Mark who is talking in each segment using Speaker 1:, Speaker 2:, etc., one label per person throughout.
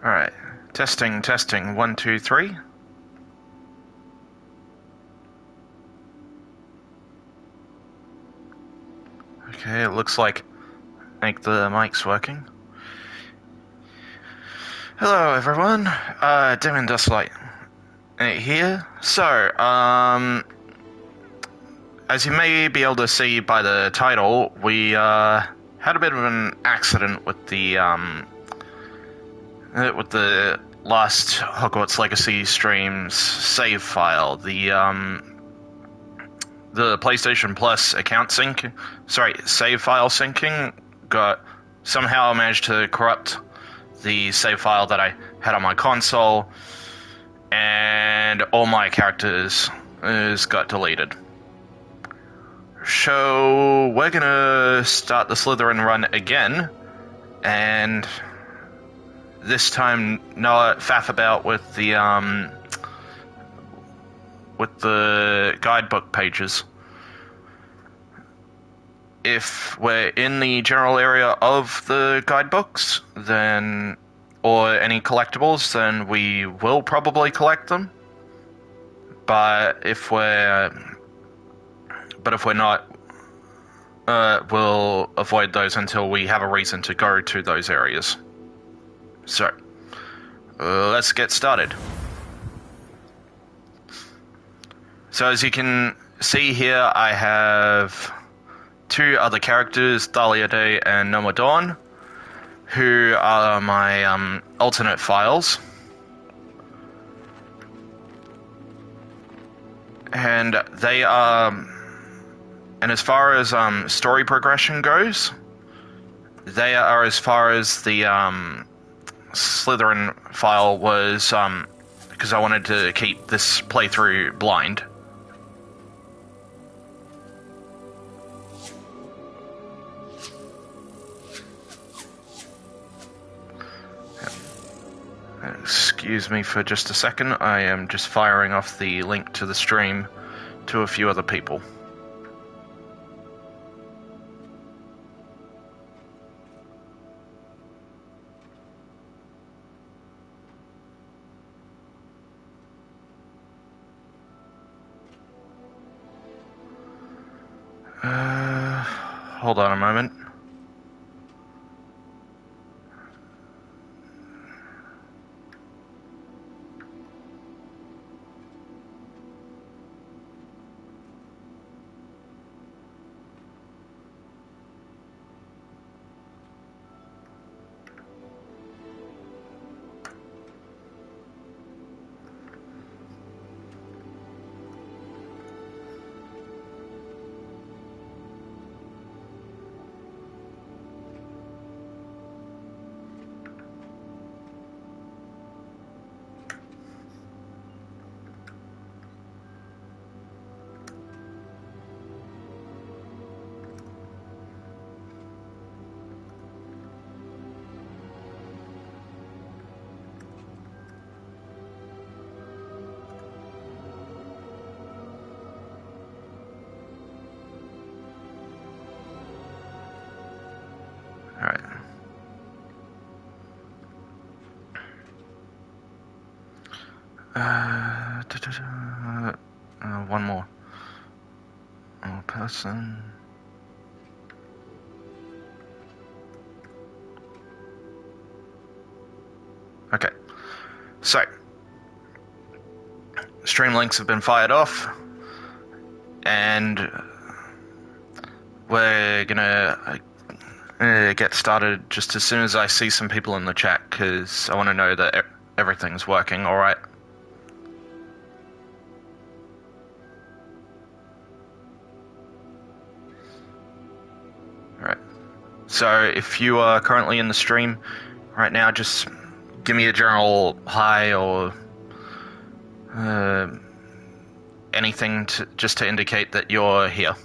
Speaker 1: Alright. Testing, testing. 1, 2, 3. Okay, it looks like the mic's working. Hello, everyone. Demon Dustlight here. So, as you may be able to see by the title, we had a bit of an accident with the last Hogwarts Legacy stream's save file. The PlayStation Plus save file syncing somehow managed to corrupt the save file that I had on my console, and all my characters got deleted. So we're gonna start the Slytherin run again, and this time not faff about with the guidebook pages. If we're in the general area of the guidebooks, then, or any collectibles, then we will probably collect them. But if we're not, we'll avoid those until we have a reason to go to those areas. So, let's get started. So as you can see here, I have 2 other characters, Thalia Day and Noma Dawn, who are my alternate files. And they are, and as far as story progression goes, they are as far as the Slytherin file was, because I wanted to keep this playthrough blind. Excuse me for just a second, I am just firing off the link to the stream to a few other people. Hold on a moment. Alright. One more. Person. Okay. So, stream links have been fired off, and we're gonna get started just as soon as I see some people in the chat, because I want to know that everything's working alright. Alright. So if you are currently in the stream right now, just give me a general hi or anything just to indicate that you're here.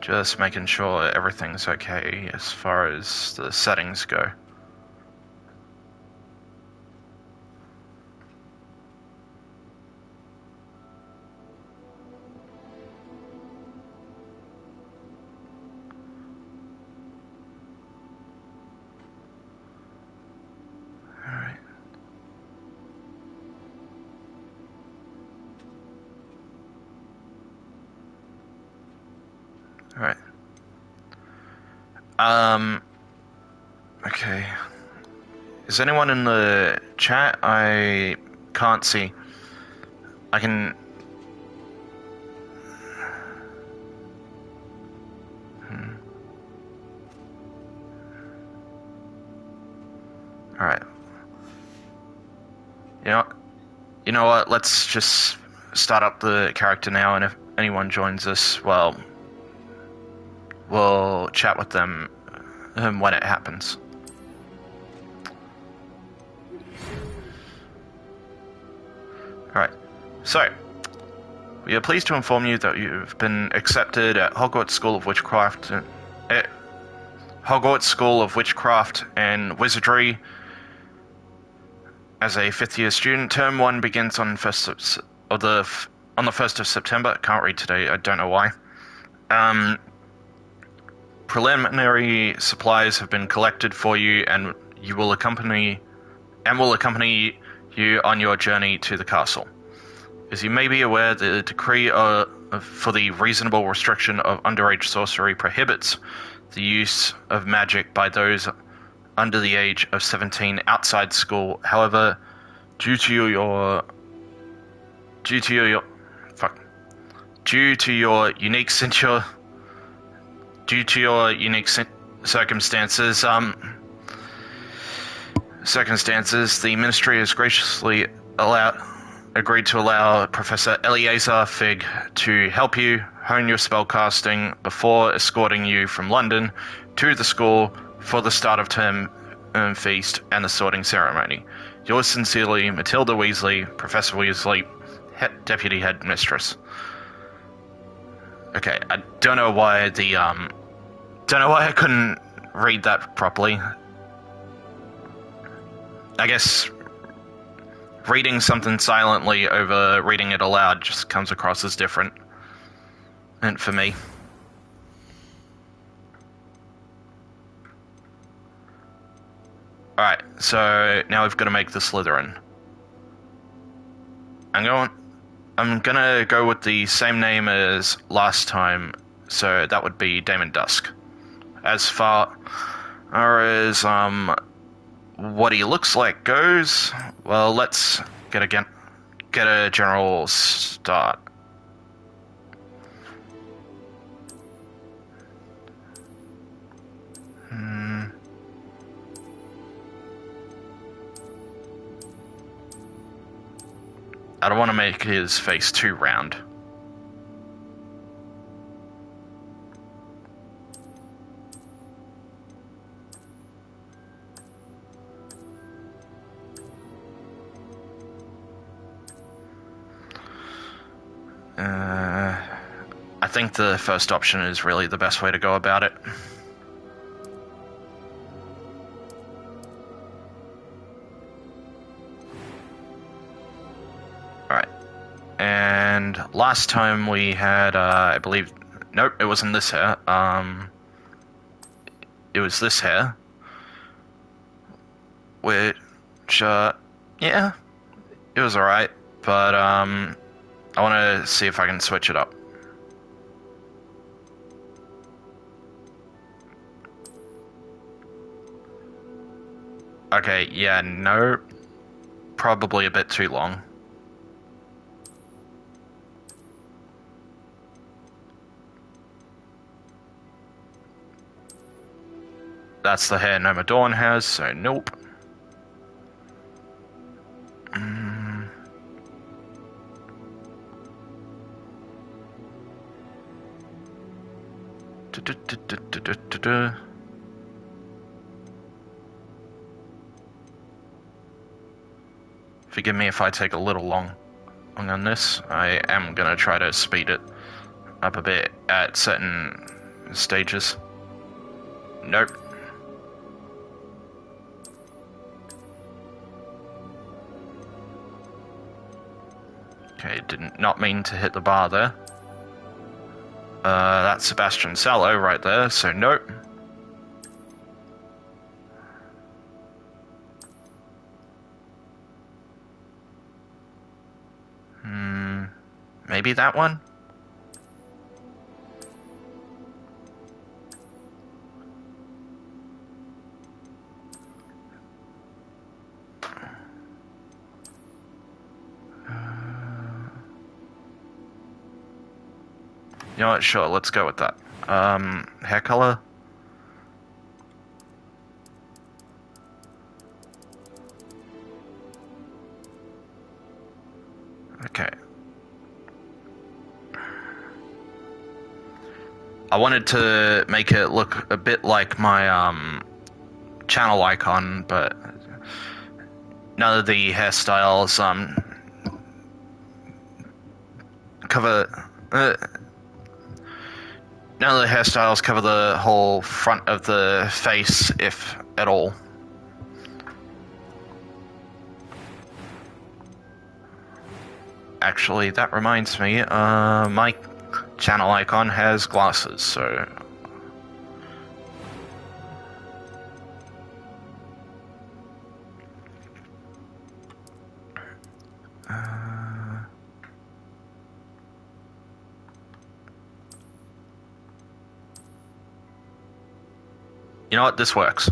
Speaker 1: Just making sure everything's okay as far as the settings go. Alright. Alright. Okay. Is anyone in the chat? I can't see. I can... Alright. You know what? Let's just start up the character now, and if anyone joins us, well, we'll chat with them when it happens. Alright, so, we are pleased to inform you that you've been accepted at Hogwarts School of Witchcraft and Wizardry as a fifth-year student. Term 1 begins on the 1st of September. Can't read today, I don't know why. Preliminary supplies have been collected for you, and will accompany you on your journey to the castle. As you may be aware, the decree for the reasonable restriction of underage sorcery prohibits the use of magic by those under the age of 17 outside school. However, due to your unique circumstances, the ministry has graciously agreed to allow Professor Eleazar Fig to help you hone your spellcasting before escorting you from London to the school for the start of term feast and the sorting ceremony. Yours sincerely, Matilda Weasley, Professor Weasley, Deputy Headmistress. Okay, I don't know why I couldn't read that properly. I guess reading something silently over reading it aloud just comes across as different. And for me. Alright, so now we've got to make the Slytherin. I'm gonna go with the same name as last time, so that would be Damon Dusk. As far as what he looks like goes, well, let's get a general start. I don't want to make his face too round. I think the first option is really the best way to go about it. Alright. And last time we had, I believe... Nope, it wasn't this hair. It was this hair. Which, yeah, it was alright. But, I want to see if I can switch it up. Okay, yeah, no. Probably a bit too long. That's the hair Noma Dawn has, so nope. Forgive me if I take a little long on this. I am gonna try to speed it up a bit at certain stages. Nope. Okay, did not mean to hit the bar there. That's Sebastian Sallow right there, so nope. Maybe that one? You know what? Sure, let's go with that. Hair color? Okay. I wanted to make it look a bit like my channel icon, but none of the hairstyles cover none of the hairstyles cover the whole front of the face, if at all. Actually, that reminds me, my channel icon has glasses, so... You know what? This works.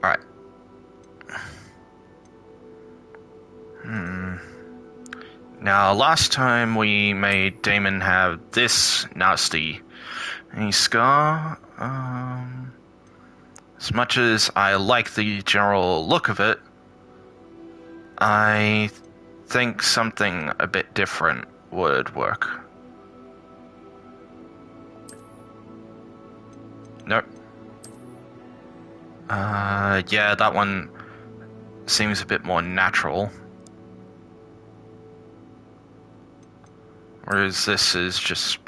Speaker 1: Alright. Now, last time we made Damon have this nasty scar. As much as I like the general look of it, I think something a bit different would work. Nope. Yeah, that one seems a bit more natural. Whereas this is just...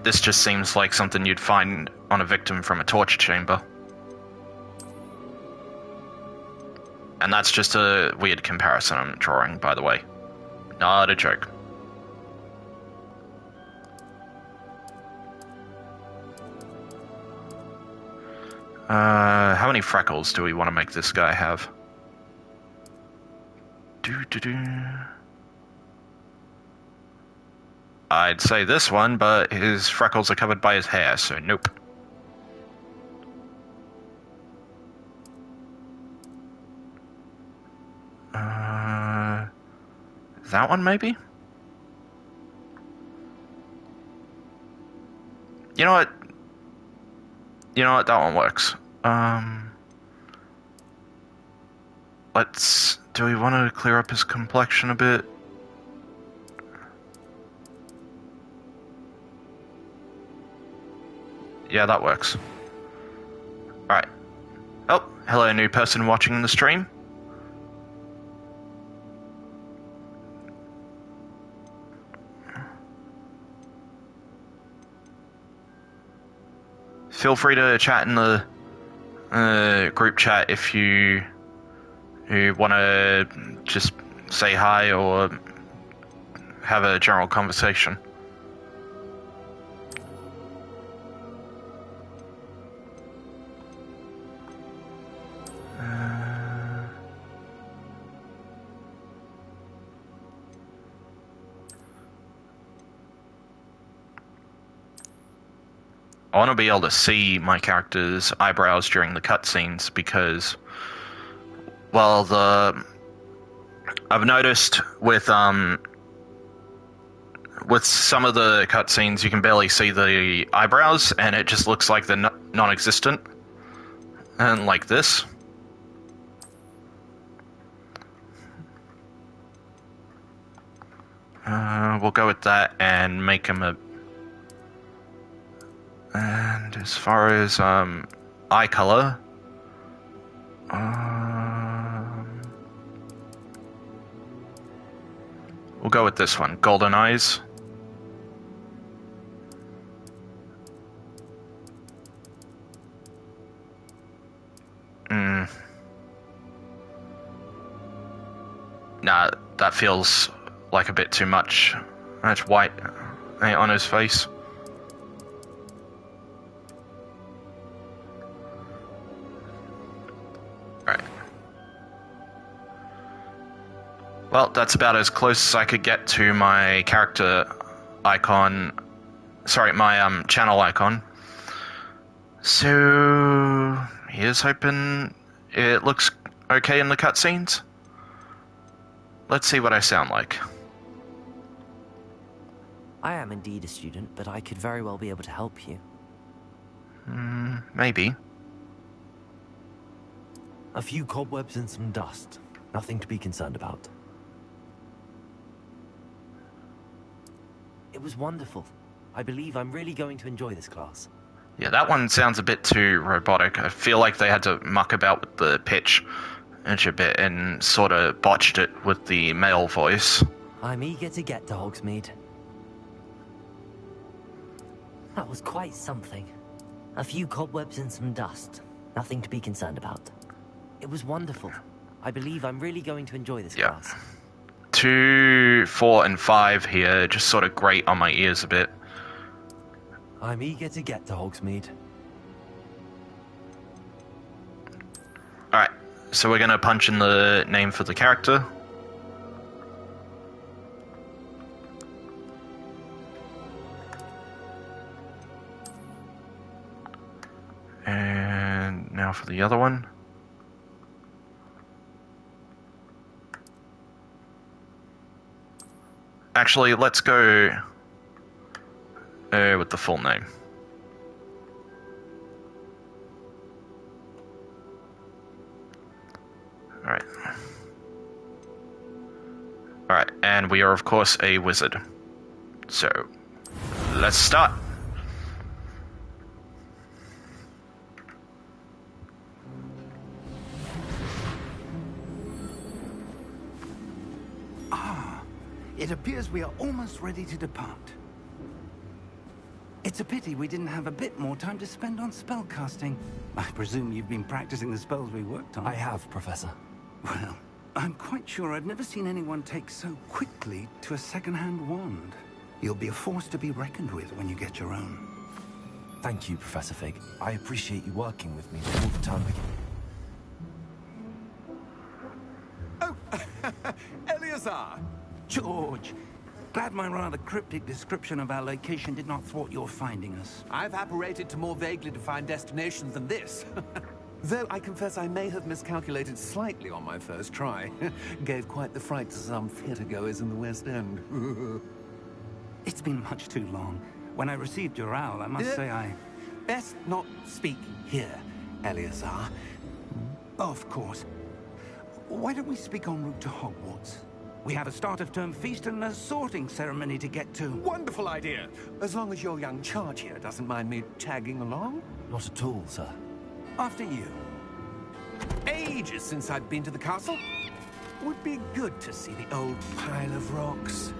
Speaker 1: This just seems like something you'd find on a victim from a torture chamber. And that's just a weird comparison I'm drawing, by the way. Not a joke. How many freckles do we want to make this guy have? I'd say this one, but his freckles are covered by his hair, so nope. That one, maybe? You know what? You know what? That one works. Do we want to clear up his complexion a bit? Yeah, that works. Alright. Oh, hello, new person watching the stream. Feel free to chat in the group chat if you want to just say hi or have a general conversation. I want to be able to see my character's eyebrows during the cutscenes because, well, I've noticed with some of the cutscenes you can barely see the eyebrows and it just looks like they're non-existent, and like this. We'll go with that and make him a... And as far as eye color, We'll go with this one, Golden Eyes. Nah, that feels like a bit too much. That's white on his face. Alright. Well, that's about as close as I could get to my character icon. Sorry, my channel icon. So here's hoping it looks okay in the cutscenes. Let's see what I sound like.
Speaker 2: I am indeed a student, but I could very well be able to help you.
Speaker 1: Maybe.
Speaker 2: A few cobwebs and some dust. Nothing to be concerned about. It was wonderful. I believe I'm really going to enjoy this class.
Speaker 1: Yeah, that one sounds a bit too robotic. I feel like they had to muck about with the pitch a bit and sort of botched it with the male voice.
Speaker 2: I'm eager to get to Hogsmeade. That was quite something. A few cobwebs and some dust. Nothing to be concerned about. It was wonderful. I believe I'm really going to enjoy this class.
Speaker 1: 2, 4, and 5 here just sort of grate on my ears a bit.
Speaker 2: I'm eager to get to Hogsmeade.
Speaker 1: Alright, so we're going to punch in the name for the character. And now for the other one. Actually, let's go with the full name. Alright. Alright, and we are of course a wizard. So, let's start.
Speaker 3: It appears we are almost ready to depart. It's a pity we didn't have a bit more time to spend on spellcasting. I presume you've been practicing the spells we worked on.
Speaker 2: I have, Professor.
Speaker 3: Well, I'm quite sure I've never seen anyone take so quickly to a second-hand wand. You'll be a force to be reckoned with when you get your own.
Speaker 2: Thank you, Professor Fig. I appreciate you working with me all the time again.
Speaker 3: Oh, Eleazar! George, glad my rather cryptic description of our location did not thwart your finding us.
Speaker 4: I've apparated to more vaguely defined destinations than this. Though I confess I may have miscalculated slightly on my first try. Gave quite the fright to some theatre-goers in the West End.
Speaker 3: It's been much too long. When I received your owl, I must say I...
Speaker 4: Best not speak here, Eleazar.
Speaker 3: Of course. Why don't we speak en route to Hogwarts? We have a start-of-term feast and a sorting ceremony to get to.
Speaker 4: Wonderful idea! As long as your young charge here doesn't mind me tagging along.
Speaker 2: Not at all, sir.
Speaker 3: After you.
Speaker 4: Ages since I've been to the castle. Would be good to see the old pile of rocks.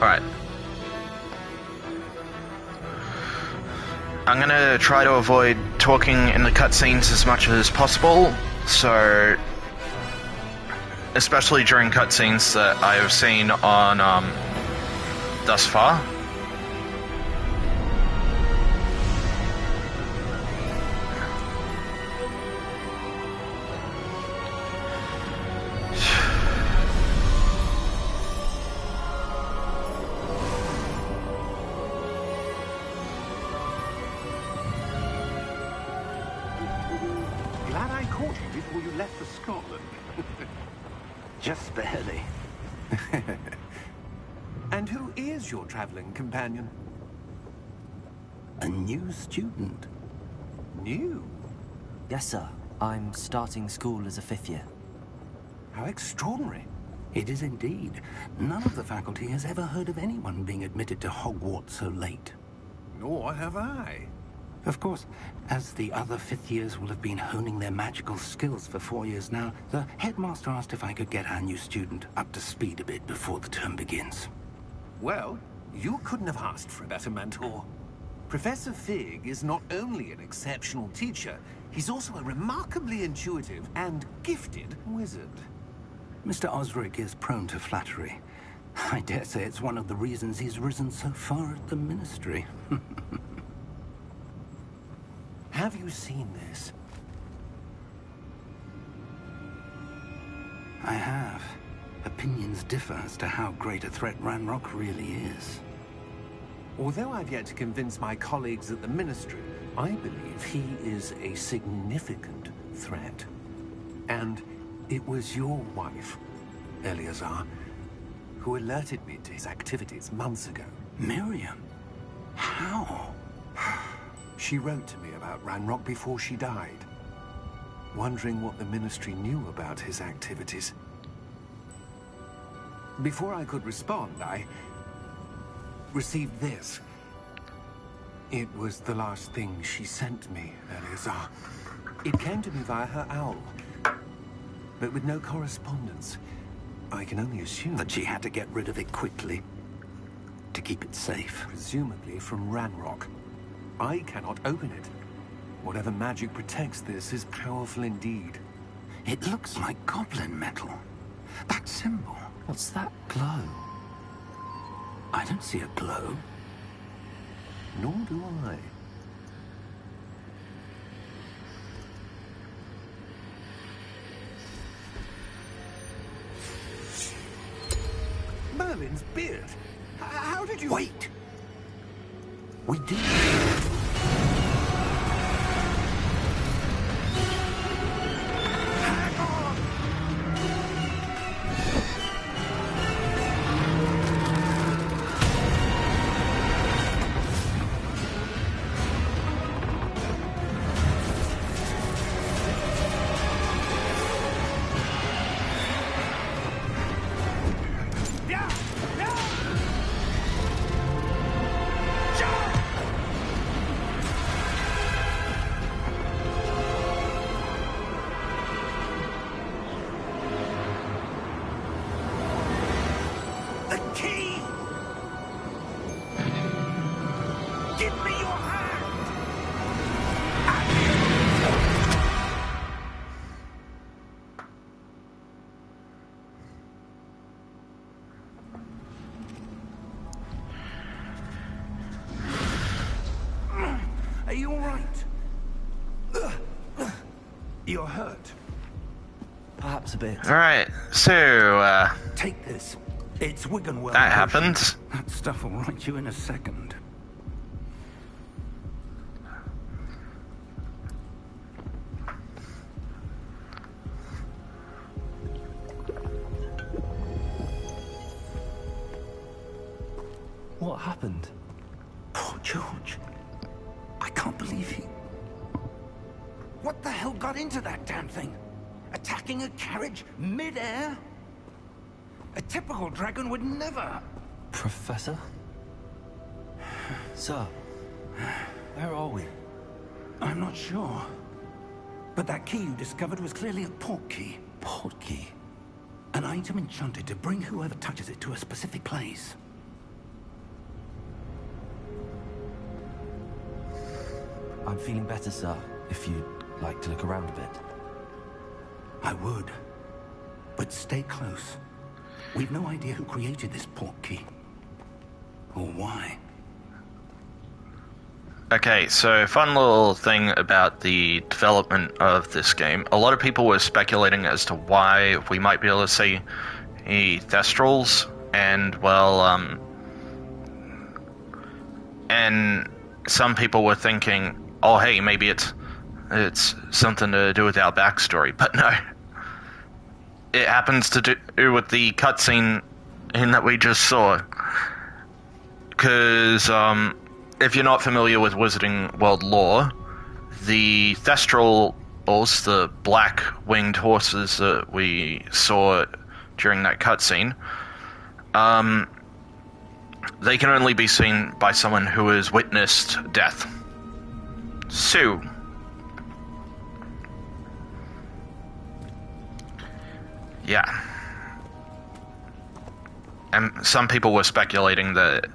Speaker 1: Alright. I'm gonna try to avoid talking in the cutscenes as much as possible, so... especially during cutscenes that I have seen on, thus far.
Speaker 3: Glad I caught you before you left for Scotland. Just barely.
Speaker 4: And who is your traveling companion?
Speaker 3: A new student.
Speaker 4: New?
Speaker 2: Yes, sir. I'm starting school as a 5th year.
Speaker 4: How extraordinary.
Speaker 3: It is indeed. None of the faculty has ever heard of anyone being admitted to Hogwarts so late.
Speaker 4: Nor have I.
Speaker 3: Of course, as the other 5th years will have been honing their magical skills for 4 years now, the headmaster asked if I could get our new student up to speed a bit before the term begins.
Speaker 4: Well, you couldn't have asked for a better mentor. Professor Fig is not only an exceptional teacher, he's also a remarkably intuitive and gifted wizard.
Speaker 3: Mr. Osric is prone to flattery. I dare say it's one of the reasons he's risen so far at the Ministry.
Speaker 4: Have you seen this?
Speaker 3: I have. Opinions differ as to how great a threat Ranrock really is.
Speaker 4: Although I've yet to convince my colleagues at the Ministry, I believe he is a significant threat. And it was your wife, Eleazar, who alerted me to his activities months ago.
Speaker 3: Miriam? How?
Speaker 4: She wrote to me about Ranrock before she died, wondering what the Ministry knew about his activities. Before I could respond, I received this. It was the last thing she sent me, Eleazar. It came to me via her owl, but with no correspondence. I can only assume
Speaker 3: That she had to get rid of it quickly, to keep it safe.
Speaker 4: presumably from Ranrock. I cannot open it. Whatever magic protects this is powerful indeed.
Speaker 3: It looks like goblin metal. That symbol.
Speaker 2: What's that glow?
Speaker 3: I don't see a glow.
Speaker 4: Nor do I. Merlin's beard. How did you...
Speaker 3: Wait! We did. Are you all right? You're hurt.
Speaker 2: Perhaps a bit.
Speaker 1: Alright, so,
Speaker 3: Take this. It's Wiggenweld.
Speaker 1: that happened.
Speaker 3: That stuff will right you in a second.
Speaker 2: What happened?
Speaker 3: Poor George. I can't believe he... What the hell got into that damn thing? Attacking a carriage mid-air? A typical dragon would never...
Speaker 2: Professor? Sir, where are we?
Speaker 3: I'm not sure. But that key you discovered was clearly a port key.
Speaker 2: Port key?
Speaker 3: An item enchanted to bring whoever touches it to a specific place.
Speaker 2: I'm feeling better, sir, if you'd like to look around a bit.
Speaker 3: I would. But stay close. We've no idea who created this port key. Or why.
Speaker 1: Okay, so fun little thing about the development of this game. A lot of people were speculating as to why we might be able to see Thestrals, and, well, and some people were thinking, oh hey, maybe it's something to do with our backstory, but no. It happens to do with the cutscene in that we just saw. Because if you're not familiar with Wizarding World lore, the Thestrals, the black-winged horses that we saw during that cutscene, they can only be seen by someone who has witnessed death. So, yeah. And some people were speculating that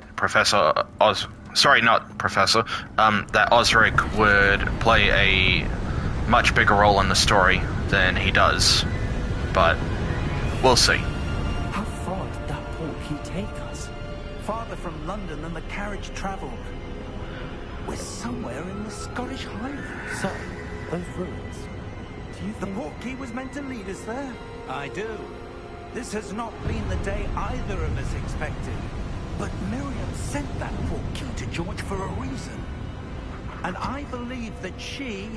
Speaker 1: that Osric would play a much bigger role in the story than he does. But we'll see.
Speaker 2: How far did that portkey take us?
Speaker 3: Farther from London than the carriage travelled. We're somewhere in the Scottish Highlands.
Speaker 2: So, those ruins. Do you
Speaker 3: The
Speaker 2: think...
Speaker 3: portkey was meant to lead us there? I do. This has not been the day either of us expected. But Miriam sent that portkey to George for a reason. And I believe that she,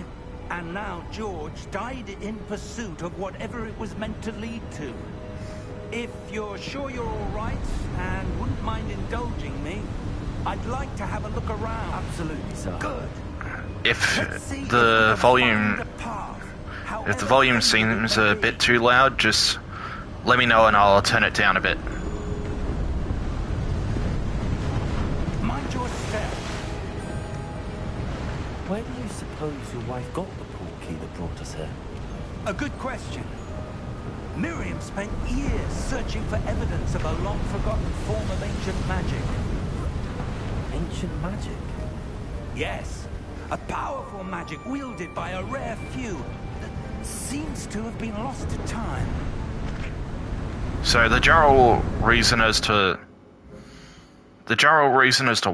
Speaker 3: and now George, died in pursuit of whatever it was meant to lead to. If you're sure you're all right, and wouldn't mind indulging me, I'd like to have a look around.
Speaker 2: Absolutely, sir.
Speaker 3: Good.
Speaker 1: If
Speaker 3: Let's see if
Speaker 1: the
Speaker 3: we can
Speaker 1: volume
Speaker 3: find a path.
Speaker 1: if the volume seems a bit too loud, just let me know and I'll turn it down a bit.
Speaker 3: Mind your step.
Speaker 2: Where do you suppose your wife got the portkey that brought us here?
Speaker 3: A good question. Miriam spent years searching for evidence of a long-forgotten form of ancient magic.
Speaker 2: Ancient magic?
Speaker 3: Yes, a powerful magic wielded by a rare few that seems to have been lost to time.
Speaker 1: So the general reason as to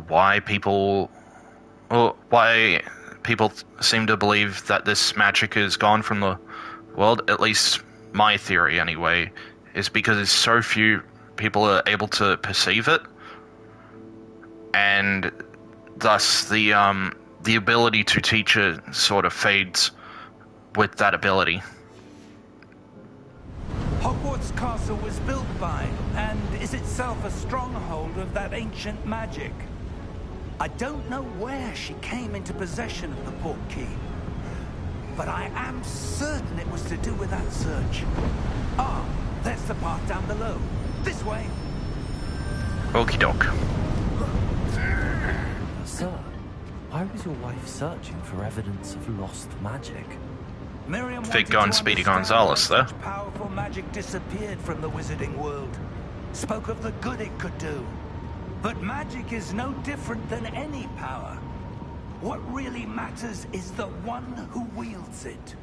Speaker 1: why people seem to believe that this magic is gone from the world, at least my theory anyway, is because so few people are able to perceive it, and thus the ability to teach it sort of fades with that ability.
Speaker 3: Hogwarts Castle was built by, and is itself a stronghold of that ancient magic. I don't know where she came into possession of the portkey, but I am certain it was to do with that search. Ah, there's the path down below. This way.
Speaker 1: Okie doke.
Speaker 2: Sir, why was your wife searching for evidence of lost magic?
Speaker 3: Miriam
Speaker 1: Fig
Speaker 3: wanted
Speaker 1: gone
Speaker 3: to
Speaker 1: Speedy
Speaker 3: understand why
Speaker 1: Gonzales, though.
Speaker 3: such powerful magic disappeared from the wizarding world. Spoke of the good it could do. But magic is no different than any power. What really matters is the one who wields it.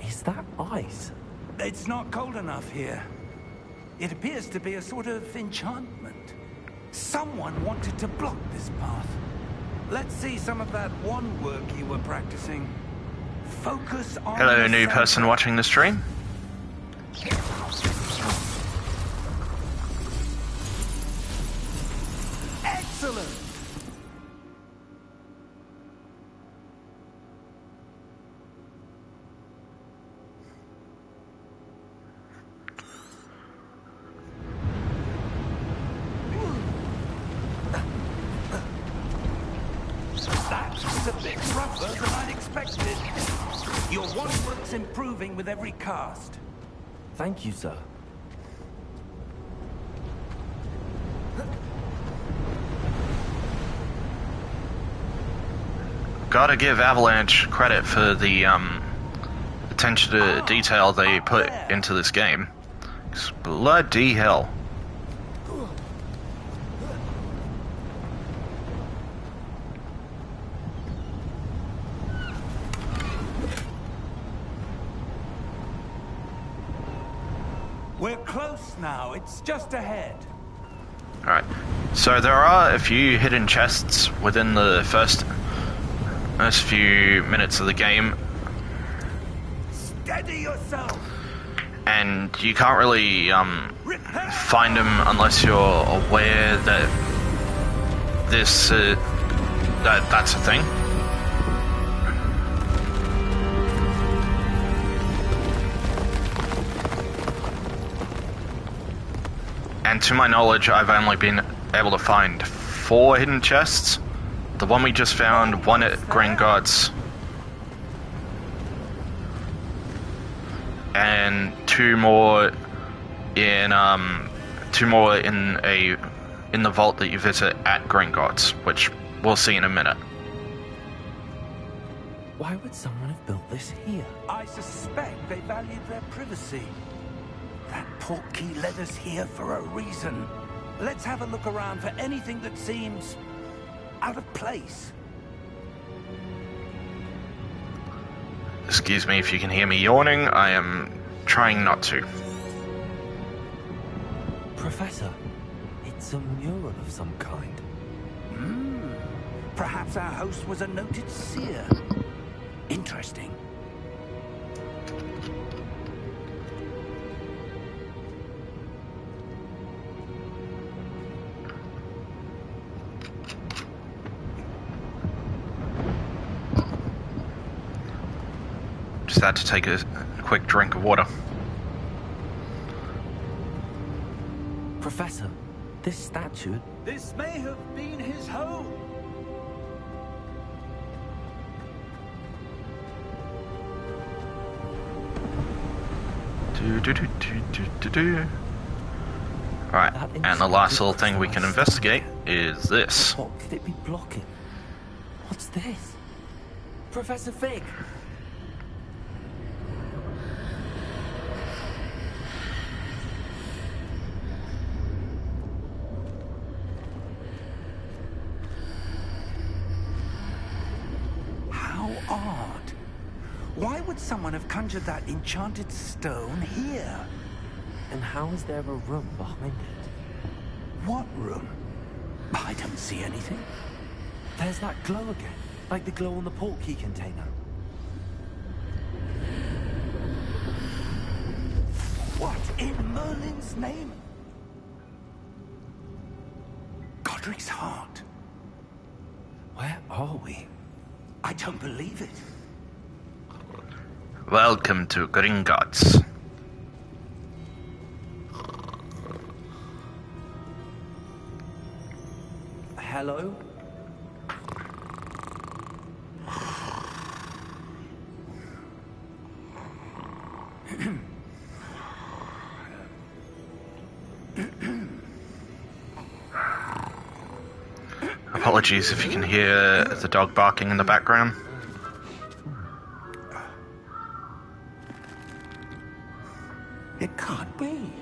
Speaker 2: Is that ice?
Speaker 3: It's not cold enough here. It appears to be a sort of enchantment. Someone wanted to block this path. Let's see some of that wand work you were practicing. Focus on
Speaker 1: Hello,
Speaker 3: the
Speaker 1: new
Speaker 3: center.
Speaker 1: person watching the stream.
Speaker 3: Excellent! That's a bit rougher than I'd expected. Your wand work's improving with every cast.
Speaker 2: Thank you, sir.
Speaker 1: Gotta give Avalanche credit for the attention to detail they put into this game. 'Cause bloody hell.
Speaker 3: We're close now. It's just ahead.
Speaker 1: Alright, so there are a few hidden chests within the first few minutes of the game,
Speaker 3: Steady yourself.
Speaker 1: and you can't really find them unless you're aware that that's a thing. to my knowledge, I've only been able to find 4 hidden chests. The one we just found, one at Gringotts, and two more in the vault that you visit at Gringotts, which we'll see in a minute.
Speaker 2: Why would someone have built this here?
Speaker 3: I suspect they valued their privacy. That portkey led us here for a reason. Let's have a look around for anything that seems out of place.
Speaker 1: Excuse me if you can hear me yawning. I am trying not to.
Speaker 2: Professor, it's a mural of some kind.
Speaker 3: Perhaps our host was a noted seer. Interesting.
Speaker 1: Just had to take a quick drink of water.
Speaker 2: Professor, this statue...
Speaker 3: This may have been his home.
Speaker 1: Alright, and the last little thing we can investigate is this.
Speaker 2: What could it be blocking? What's this? Professor Fig!
Speaker 3: How odd. Why would someone have conjured that enchanted stone here?
Speaker 2: And how is there a room behind it?
Speaker 3: What room? I don't see anything.
Speaker 2: There's that glow again, like the glow on the portkey container.
Speaker 3: What in Merlin's name? Godric's heart.
Speaker 2: Where are we?
Speaker 3: I don't believe it.
Speaker 1: Welcome to Gringotts.
Speaker 2: Hello?
Speaker 1: Apologies if you can hear the dog barking in the background.
Speaker 3: It can't be.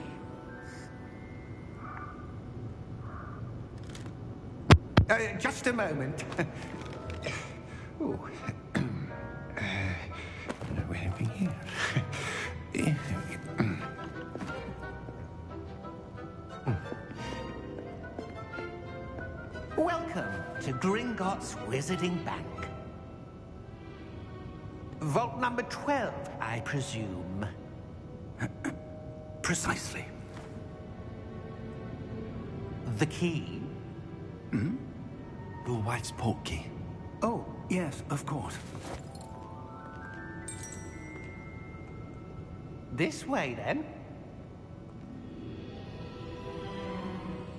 Speaker 3: Just a moment. Oh. Where are we here?
Speaker 5: Welcome to Gringotts Wizarding Bank. Vault number 12, I presume.
Speaker 3: Precisely.
Speaker 5: The key?
Speaker 2: Will White's portkey.
Speaker 3: Oh, yes, of course.
Speaker 5: This way, then.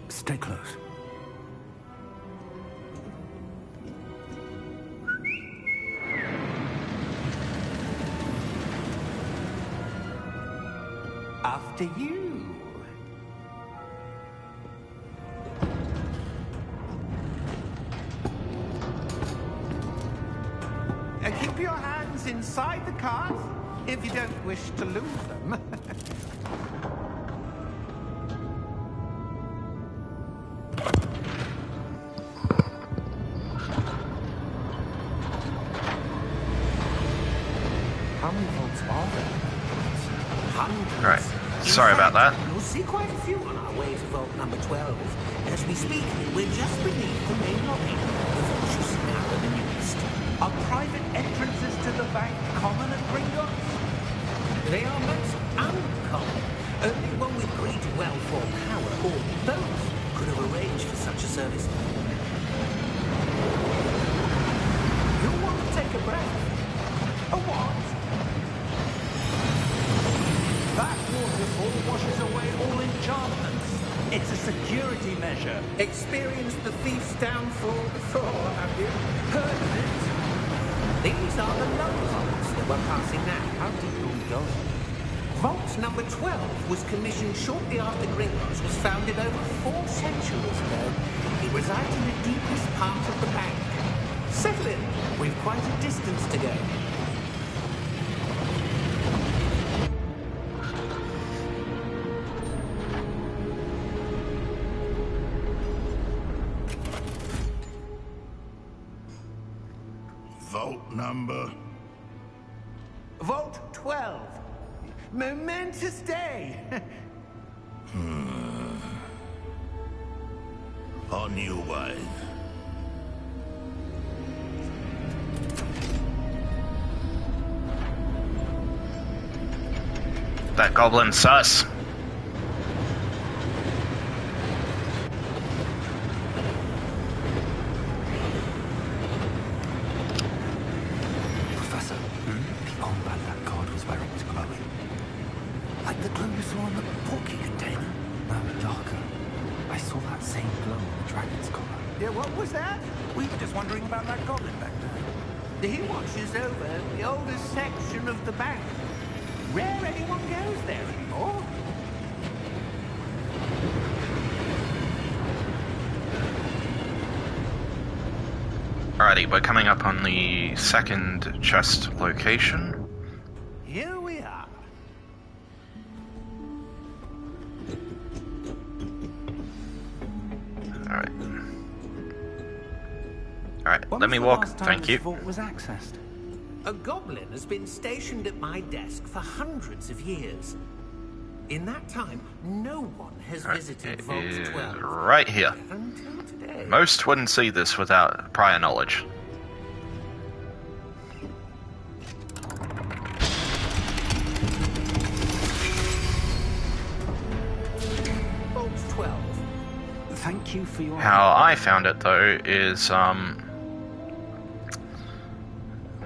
Speaker 3: Stay close.
Speaker 5: After you. Keep your hands inside the cart if you don't wish to lose them.
Speaker 2: How many vaults are there?
Speaker 5: Hundreds.
Speaker 1: Right.
Speaker 5: In
Speaker 1: Sorry about
Speaker 5: fact,
Speaker 1: that.
Speaker 5: You'll see quite a few on our way to vault number 12. As we speak, we're just beneath the main lobby. The vaults you see now in the east.
Speaker 3: Are private entrances to the bank common at Gringotts?
Speaker 5: They are most uncommon. Only one with great wealth or power, or both, could have arranged for such a service. You'll want to take a breath. A what?
Speaker 3: That waterfall washes away all enchantments. It's a security measure.
Speaker 5: Experienced the thief's downfall before, have you? Heard of it? These are the lower vaults that we're passing now.
Speaker 2: How deep are we going?
Speaker 5: Vault number 12 was commissioned shortly after Gringotts was founded over 4 centuries ago. It resides in the deepest part of the bank. Settle in. We've quite a distance to go.
Speaker 3: Vault number?
Speaker 5: Vault 12. Momentous day.
Speaker 3: On your way.
Speaker 1: That goblin sus.
Speaker 3: Professor, the armband that guard was wearing was glowing. Like the glow you saw on the porky container.
Speaker 2: No, darker. I saw that same glow on the dragon's collar.
Speaker 5: Yeah, what was that?
Speaker 3: We were just wondering about that goblin back there.
Speaker 5: He watches over the oldest section of the bank. Rare anyone goes there anymore.
Speaker 1: Alrighty, we're coming up on the second chest location.
Speaker 5: Here we are.
Speaker 1: Alright. Alright,
Speaker 3: When
Speaker 1: let me
Speaker 3: was the
Speaker 1: walk.
Speaker 3: last time
Speaker 1: Thank
Speaker 3: this
Speaker 1: you.
Speaker 3: vault was accessed?
Speaker 5: A goblin has been stationed at my desk for hundreds of years. In that time, no one has visited
Speaker 1: It
Speaker 5: Vault
Speaker 1: is
Speaker 5: 12.
Speaker 1: right here.
Speaker 5: Until today.
Speaker 1: Most wouldn't see this without prior knowledge.
Speaker 5: Vault 12.
Speaker 3: Thank you for your
Speaker 1: How I found it though is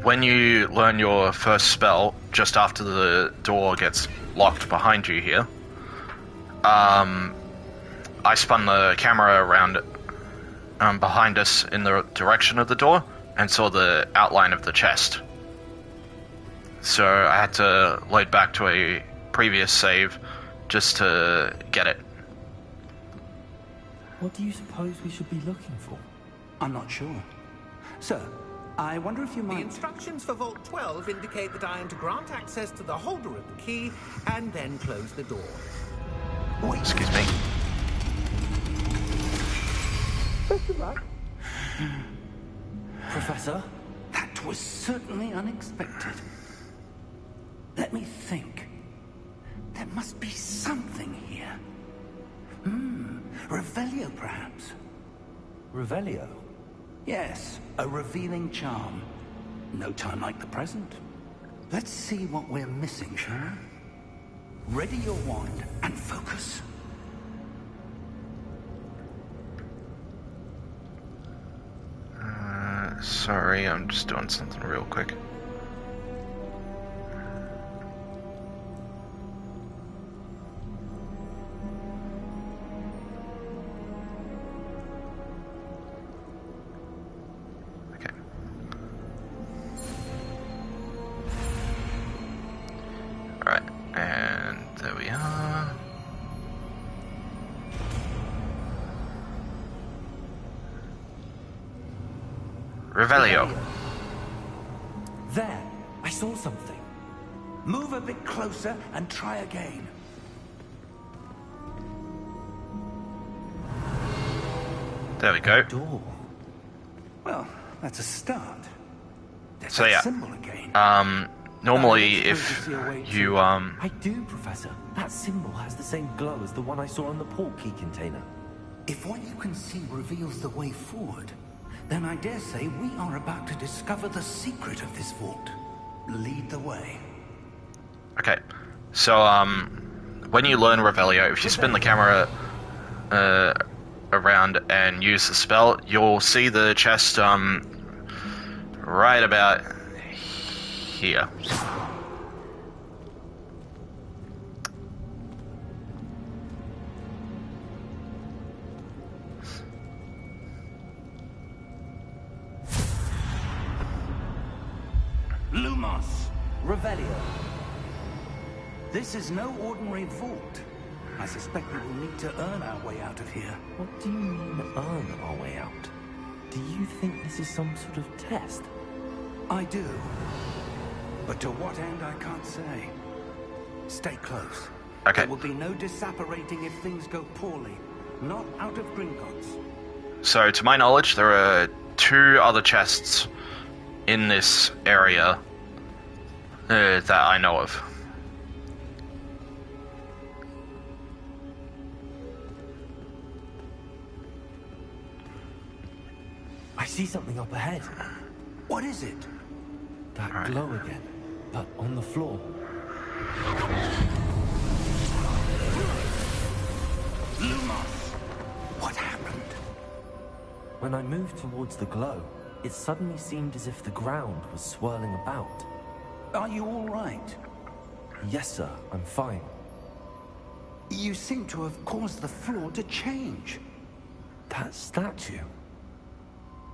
Speaker 1: when you learn your first spell, just after the door gets locked behind you here, I spun the camera around behind us in the direction of the door and saw the outline of the chest. So I had to load back to a previous save just to get it.
Speaker 2: What do you suppose we should be looking for?
Speaker 3: I'm not sure. Sir, I wonder if you
Speaker 5: The
Speaker 3: might...
Speaker 5: instructions for Vault 12 indicate that I am to grant access to the holder of the key and then close the door.
Speaker 3: Wait,
Speaker 1: Excuse me.
Speaker 2: Professor?
Speaker 3: that was certainly unexpected. Let me think. There must be something here. Revelio, perhaps.
Speaker 2: Revelio?
Speaker 3: Yes, a revealing charm. No time like the present. Let's see what we're missing, shall we? Ready your wand and focus.
Speaker 1: Sorry, I'm just doing something real quick. Okay. Alright, and there we are. Revelio.
Speaker 2: There! I saw something.
Speaker 3: Move a bit closer and try again.
Speaker 1: There we go.
Speaker 2: Door.
Speaker 3: Well, that's a start. There's
Speaker 1: So
Speaker 3: that
Speaker 1: yeah.
Speaker 3: symbol again.
Speaker 1: Normally if you
Speaker 2: I do, Professor. That symbol has the same glow as the one I saw on the port key container.
Speaker 3: If what you can see reveals the way forward, then I dare say we are about to discover the secret of this vault. Lead the way.
Speaker 1: Okay, so when you learn Revelio, if you spin the camera around and use the spell, you'll see the chest right about here.
Speaker 2: Revelio.
Speaker 3: This is no ordinary vault. I suspect we will need to earn our way out of here.
Speaker 2: What do you mean, earn our way out? Do you think this is some sort of test?
Speaker 3: I do. But to what end, I can't say. Stay close.
Speaker 1: Okay.
Speaker 3: There will be no disapparating if things go poorly. Not out of Gringotts.
Speaker 1: So, to my knowledge, there are 2 other chests in this area that I know of.
Speaker 2: I see something up ahead.
Speaker 3: What is it?
Speaker 2: That
Speaker 1: Right.
Speaker 2: glow again, but on the floor.
Speaker 3: Lumos! What happened?
Speaker 2: When I moved towards the glow, it suddenly seemed as if the ground was swirling about.
Speaker 3: Are you all right?
Speaker 2: Yes, sir, I'm fine.
Speaker 3: You seem to have caused the floor to change.
Speaker 2: That statue.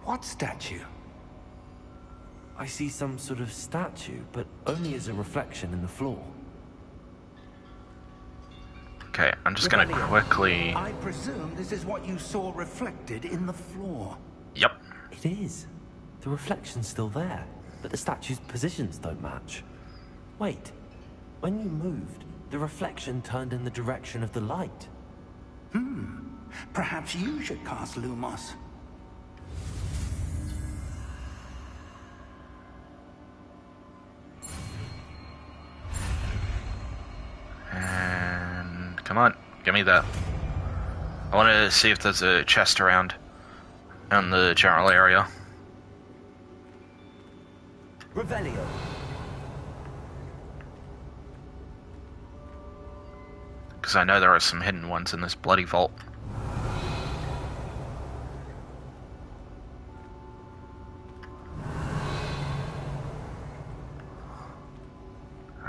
Speaker 3: What statue?
Speaker 2: I see some sort of statue, but only as a reflection in the floor.
Speaker 1: Okay, I'm just gonna quickly...
Speaker 3: I presume this is what you saw reflected in the floor.
Speaker 1: Yep.
Speaker 2: It is. The reflection's still there, but the statue's positions don't match. Wait, when you moved, the reflection turned in the direction of the light.
Speaker 3: Perhaps you should cast Lumos.
Speaker 1: And come on, give me that. I want to see if there's a chest around in the general area.
Speaker 2: Revelio.
Speaker 1: Because I know there are some hidden ones in this bloody vault.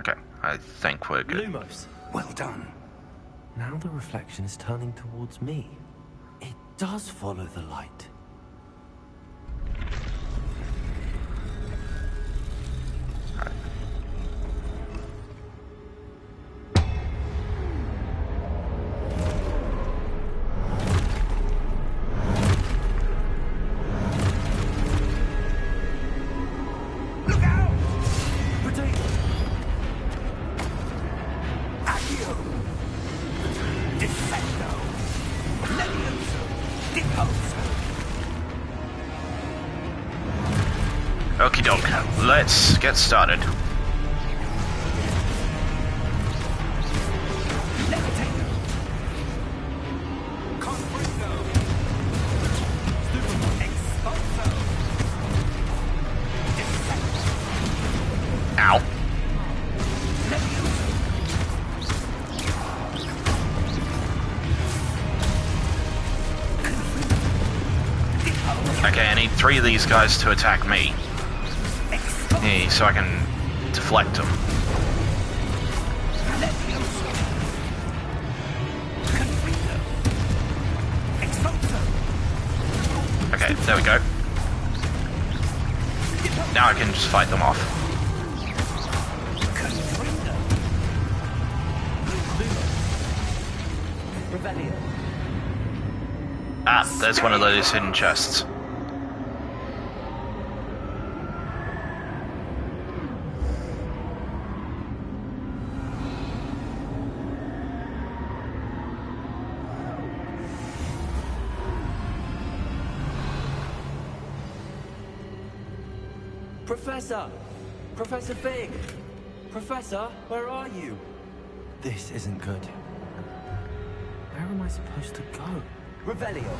Speaker 1: Okay, I think we're good.
Speaker 2: Lumos.
Speaker 3: Well done.
Speaker 2: Now the reflection is turning towards me. It does follow the light.
Speaker 3: Look out!
Speaker 2: Protect!
Speaker 3: Accio! Defendo! Levioso! Deposo!
Speaker 1: Okie doke, let's get started.
Speaker 3: Levitator! Confringo! Expulso! Defendo!
Speaker 1: Ow.
Speaker 3: Levioso!
Speaker 1: Okay, I need 3 of these guys to attack me. Hey, so I can deflect them.
Speaker 3: Levioso! Confringo! Expulso!
Speaker 1: Okay, there we go. Now I can just fight them off.
Speaker 3: Confringo!
Speaker 2: Revelio.
Speaker 1: Ah, there's one of those hidden chests.
Speaker 2: Professor! Professor Big! Professor, where are you? This isn't good. Where am I supposed to go? Revelio!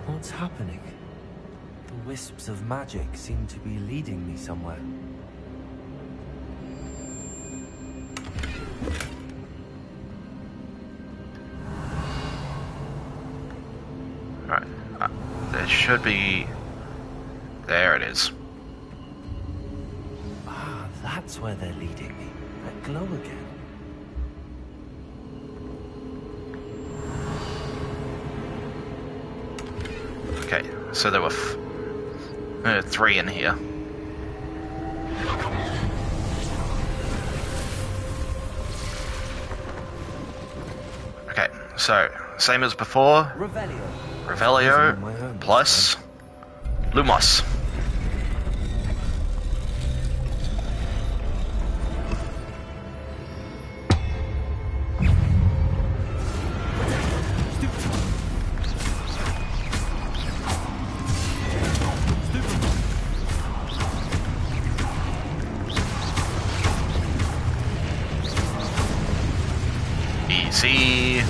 Speaker 2: What's happening? The wisps of magic seem to be leading me somewhere.
Speaker 1: Alright, there should be... There it is.
Speaker 2: Ah, that's where they're leading me. That glow again.
Speaker 1: Okay, so there were 3 in here. So, same as before.
Speaker 2: Revelio.
Speaker 1: Revelio plus Lumos. Easy.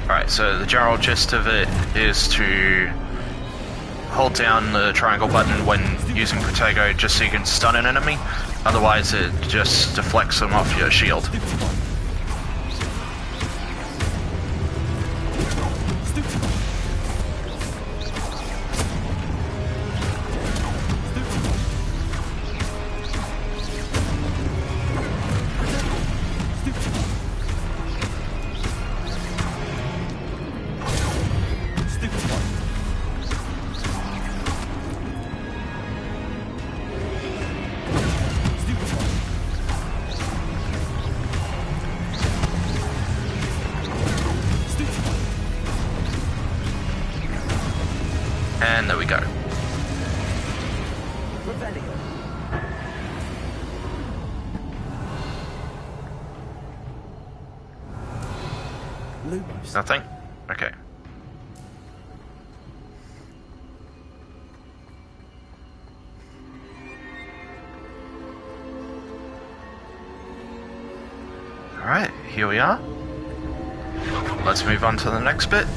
Speaker 1: Alright, so the general gist of it is to hold down the triangle button when using Protego just so you can stun an enemy, otherwise it just deflects them off your shield. And there we go.
Speaker 2: Revelio. Lumos.
Speaker 1: Nothing? Okay. Alright, here we are. Let's move on to the next bit.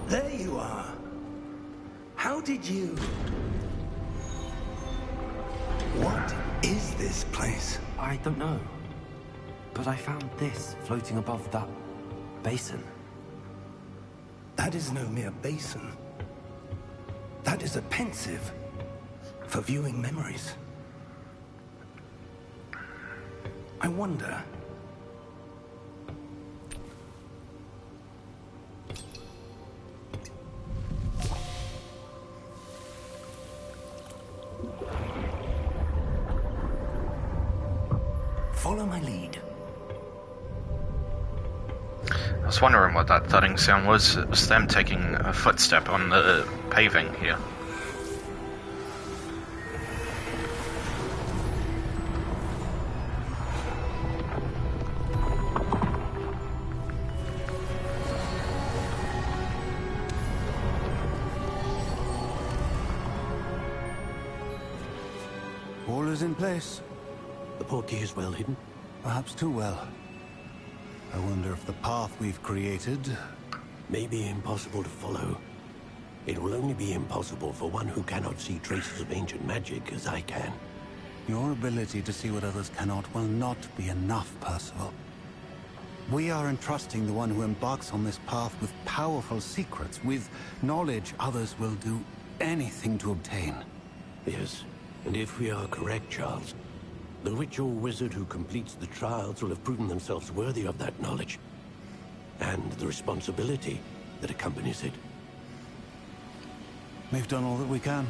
Speaker 3: There you are. How did you... What is this place?
Speaker 2: I don't know. But I found this floating above that basin.
Speaker 3: That is no mere basin. That is a pensive for viewing memories. I wonder... Follow my lead.
Speaker 1: I was wondering what that thudding sound was. It was them taking a footstep on the paving here.
Speaker 6: All is in place.
Speaker 7: The portkey is well hidden.
Speaker 6: Perhaps too well. I wonder if the path we've created...
Speaker 7: May be impossible to follow. It will only be impossible for one who cannot see traces of ancient magic as I can.
Speaker 6: Your ability to see what others cannot will not be enough, Percival. We are entrusting the one who embarks on this path with powerful secrets, with knowledge others will do anything to obtain.
Speaker 7: Yes, and if we are correct, Charles, the witch or wizard who completes the trials will have proven themselves worthy of that knowledge, and the responsibility that accompanies it.
Speaker 6: We've done all that we can.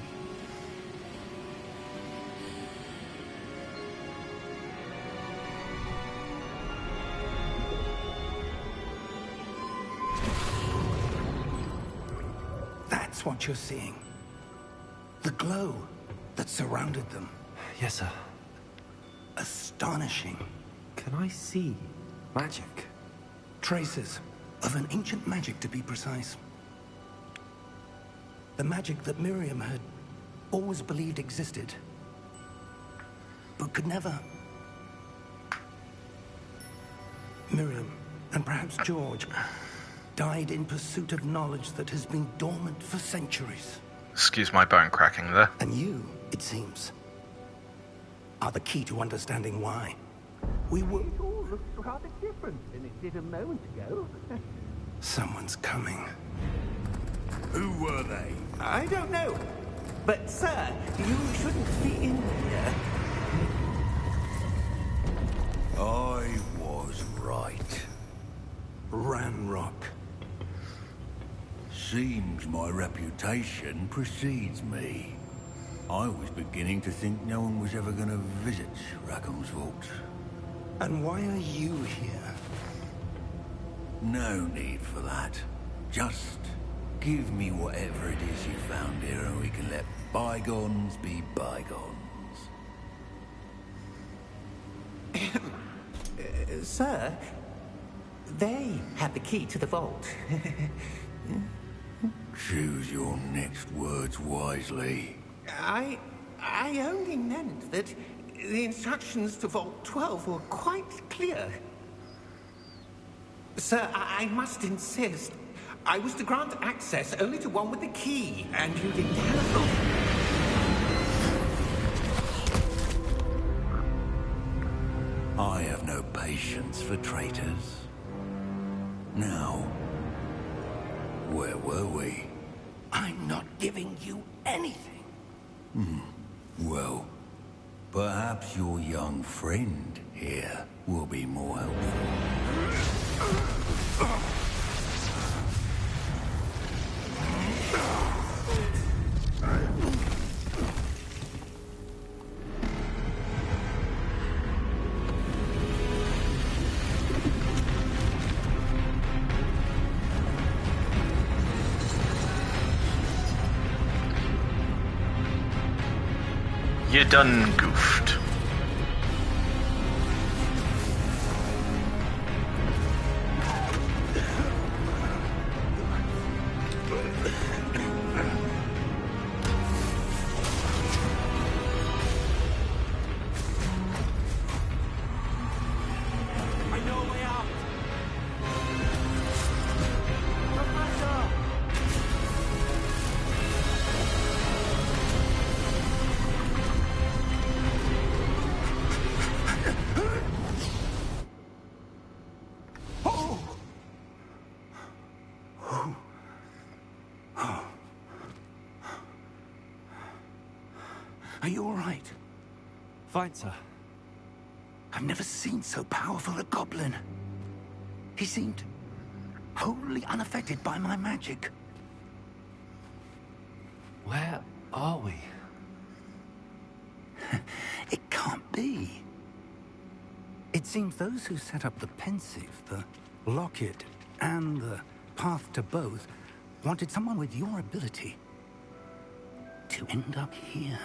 Speaker 3: That's what you're seeing. The glow that surrounded them.
Speaker 2: Yes, sir.
Speaker 3: Astonishing.
Speaker 2: Can I see magic?
Speaker 3: Traces of an ancient magic, to be precise. The magic that Miriam had always believed existed, but could never. Miriam, and perhaps George, died in pursuit of knowledge that has been dormant for centuries.
Speaker 1: Excuse my bone cracking there.
Speaker 3: And you, it seems, are the key to understanding why. We were...
Speaker 5: It all looks rather different than it did a moment ago.
Speaker 3: Someone's coming.
Speaker 8: Who were they?
Speaker 5: I don't know. But, sir, you shouldn't be in here.
Speaker 8: I was right.
Speaker 3: Ranrock.
Speaker 8: Seems my reputation precedes me. I was beginning to think no one was ever going to visit Rackham's vault.
Speaker 3: And why are you here?
Speaker 8: No need for that. Just give me whatever it is you found here and we can let bygones be bygones.
Speaker 5: Sir, they had the key to the vault.
Speaker 8: Choose your next words wisely.
Speaker 5: I only meant that the instructions to Vault 12 were quite clear. Sir, I must insist. I was to grant access only to one with the key, and you didn't have it.
Speaker 8: I have no patience for traitors. Now, where were we?
Speaker 3: I'm not giving you anything.
Speaker 8: Well, perhaps your young friend here will be more helpful.
Speaker 1: You done goofed.
Speaker 2: I know a way out. Professor!
Speaker 3: Are you all right?
Speaker 2: Fine, sir.
Speaker 3: I've never seen so powerful a goblin. He seemed wholly unaffected by my magic.
Speaker 2: Where are we?
Speaker 3: It can't be. It seems those who set up the Pensive, the Locket, and the Path to Both wanted someone with your ability to end up here.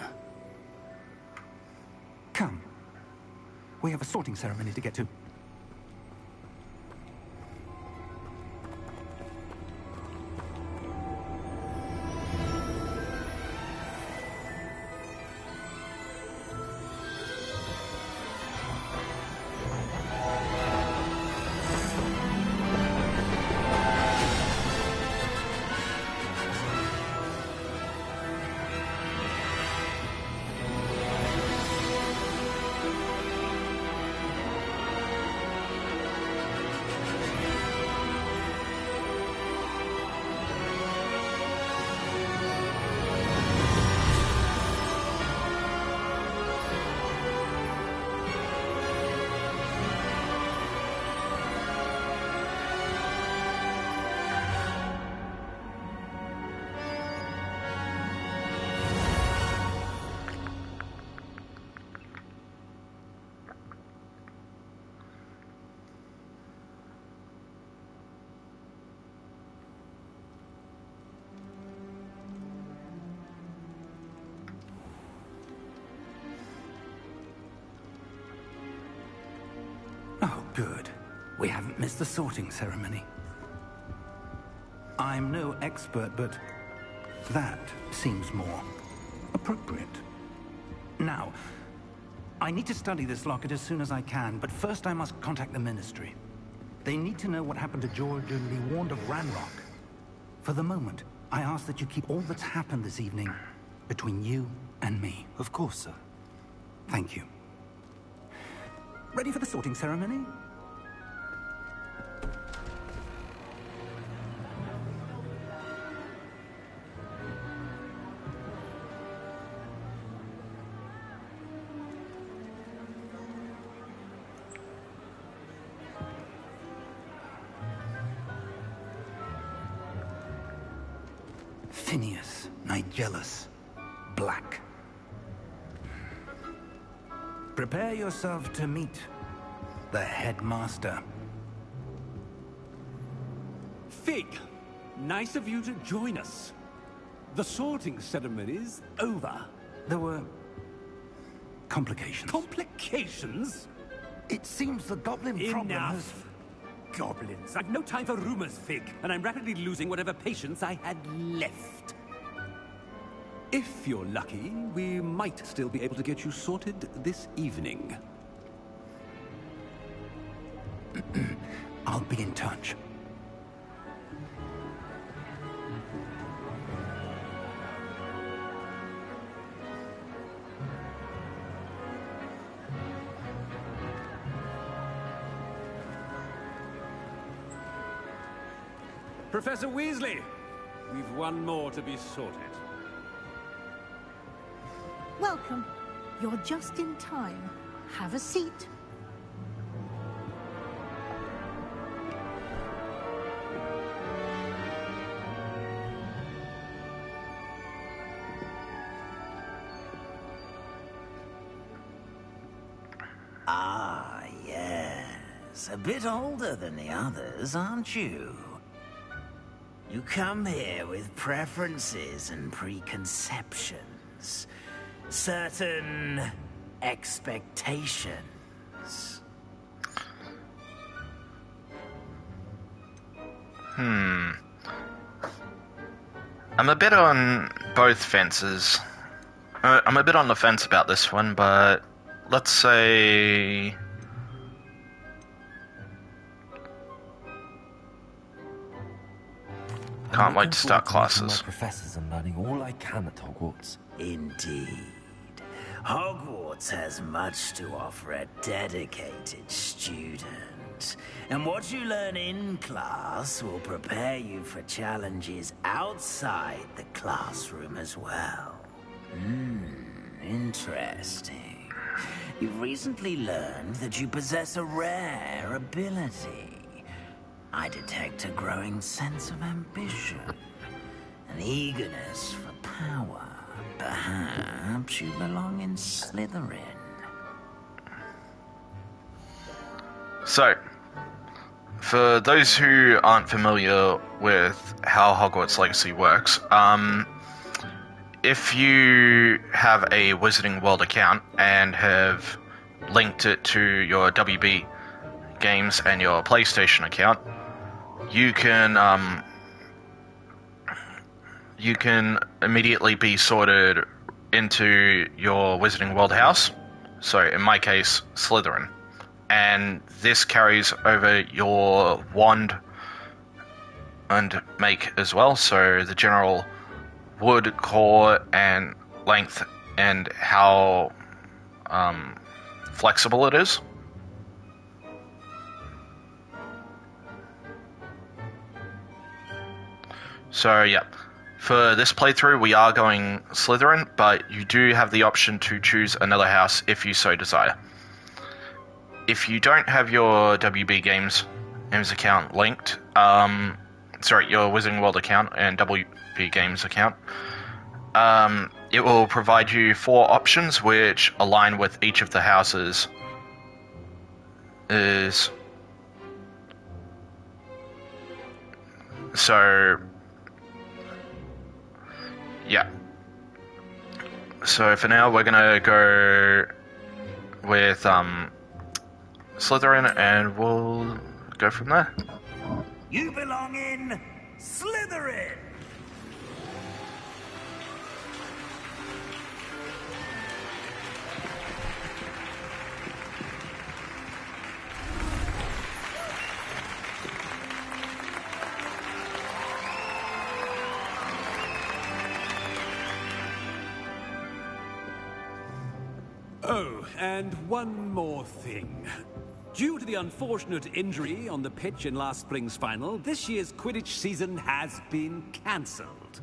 Speaker 3: Come. We have a sorting ceremony to get to. Oh, good. We haven't missed the sorting ceremony. I'm no expert, but that seems more appropriate. Now, I need to study this locket as soon as I can, but first I must contact the Ministry. They need to know what happened to George and be warned of Ranrock. For the moment, I ask that you keep all that's happened this evening between you and me.
Speaker 2: Of course, sir.
Speaker 3: Thank you. Ready for the sorting ceremony? Phineas, Nigellus, Black. Prepare yourself to meet the headmaster.
Speaker 9: Fig, nice of you to join us. The sorting ceremony's over.
Speaker 3: There were complications.
Speaker 9: Complications?
Speaker 3: It seems the goblin problem has...
Speaker 9: Enough. Goblins. I've no time for rumors, Fig, and I'm rapidly losing whatever patience I had left. If you're lucky, we might still be able to get you sorted this evening.
Speaker 3: I'll be in touch.
Speaker 9: Professor Weasley, we've one more to be sorted.
Speaker 10: Welcome. You're just in time. Have a seat.
Speaker 11: Ah, yes. A bit older than the others, aren't you? You come here with preferences and preconceptions. Certain expectations.
Speaker 1: I'm a bit on both fences. I'm a bit on the fence about this one, but let's say... Can't wait to start classes.
Speaker 2: My professors and learning all I can at Hogwarts.
Speaker 11: Indeed. Hogwarts has much to offer a dedicated student. And what you learn in class will prepare you for challenges outside the classroom as well. Interesting. You've recently learned that you possess a rare ability. I detect a growing sense of ambition, an eagerness for power. Perhaps you belong in Slytherin.
Speaker 1: So, for those who aren't familiar with how Hogwarts Legacy works, if you have a Wizarding World account and have linked it to your WB Games and your PlayStation account, you can immediately be sorted into your Wizarding World house. So in my case, Slytherin. And this carries over your wand and make as well. So the general wood, core, and length, and how flexible it is. So yeah, for this playthrough we are going Slytherin, but you do have the option to choose another house if you so desire. If you don't have your WB Games account linked, your Wizarding World account and WB Games account, it will provide you 4 options which align with each of the houses. Yeah. So for now, we're gonna go with Slytherin, and we'll go from there.
Speaker 11: You belong in Slytherin!
Speaker 9: and one more thing. Due to the unfortunate injury on the pitch in last spring's final, this year's Quidditch season has been cancelled.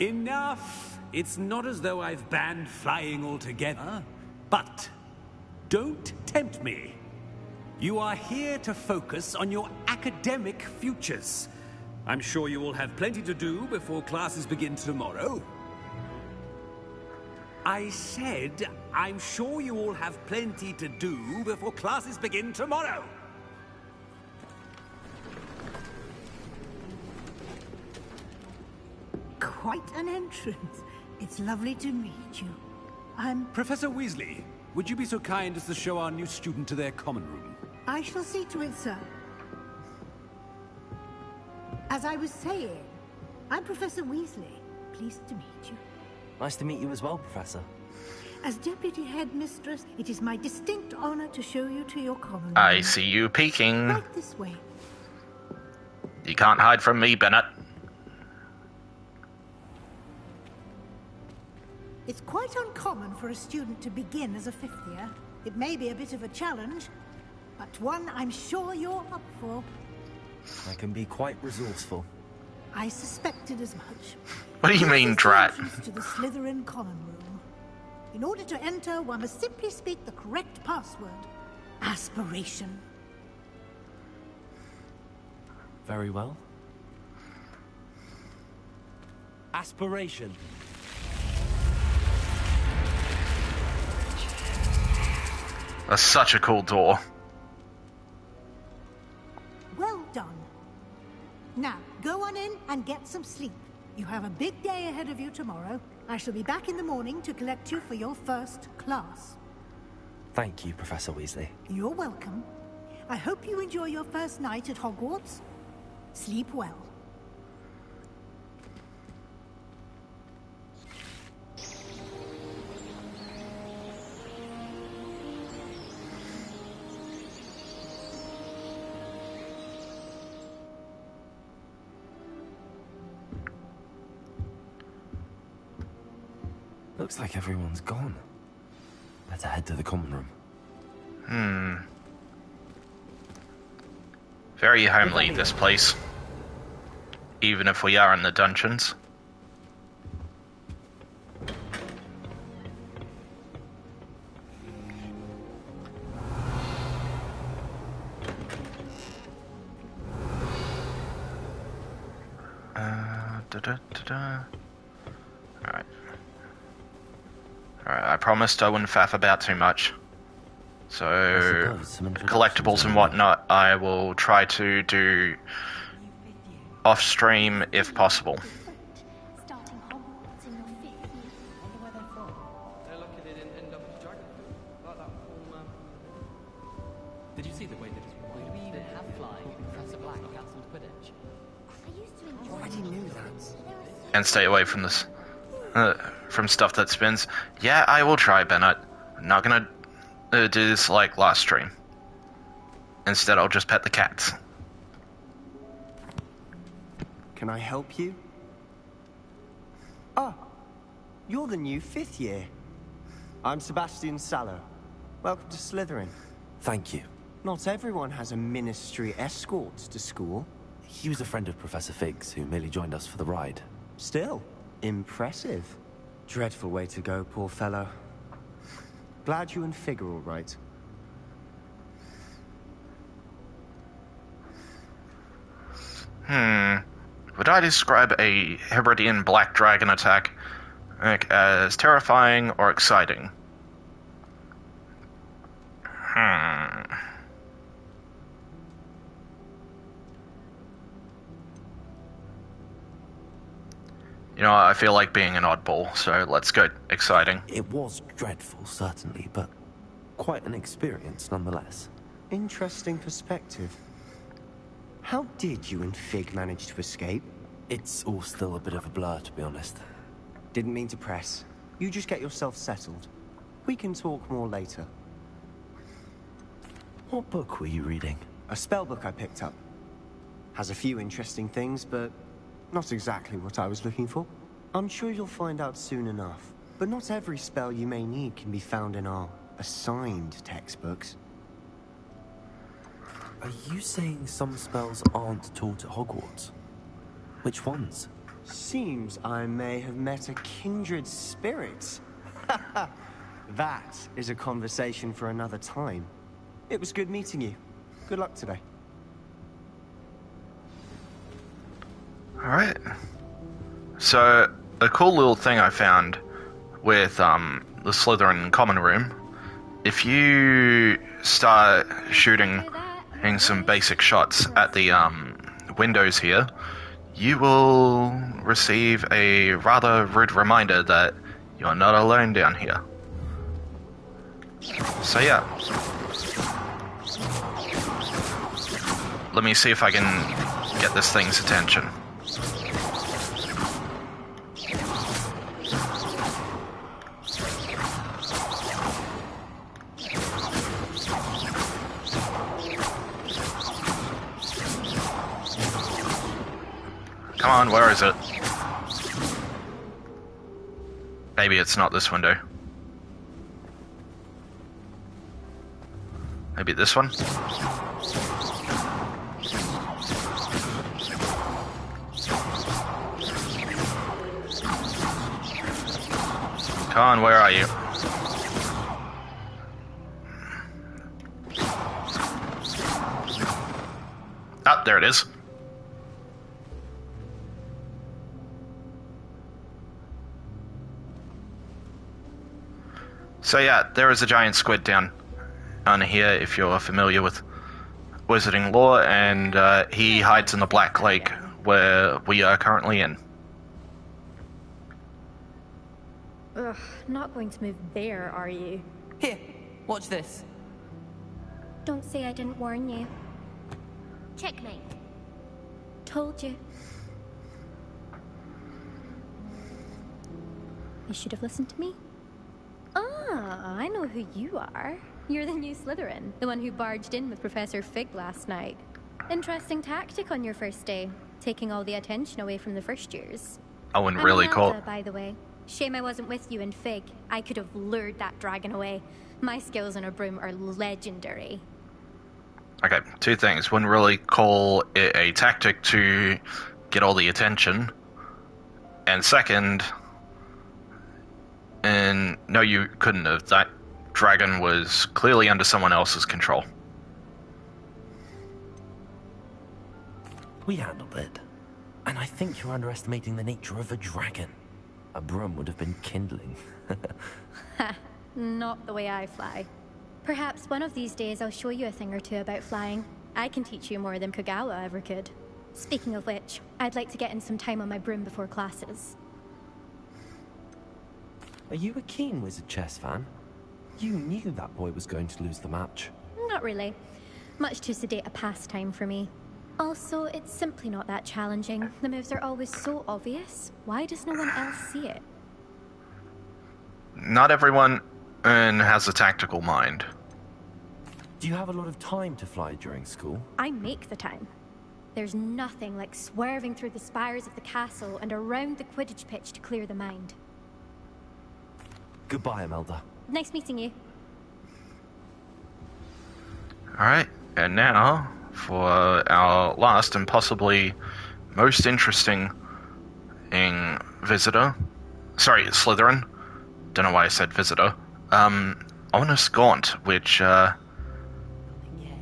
Speaker 9: Enough! It's not as though I've banned flying altogether. But don't tempt me. You are here to focus on your academic futures. I'm sure you will have plenty to do before classes begin tomorrow. I said, I'm sure you all have plenty to do before classes begin tomorrow.
Speaker 10: Quite an entrance. It's lovely to meet you. I'm...
Speaker 9: Professor Weasley, would you be so kind as to show our new student to their common room?
Speaker 10: I shall see to it, sir. As I was saying, I'm Professor Weasley. Pleased to meet you.
Speaker 2: Nice to meet you as well, Professor.
Speaker 10: As Deputy Headmistress, it is my distinct honor to show you to your common room.
Speaker 1: I see you peeking.
Speaker 10: Right this way.
Speaker 1: You can't hide from me, Bennett.
Speaker 10: It's quite uncommon for a student to begin as a fifth year. It may be a bit of a challenge, but one I'm sure you're up for.
Speaker 2: I can be quite resourceful.
Speaker 10: I suspected as much.
Speaker 1: What do you mean, drat?
Speaker 10: To the Slytherin common room. In order to enter, one must simply speak the correct password. Aspiration.
Speaker 2: Very well. Aspiration.
Speaker 1: That's such a cool door.
Speaker 10: Well done. Now, go on in and get some sleep. You have a big day ahead of you tomorrow. I shall be back in the morning to collect you for your first class.
Speaker 2: Thank you, Professor Weasley.
Speaker 10: You're welcome. I hope you enjoy your first night at Hogwarts. Sleep well.
Speaker 2: Looks like everyone's gone. Better head to the common room.
Speaker 1: Very homely, this place. Even if we are in the dungeons. Alright, I promised I wouldn't faff about too much. So, collectibles and whatnot, I will try to do off-stream if possible.
Speaker 12: Starting Hogwarts in your 5th year.
Speaker 13: Wonder where they're from. They're lucky they didn't end up as dragonfruit, like that poor man. Did you see the way that his
Speaker 14: Why do we even have flying if Professor Black cancelled Quidditch?
Speaker 12: I used to enjoy
Speaker 13: already knew that.
Speaker 1: And stay away from this, from stuff that spins. Yeah, I will try, Bennett. I'm not gonna do this like last stream. Instead, I'll just pet the cats.
Speaker 15: Can I help you? Ah, you're the new 5th year. I'm Sebastian Sallow. Welcome to Slytherin.
Speaker 2: Thank you.
Speaker 15: Not everyone has a ministry escort to school.
Speaker 2: He was a friend of Professor Fig's who merely joined us for the ride.
Speaker 15: Still, impressive. Dreadful way to go, poor fellow. Glad you and Fig are all right.
Speaker 1: Would I describe a Hebridean black dragon attack as terrifying or exciting? You know, I feel like being an oddball, so let's go exciting.
Speaker 2: It was dreadful, certainly, but quite an experience nonetheless.
Speaker 15: Interesting perspective. How did you and Fig manage to escape?
Speaker 2: It's all still a bit of a blur, to be honest.
Speaker 15: Didn't mean to press. You just get yourself settled. We can talk more later.
Speaker 2: What book were you reading?
Speaker 15: A spell book I picked up. Has a few interesting things, but not exactly what I was looking for. I'm sure you'll find out soon enough. But not every spell you may need can be found in our assigned textbooks.
Speaker 16: Are you saying some spells aren't taught at Hogwarts? Which ones?
Speaker 15: Seems I may have met a kindred spirit. That is a conversation for another time. It was good meeting you. Good luck today.
Speaker 1: Alright. So, a cool little thing I found with the Slytherin common room, if you start shooting some basic shots at the windows here, you will receive a rather rude reminder that you're not alone down here. So yeah. Let me see if I can get this thing's attention. Come on, where is it? Maybe it's not this window. Maybe this one? Come on, where are you? Ah, there it is. So yeah, there is a giant squid down on here if you're familiar with wizarding lore, and he hides in the Black Lake where we are currently in.
Speaker 17: Ugh, not going to move there, are you?
Speaker 14: Here, watch this.
Speaker 12: Don't say I didn't warn you. Checkmate.
Speaker 17: Told you. You should have listened to me. Ah, I know who you are. You're the new Slytherin, the one who barged in with Professor Fig last night. Interesting tactic on your first day, taking all the attention away from the first years.
Speaker 1: Oh, and really cool.
Speaker 17: Imelda, by the way. Shame I wasn't with you in Fig. I could have lured that dragon away. My skills on a broom are legendary.
Speaker 1: Okay, two things. Wouldn't really call it a tactic to get all the attention. And second, and no, you couldn't have. That dragon was clearly under someone else's control.
Speaker 16: We handled it. And I think you're underestimating the nature of a dragon. A broom would have been kindling.
Speaker 17: Ha, not the way I fly. Perhaps one of these days I'll show you a thing or two about flying. I can teach you more than Kogawa ever could. Speaking of which, I'd like to get in some time on my broom before classes.
Speaker 16: Are you a keen wizard chess fan? You knew that boy was going to lose the match.
Speaker 17: Not really. Much too sedate a pastime for me. Also, it's simply not that challenging. The moves are always so obvious. Why does no one else see it?
Speaker 1: Not everyone has a tactical mind.
Speaker 16: Do you have a lot of time to fly during school?
Speaker 17: I make the time. There's nothing like swerving through the spires of the castle and around the Quidditch pitch to clear the mind.
Speaker 16: Goodbye, Imelda.
Speaker 17: Nice meeting you.
Speaker 1: Alright, and now for our last and possibly most interesting visitor. Sorry, Slytherin. Don't know why I said visitor. Ominous Gaunt, which,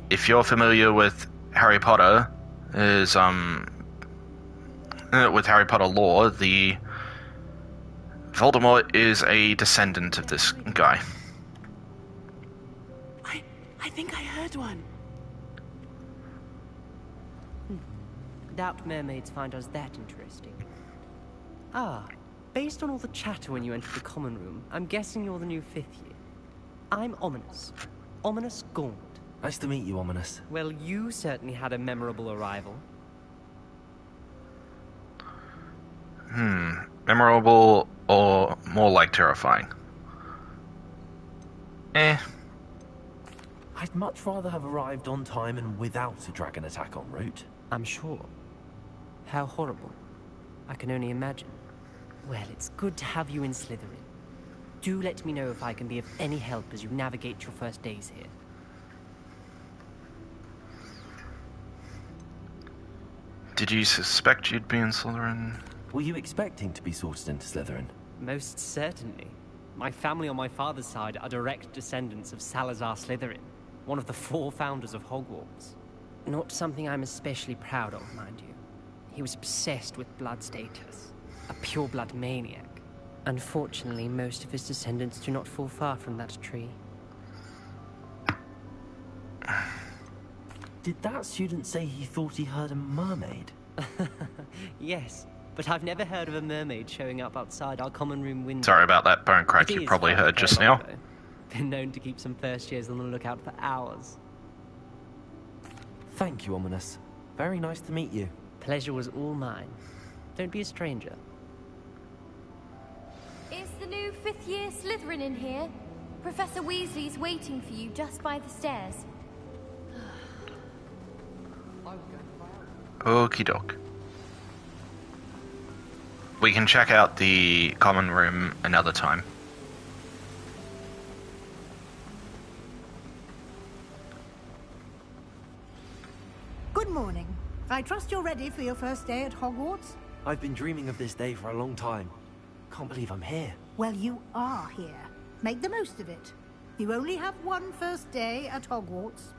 Speaker 1: if you're familiar with Harry Potter, is, with Harry Potter lore, the Voldemort is a descendant of this guy.
Speaker 18: I think I heard one.
Speaker 14: Doubt mermaids find us that interesting. Ah, based on all the chatter when you entered the common room, I'm guessing you're the new 5th year. I'm Ominous. Ominous Gaunt.
Speaker 16: Nice to meet you, Ominous.
Speaker 14: Well, you certainly had a memorable arrival.
Speaker 1: Memorable or more like terrifying?
Speaker 16: I'd much rather have arrived on time and without a dragon attack en route.
Speaker 14: I'm sure. How horrible. I can only imagine. Well, it's good to have you in Slytherin. Do let me know if I can be of any help as you navigate your first days here.
Speaker 1: Did you suspect you'd be in Slytherin?
Speaker 16: Were you expecting to be sorted into Slytherin?
Speaker 14: Most certainly. My family on my father's side are direct descendants of Salazar Slytherin, one of the 4 founders of Hogwarts. Not something I'm especially proud of, mind you. He was obsessed with blood status, a pure-blood maniac. Unfortunately, most of his descendants do not fall far from that tree.
Speaker 16: Did that student say he thought he heard a mermaid?
Speaker 14: Yes, but I've never heard of a mermaid showing up outside our common room window.
Speaker 1: Sorry about that bone crack you probably heard just now.
Speaker 14: Been known to keep some first years on the lookout for hours.
Speaker 16: Thank you, Ominous. Very nice to meet you.
Speaker 14: Pleasure was all mine. Don't be a stranger.
Speaker 17: Is the new 5th year Slytherin in here? Professor Weasley's waiting for you just by the stairs.
Speaker 1: Okie doke. We can check out the common room another time.
Speaker 10: Good morning. I trust you're ready for your first day at Hogwarts?
Speaker 16: I've been dreaming of this day for a long time. Can't believe I'm here.
Speaker 10: Well, you are here. Make the most of it. You only have one first day at Hogwarts.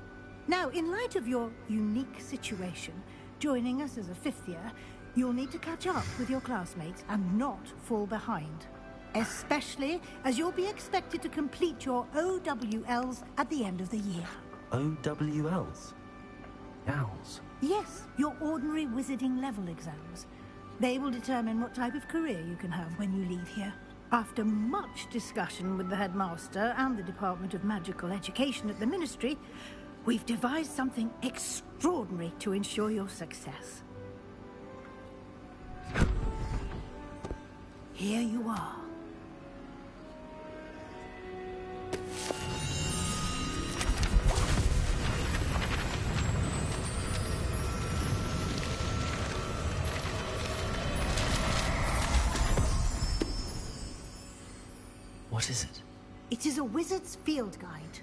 Speaker 10: Now, in light of your unique situation, joining us as a 5th year, you'll need to catch up with your classmates and not fall behind. Especially as you'll be expected to complete your OWLs at the end of the year.
Speaker 16: OWLs? Owls?
Speaker 10: Yes, your ordinary wizarding level exams. They will determine what type of career you can have when you leave here. After much discussion with the headmaster and the Department of Magical Education at the Ministry, we've devised something extraordinary to ensure your success. Here you are.
Speaker 16: What is it?
Speaker 10: It is a wizard's field guide.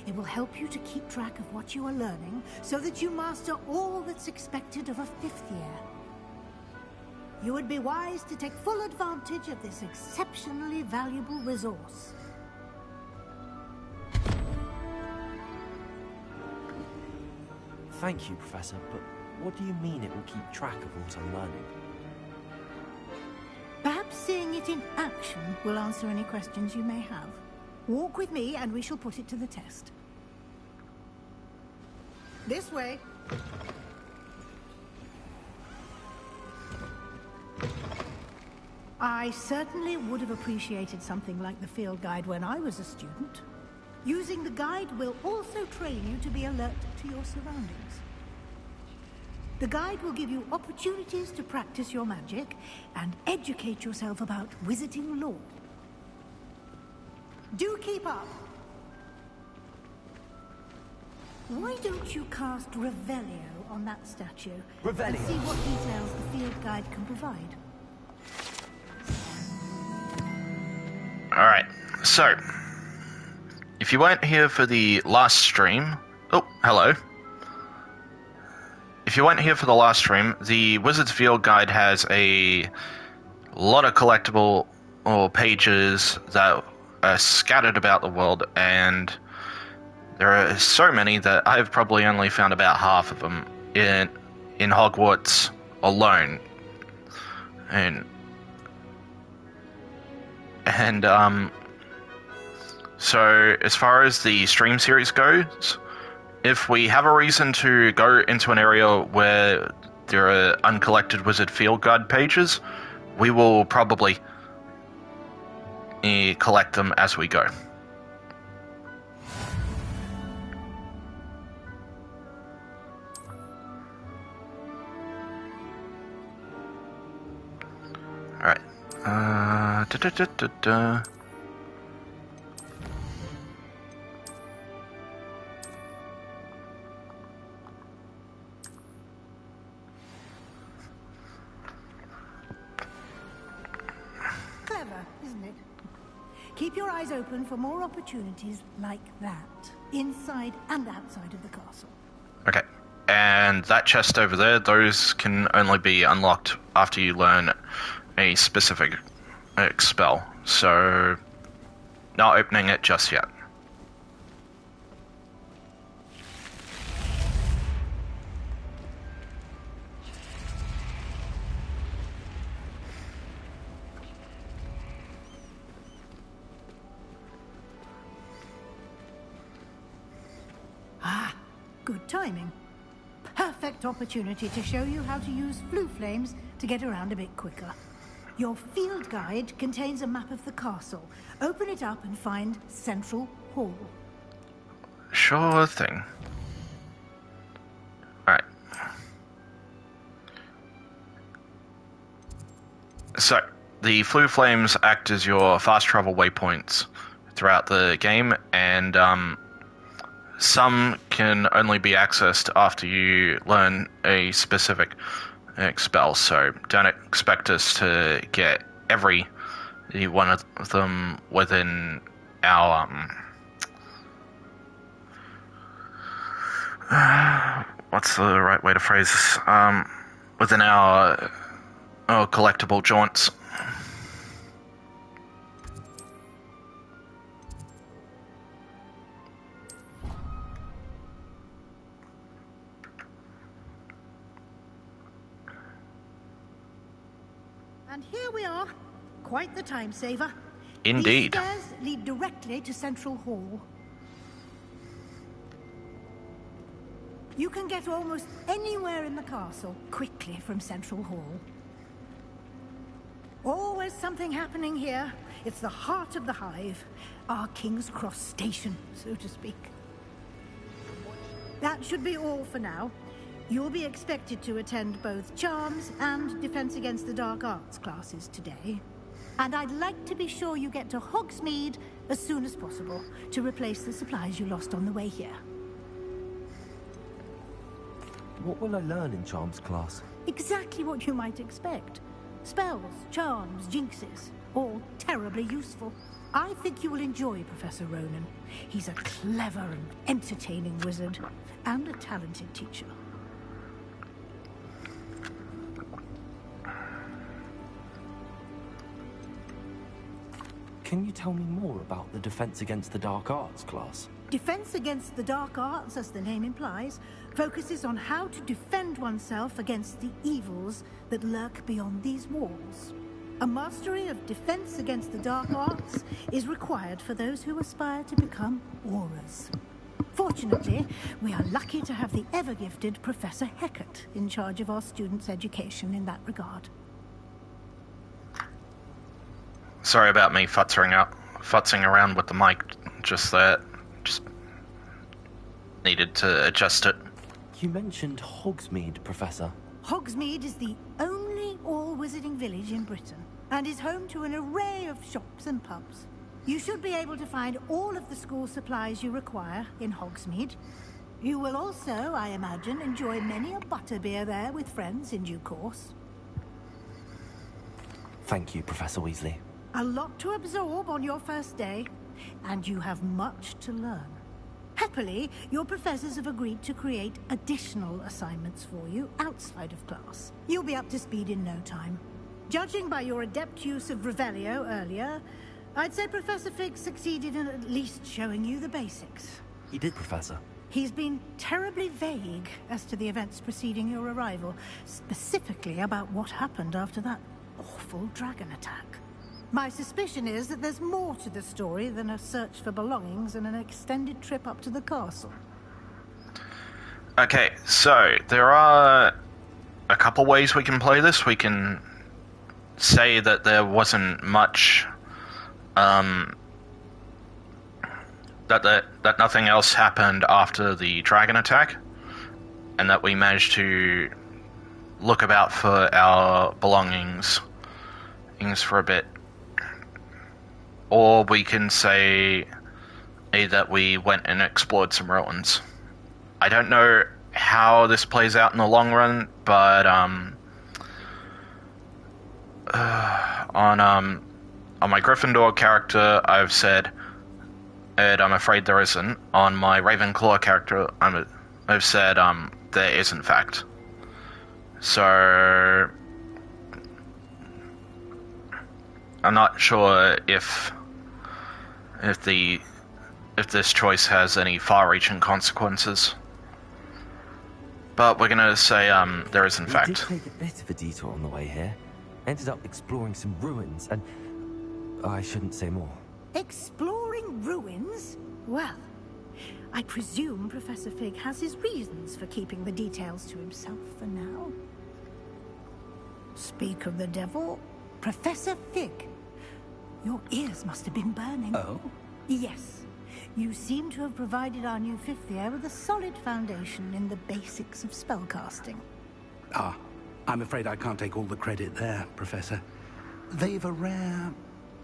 Speaker 10: It will help you to keep track of what you are learning so that you master all that's expected of a 5th year. You would be wise to take full advantage of this exceptionally valuable resource.
Speaker 16: Thank you, Professor, but what do you mean it will keep track of what I'm learning?
Speaker 10: Perhaps seeing it in action will answer any questions you may have. Walk with me and we shall put it to the test. This way. I certainly would have appreciated something like the field guide when I was a student. Using the guide will also train you to be alert to your surroundings. The guide will give you opportunities to practice your magic and educate yourself about wizarding lore. Do keep up. Why don't you cast Revelio on that statue
Speaker 3: Revelio.
Speaker 10: and see what details the field guide can provide?
Speaker 1: Alright, so if you weren't here for the last stream... Oh, hello. If you weren't here for the last stream, the Wizard's Field Guide has a lot of collectible pages that are scattered about the world, and there are so many that I've probably only found about half of them in Hogwarts alone. And so as far as the stream series goes, if we have a reason to go into an area where there are uncollected Wizard Field Guide pages, we will probably collect them as we go. Alright.
Speaker 10: Keep your eyes open for more opportunities like that, inside and outside of the castle.
Speaker 1: Okay. And that chest over there, those can only be unlocked after you learn a specific spell. So, not opening it just yet.
Speaker 10: Ah, good timing. Perfect opportunity to show you how to use flue flames to get around a bit quicker. Your field guide contains a map of the castle. Open it up and find Central Hall.
Speaker 1: Sure thing. Alright. So, the flue flames act as your fast travel waypoints throughout the game, and some can only be accessed after you learn a specific spell, so don't expect us to get every one of them within our what's the right way to phrase this? Within our collectible jaunts.
Speaker 10: And here we are. Quite the time saver.
Speaker 1: Indeed.
Speaker 10: These stairs lead directly to Central Hall. You can get almost anywhere in the castle quickly from Central Hall. Always something happening here. It's the heart of the hive. Our King's Cross station, so to speak. That should be all for now. You'll be expected to attend both Charms and Defense Against the Dark Arts classes today. And I'd like to be sure you get to Hogsmeade as soon as possible to replace the supplies you lost on the way here.
Speaker 19: What will I learn in Charms class?
Speaker 10: Exactly what you might expect. Spells, charms, jinxes, all terribly useful. I think you will enjoy Professor Ronan. He's a clever and entertaining wizard, and a talented teacher.
Speaker 19: Can you tell me more about the Defense Against the Dark Arts class?
Speaker 10: Defense Against the Dark Arts, as the name implies, focuses on how to defend oneself against the evils that lurk beyond these walls. A mastery of Defense Against the Dark Arts is required for those who aspire to become Aurors. Fortunately, we are lucky to have the ever-gifted Professor Hecat in charge of our students' education in that regard.
Speaker 1: Sorry about me futzing around with the mic just there. Just needed to adjust it.
Speaker 19: You mentioned Hogsmeade, Professor.
Speaker 10: Hogsmeade is the only all-wizarding village in Britain, and is home to an array of shops and pubs. You should be able to find all of the school supplies you require in Hogsmeade. You will also, I imagine, enjoy many a butterbeer there with friends in due course.
Speaker 19: Thank you, Professor Weasley.
Speaker 10: A lot to absorb on your first day, and you have much to learn. Happily, your professors have agreed to create additional assignments for you outside of class. You'll be up to speed in no time. Judging by your adept use of Revelio earlier, I'd say Professor Fig succeeded in at least showing you the basics.
Speaker 19: He did, Professor.
Speaker 10: He's been terribly vague as to the events preceding your arrival, specifically about what happened after that awful dragon attack. My suspicion is that there's more to the story than a search for belongings and an extended trip up to the castle.
Speaker 1: Okay, so there are a couple ways we can play this. We can say that there wasn't much, that nothing else happened after the dragon attack, and that we managed to look about for our belongings for a bit. Or we can say that we went and explored some ruins. I don't know how this plays out in the long run, but on on my Gryffindor character, I've said, and I'm afraid there isn't. On my Ravenclaw character, I've said, there is in fact. So I'm not sure if this choice has any far-reaching consequences. But we're gonna say there is in fact.
Speaker 16: We did take a bit of a detour on the way here. Ended up exploring some ruins, and I shouldn't say more.
Speaker 10: Exploring ruins? Well, I presume Professor Fig has his reasons for keeping the details to himself for now. Speak of the devil, Professor Fig. Your ears must have been burning.
Speaker 3: Oh?
Speaker 10: Yes. You seem to have provided our new fifth year with a solid foundation in the basics of spellcasting.
Speaker 3: Ah, I'm afraid I can't take all the credit there, Professor. They've a rare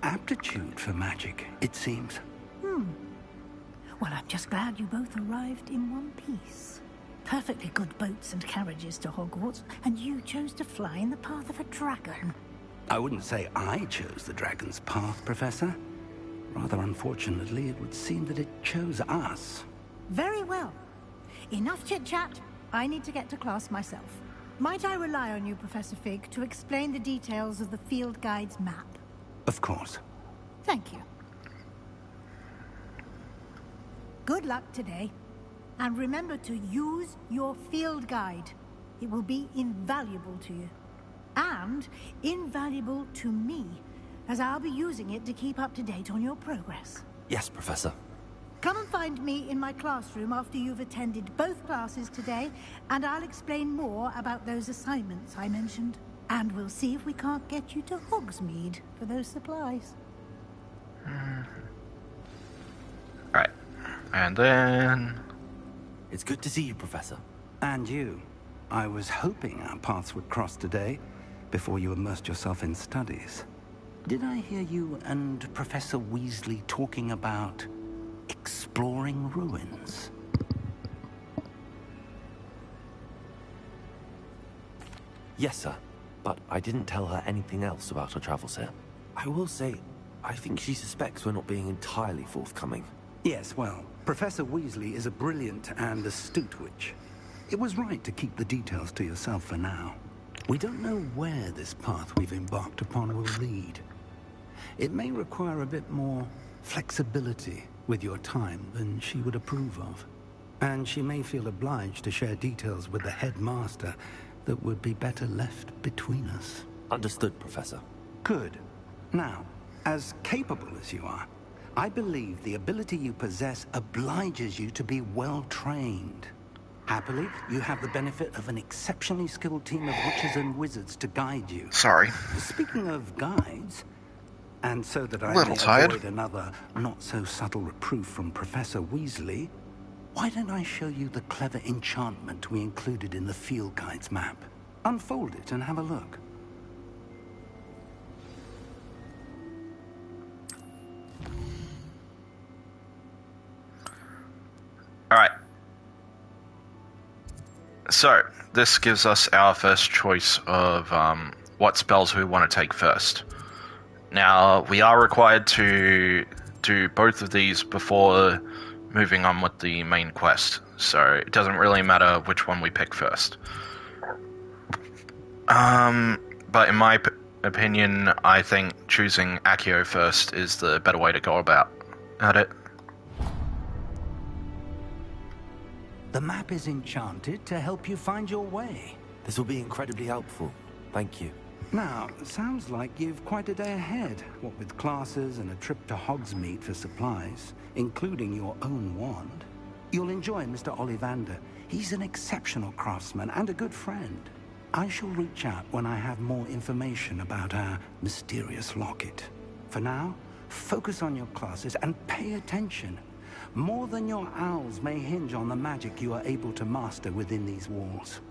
Speaker 3: aptitude for magic, it seems.
Speaker 10: Well, I'm just glad you both arrived in one piece. Perfectly good boats and carriages to Hogwarts, and you chose to fly in the path of a dragon.
Speaker 3: I wouldn't say I chose the dragon's path, Professor. Rather unfortunately, it would seem that it chose us.
Speaker 10: Very well. Enough chit-chat. I need to get to class myself. Might I rely on you, Professor Fig, to explain the details of the field guide's map?
Speaker 3: Of course.
Speaker 10: Thank you. Good luck today. And remember to use your field guide. It will be invaluable to you. And invaluable to me, as I'll be using it to keep up to date on your progress.
Speaker 16: Yes, Professor.
Speaker 10: Come and find me in my classroom after you've attended both classes today, and I'll explain more about those assignments I mentioned. And we'll see if we can't get you to Hogsmeade for those supplies.
Speaker 1: Alright. And then...
Speaker 16: It's good to see you, Professor.
Speaker 3: And you. I was hoping our paths would cross today, before you immersed yourself in studies. Did I hear you and Professor Weasley talking about exploring ruins?
Speaker 16: Yes, sir. But I didn't tell her anything else about her travels here. I will say, I think she suspects we're not being entirely forthcoming.
Speaker 3: Yes, well, Professor Weasley is a brilliant and astute witch. It was right to keep the details to yourself for now. We don't know where this path we've embarked upon will lead. It may require a bit more flexibility with your time than she would approve of. And she may feel obliged to share details with the headmaster that would be better left between us.
Speaker 16: Understood, Professor.
Speaker 3: Good. Now, as capable as you are, I believe the ability you possess obliges you to be well trained. Happily, you have the benefit of an exceptionally skilled team of witches and wizards to guide you.
Speaker 1: Sorry.
Speaker 3: Speaking of guides, and so that I
Speaker 1: Little
Speaker 3: may
Speaker 1: tired.
Speaker 3: avoid another not-so-subtle reproof from Professor Weasley, why don't I show you the clever enchantment we included in the field guide's map? Unfold it and have a look.
Speaker 1: Alright. So, this gives us our first choice of what spells we want to take first. Now, we are required to do both of these before moving on with the main quest, so it doesn't really matter which one we pick first. But in my opinion, I think choosing Accio first is the better way to go about it.
Speaker 3: The map is enchanted to help you find your way.
Speaker 16: This will be incredibly helpful. Thank you.
Speaker 3: Now, sounds like you've quite a day ahead, what with classes and a trip to Hogsmeade for supplies, including your own wand. You'll enjoy Mr. Ollivander. He's an exceptional craftsman and a good friend. I shall reach out when I have more information about our mysterious locket. For now, focus on your classes and pay attention. More than your owls may hinge on the magic you are able to master within these walls.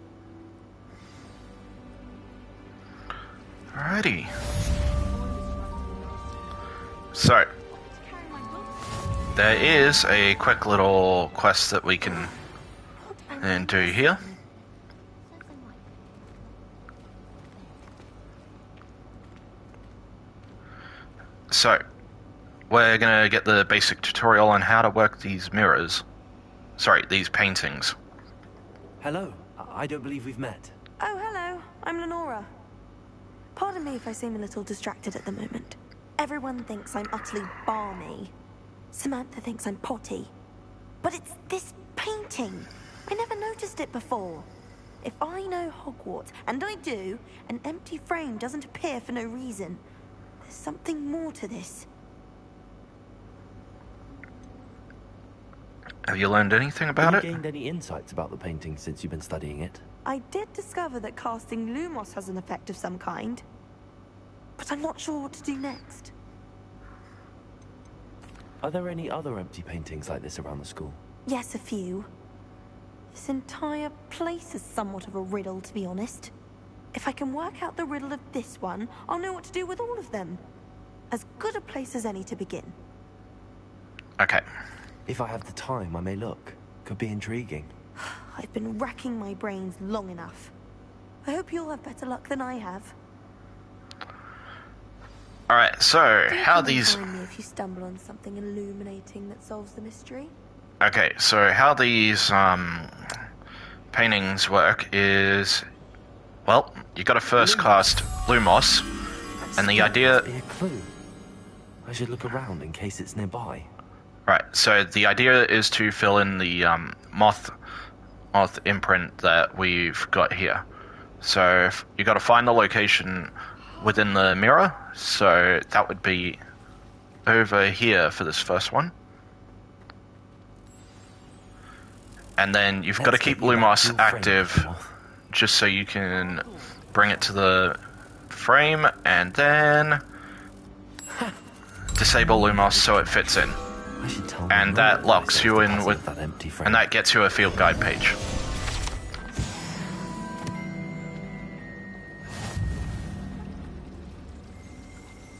Speaker 1: Alrighty. So, there is a quick little quest that we can do here. so we're gonna get the basic tutorial on how to work these mirrors. Sorry, these paintings.
Speaker 16: Hello. I don't believe we've met.
Speaker 20: Oh, hello. I'm Lenora. Pardon me if I seem a little distracted at the moment. Everyone thinks I'm utterly balmy. Samantha thinks I'm potty. But it's this painting. I never noticed it before. If I know Hogwarts, and I do, an empty frame doesn't appear for no reason. There's something more to this.
Speaker 1: Have you learned anything about
Speaker 16: Have
Speaker 1: it?
Speaker 16: you gained any insights about the painting since you've been studying it?
Speaker 20: I did discover that casting Lumos has an effect of some kind. But I'm not sure what to do next.
Speaker 16: Are there any other empty paintings like this around the school?
Speaker 20: Yes, a few. This entire place is somewhat of a riddle, to be honest. If I can work out the riddle of this one, I'll know what to do with all of them. As good a place as any to begin.
Speaker 1: Okay.
Speaker 16: If I have the time, I may look. Could be intriguing.
Speaker 20: I've been racking my brains long enough. I hope you'll have better luck than I have.
Speaker 1: Alright, so
Speaker 20: Do
Speaker 1: how
Speaker 20: come and
Speaker 1: these...
Speaker 20: find me if you stumble on something illuminating that solves the mystery.
Speaker 1: Okay, so how these paintings work is... Well, you gotta first cast Lumos, and the idea...
Speaker 16: Be a clue. I should look around in case it's nearby.
Speaker 1: Right, so the idea is to fill in the moth imprint that we've got here. So you got to find the location within the mirror. So that would be over here for this first one. And then you've got to keep Lumos active just so you can bring it to the frame, and then disable Lumos so it fits in. And that locks you in with
Speaker 16: that empty frame.
Speaker 1: And that gets you a field guide page.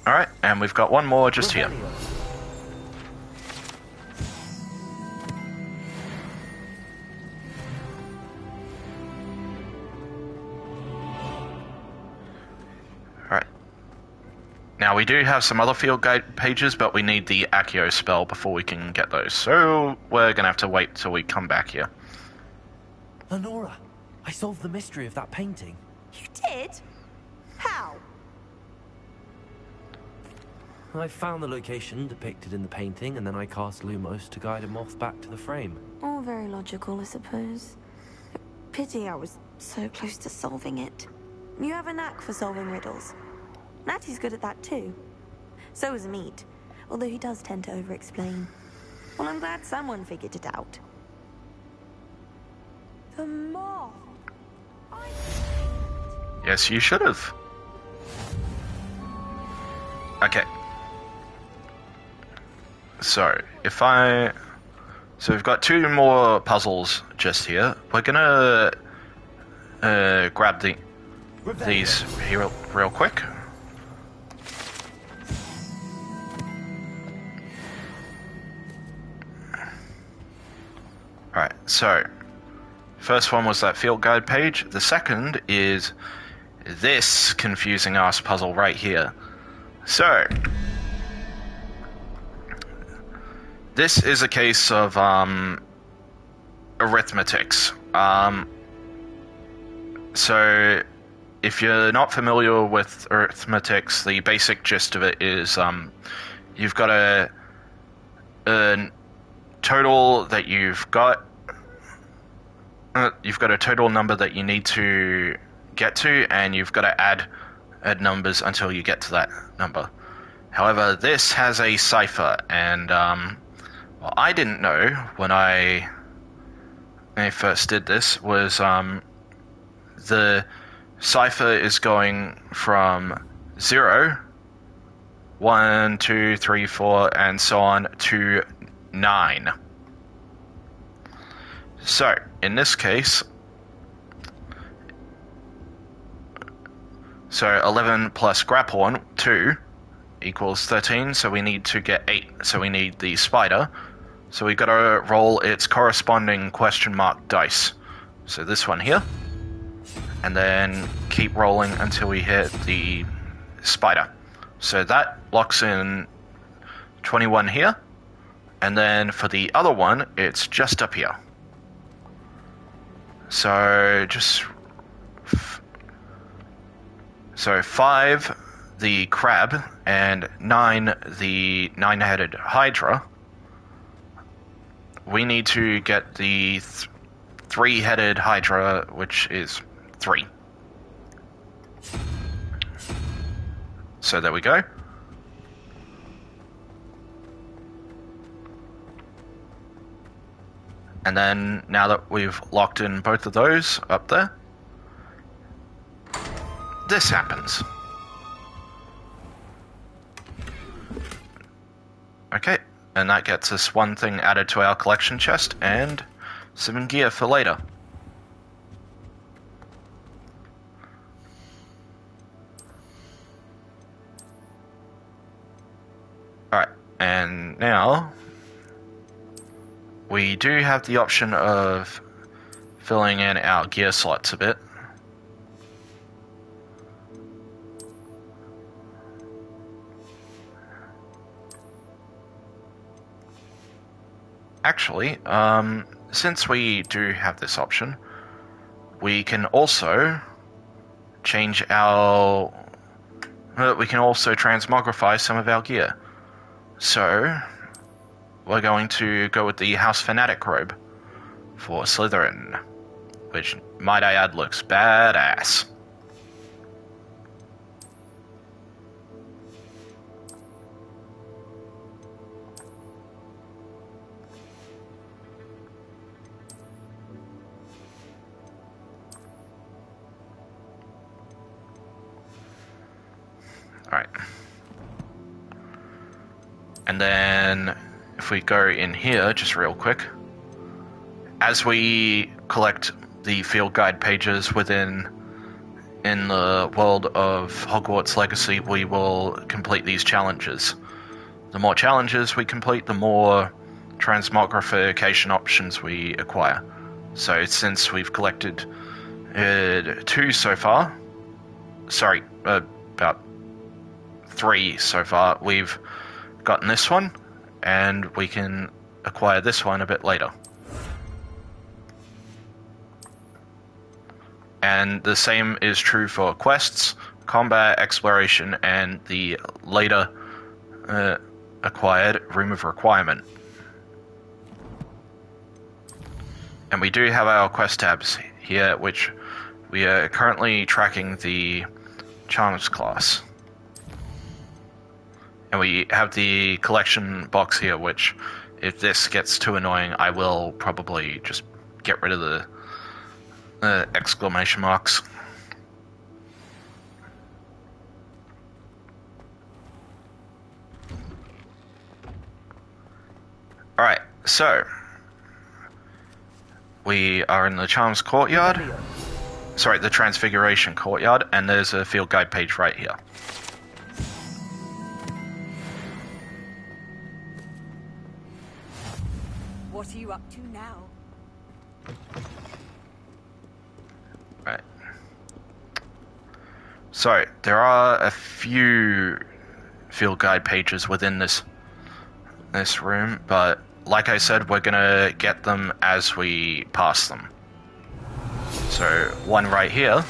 Speaker 1: Alright, and we've got one more just here. Alright. Now we do have some other field guide pages, but we need the Accio spell before we can get those. So we're gonna have to wait till we come back here.
Speaker 16: Lenora, I solved the mystery of that painting.
Speaker 20: You did? How?
Speaker 16: I found the location depicted in the painting, and then I cast Lumos to guide a moth back to the frame.
Speaker 20: All very logical, I suppose. Pity I was so close to solving it. You have a knack for solving riddles. Natty's good at that too. So is Meat, although he does tend to over-explain. Well, I'm glad someone figured it out. The moth!
Speaker 1: Yes, you should have. Okay. So, So we've got two more puzzles just here. We're gonna grab these here real quick. Alright, so first one was that field guide page. The second is this confusing ass puzzle right here. So this is a case of arithmetics. So if you're not familiar with arithmetics, the basic gist of it is you've got a total that you've got a total number that you need to get to, and you've got to add numbers until you get to that number. However, this has a cipher, and what I didn't know when I first did this was the cipher is going from 0, 1, 2, 3, 4, and so on to 9. So, in this case, 11 plus Graphorn, 2, equals 13, so we need to get 8. So we need the spider. So we gotta roll its corresponding question mark dice. So this one here. And then keep rolling until we hit the spider. So that locks in 21 here. And then for the other one, it's just up here. So just... So 5, the crab, and 9, the 9-headed hydra. We need to get the 3-headed hydra, which is 3. So there we go. And then, now that we've locked in both of those up there, this happens. Okay, and that gets us one thing added to our collection chest, and some gear for later. Alright, and now we do have the option of filling in our gear slots a bit. Actually, since we do have this option, we can also change our... we can also transmogrify some of our gear. So, we're going to go with the House Fanatic robe for Slytherin, which, might I add, looks badass. Alright. And then, if we go in here, just real quick, as we collect the field guide pages in the world of Hogwarts Legacy, we will complete these challenges. The more challenges we complete, the more transmogrification options we acquire. So since we've collected 2 so far, sorry, about 3 so far, we've gotten this one, and we can acquire this one a bit later. And the same is true for quests, combat, exploration, and the later acquired Room of Requirement. And we do have our quest tabs here, which we are currently tracking the Charms class. And we have the collection box here, which, if this gets too annoying, I will probably just get rid of the exclamation marks. Alright, so we are in the Charms Courtyard. Sorry, the Transfiguration Courtyard, and there's a field guide page right here.
Speaker 21: What are you up to now?
Speaker 1: Right. So, there are a few field guide pages within this room, but like I said, we're gonna get them as we pass them. So, one right here.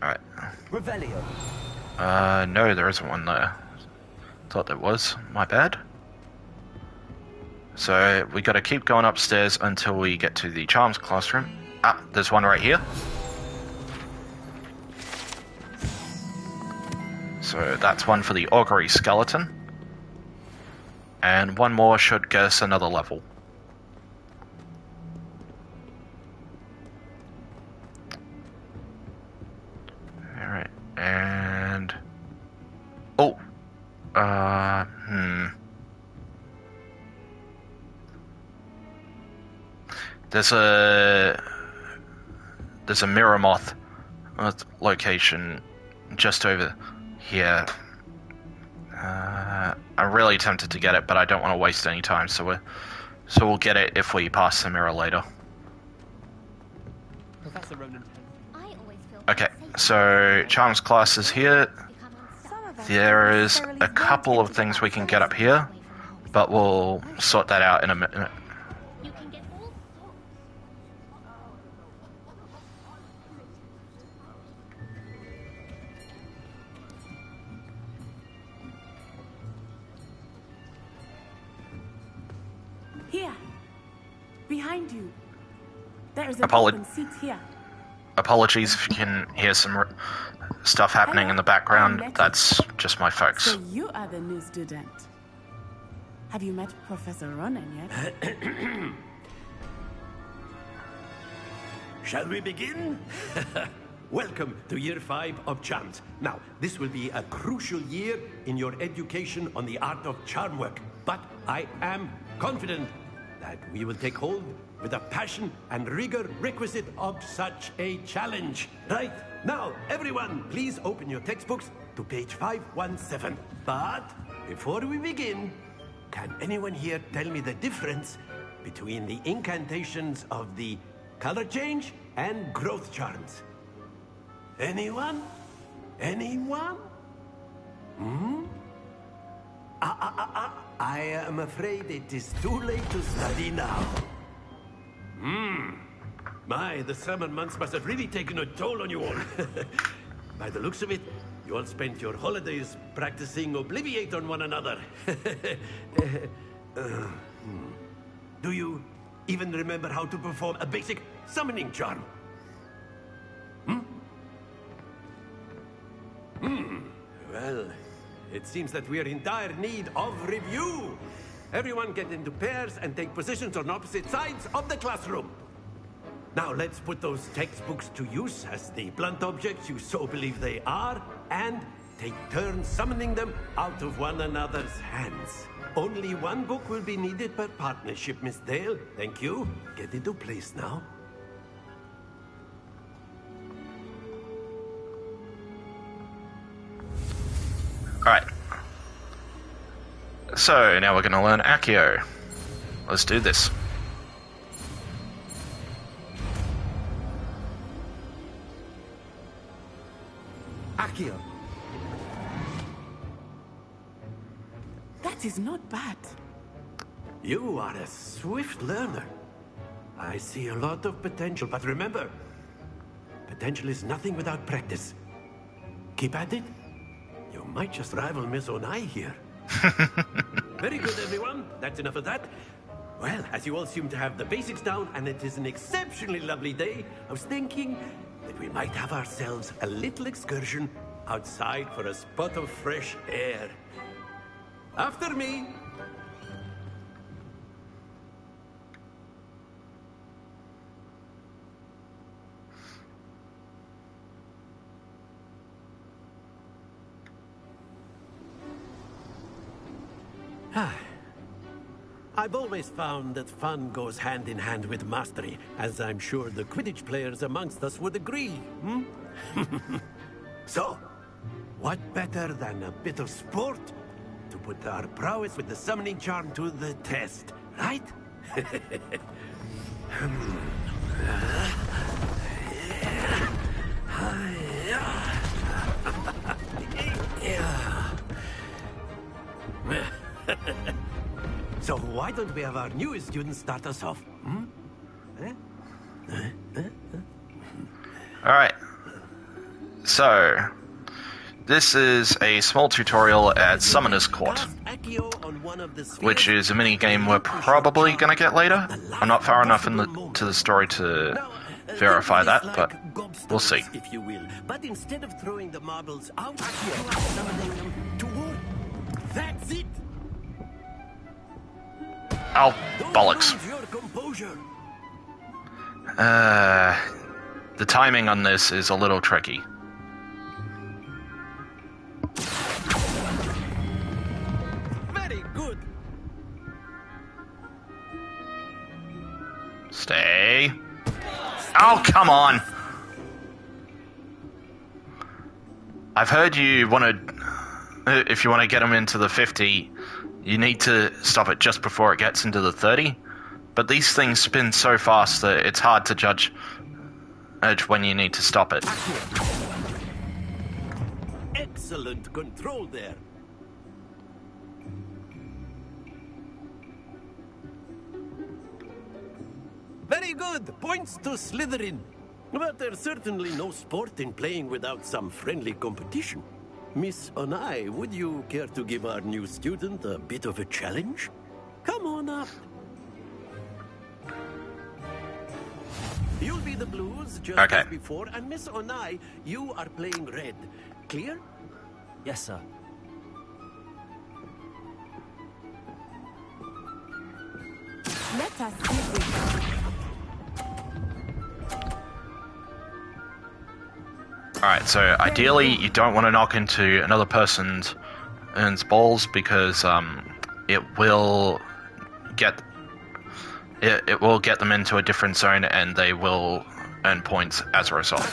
Speaker 1: Alright.
Speaker 2: Revelio.
Speaker 1: No, there isn't one there. Thought there was. My bad. So, we gotta keep going upstairs until we get to the Charms classroom. Ah, there's one right here. So, that's one for the Augury Skeleton. And one more should get us another level. Alright, and... Oh! There's a mirror moth location just over here. I'm really tempted to get it, but I don't want to waste any time, so we're So we'll get it if we pass the mirror later.
Speaker 14: Professor Ronan.
Speaker 1: Okay, so Charms class is here. There is a couple of things we can get up here, but we'll sort that out in a minute.
Speaker 18: Here. Behind you. There is an
Speaker 1: Apolo-
Speaker 18: open seat here.
Speaker 1: Apologies if you can hear some stuff happening in the background. That's just my folks.
Speaker 18: So you are the new student. Have you met Professor Ronan yet?
Speaker 7: Shall we begin? Welcome to Year 5 of Charms. Now, this will be a crucial year in your education on the art of charm work. But I am confident that we will take hold with the passion and rigor requisite of such a challenge. Right, now, everyone, please open your textbooks to page 517. But before we begin, can anyone here tell me the difference between the incantations of the color change and growth charms? Anyone? Anyone? Hmm? I am afraid it is too late to study now. My, the summer months must have really taken a toll on you all. By the looks of it, you all spent your holidays practicing Obliviate on one another. Do you even remember how to perform a basic summoning charm? Well, it seems that we are in dire need of review. Everyone get into pairs and take positions on opposite sides of the classroom. Now let's put those textbooks to use as the blunt objects you so believe they are, and take turns summoning them out of one another's hands. Only one book will be needed per partnership, Miss Dale. Thank you. Get into place now.
Speaker 1: Alright. So, now we're going to learn Accio. Let's do this.
Speaker 18: Accio. That is not bad.
Speaker 7: You are a swift learner. I see a lot of potential, but remember, potential is nothing without practice. Keep at it. You might just rival Miss Onai here. Very good, everyone. That's enough of that. Well, as you all seem to have the basics down, and it is an exceptionally lovely day, I was thinking that we might have ourselves a little excursion outside for a spot of fresh air. After me. I've always found that fun goes hand in hand with mastery, as I'm sure the Quidditch players amongst us would agree, So, what better than a bit of sport to put our prowess with the summoning charm to the test, right? So why don't we have our newest student start us off?
Speaker 1: Alright. So, this is a small tutorial at Summoner's Court, which is a mini-game we're probably going to get later. I'm not far enough into the story to verify that, but we'll see.
Speaker 7: If you will. But instead of throwing the marbles out, you are summoning them toward. That's it!
Speaker 1: Oh, bollocks. The timing on this is a little tricky.
Speaker 7: Very good.
Speaker 1: Stay. Oh, come on. I've heard you want to, if you want to get them into the 50, you need to stop it just before it gets into the 30. But these things spin so fast that it's hard to judge when you need to stop it.
Speaker 7: Excellent control there. Very good. Points to Slytherin. But there's certainly no sport in playing without some friendly competition. Miss Onai, would you care to give our new student a bit of a challenge? Come on up. You'll be the blues just as before, and Miss Onai, you are playing red. Clear?
Speaker 19: Yes, sir.
Speaker 18: Let us see this.
Speaker 1: Alright, so ideally you don't want to knock into another person's balls because it will get them into a different zone and they will earn points as a result.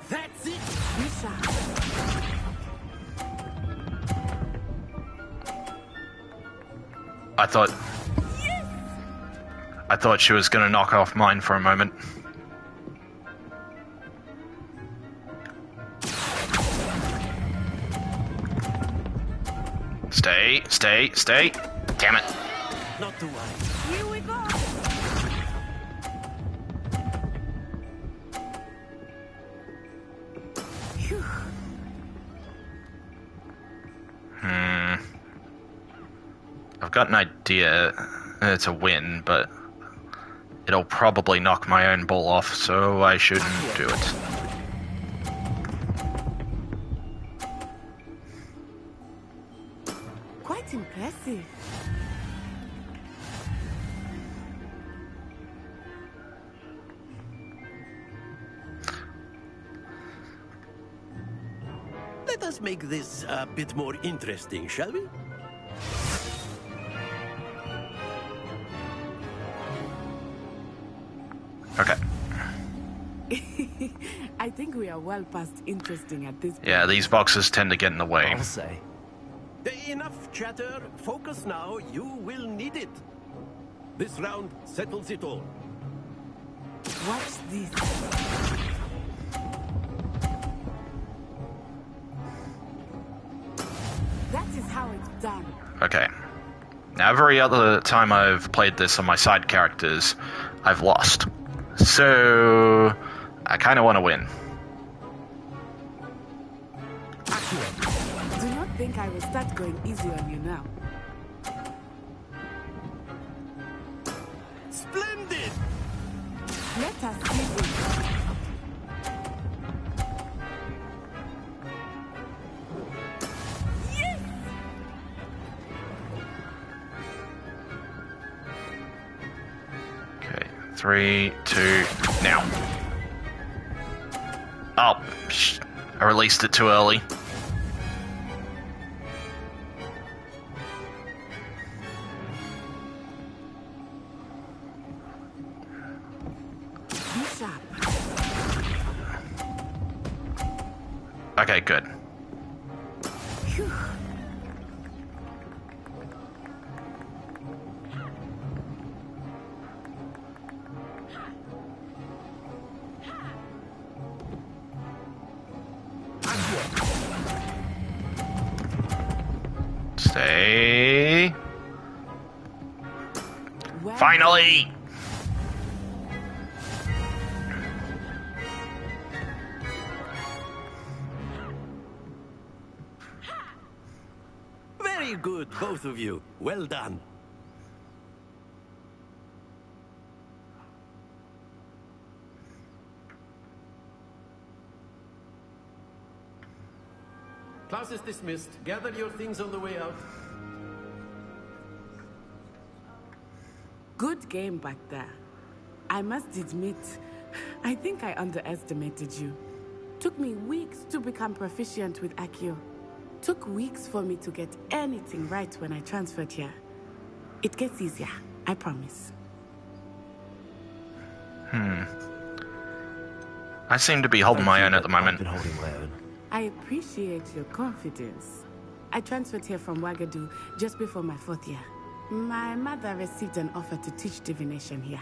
Speaker 7: That's it.
Speaker 1: I thought she was going to knock off mine for a moment. Stay, stay, stay. Damn it.
Speaker 7: Not to worry.
Speaker 18: Here we go.
Speaker 1: I've got an idea to win, but it'll probably knock my own ball off, so I shouldn't do it.
Speaker 18: Quite impressive.
Speaker 7: Let us make this a bit more interesting, shall we?
Speaker 1: Okay.
Speaker 18: I think we are well past interesting at this point.
Speaker 1: Yeah, these boxes tend to get in the way.
Speaker 19: I'll say.
Speaker 7: Enough chatter. Focus now. You will need it. This round settles it all.
Speaker 18: Watch this. That is how it's done.
Speaker 1: Okay. Now, every other time I've played this on my side characters, I've lost. So, I kind of want to win.
Speaker 18: Do not think I will start going easy on you now.
Speaker 7: Splendid!
Speaker 18: Let us see this. Yes!
Speaker 1: Okay, 3, 2, now. Oh, I released it too early. Okay, good.
Speaker 18: Phew.
Speaker 1: Stay.
Speaker 18: Well,
Speaker 1: Finally!
Speaker 7: Very good, both of you. Well done. Class is dismissed. Gather your things on the way out.
Speaker 18: good game back there. I must admit, I think I underestimated you. Took me weeks to become proficient with Accio. Took weeks for me to get anything right when I transferred here. It gets easier, I promise.
Speaker 1: I seem to be holding my own at the moment.
Speaker 18: I I appreciate your confidence. I transferred here from Wagadu just before my 4th year. My mother received an offer to teach divination here.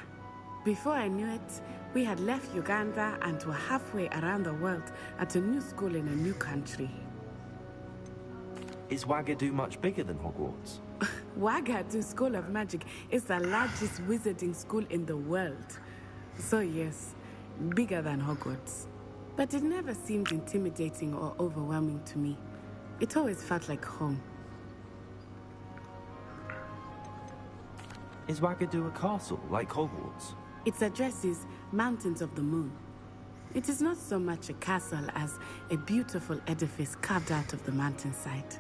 Speaker 18: Before I knew it, we had left Uganda and were halfway around the world at a new school in a new country.
Speaker 16: Is Wagadu much bigger than Hogwarts?
Speaker 18: Wagadu School of Magic is the largest wizarding school in the world. So yes, bigger than Hogwarts. But it never seemed intimidating or overwhelming to me. It always felt like home.
Speaker 16: Is Wagadu a castle, like Hogwarts?
Speaker 18: Its address is Mountains of the Moon. It is not so much a castle as a beautiful edifice carved out of the mountainside.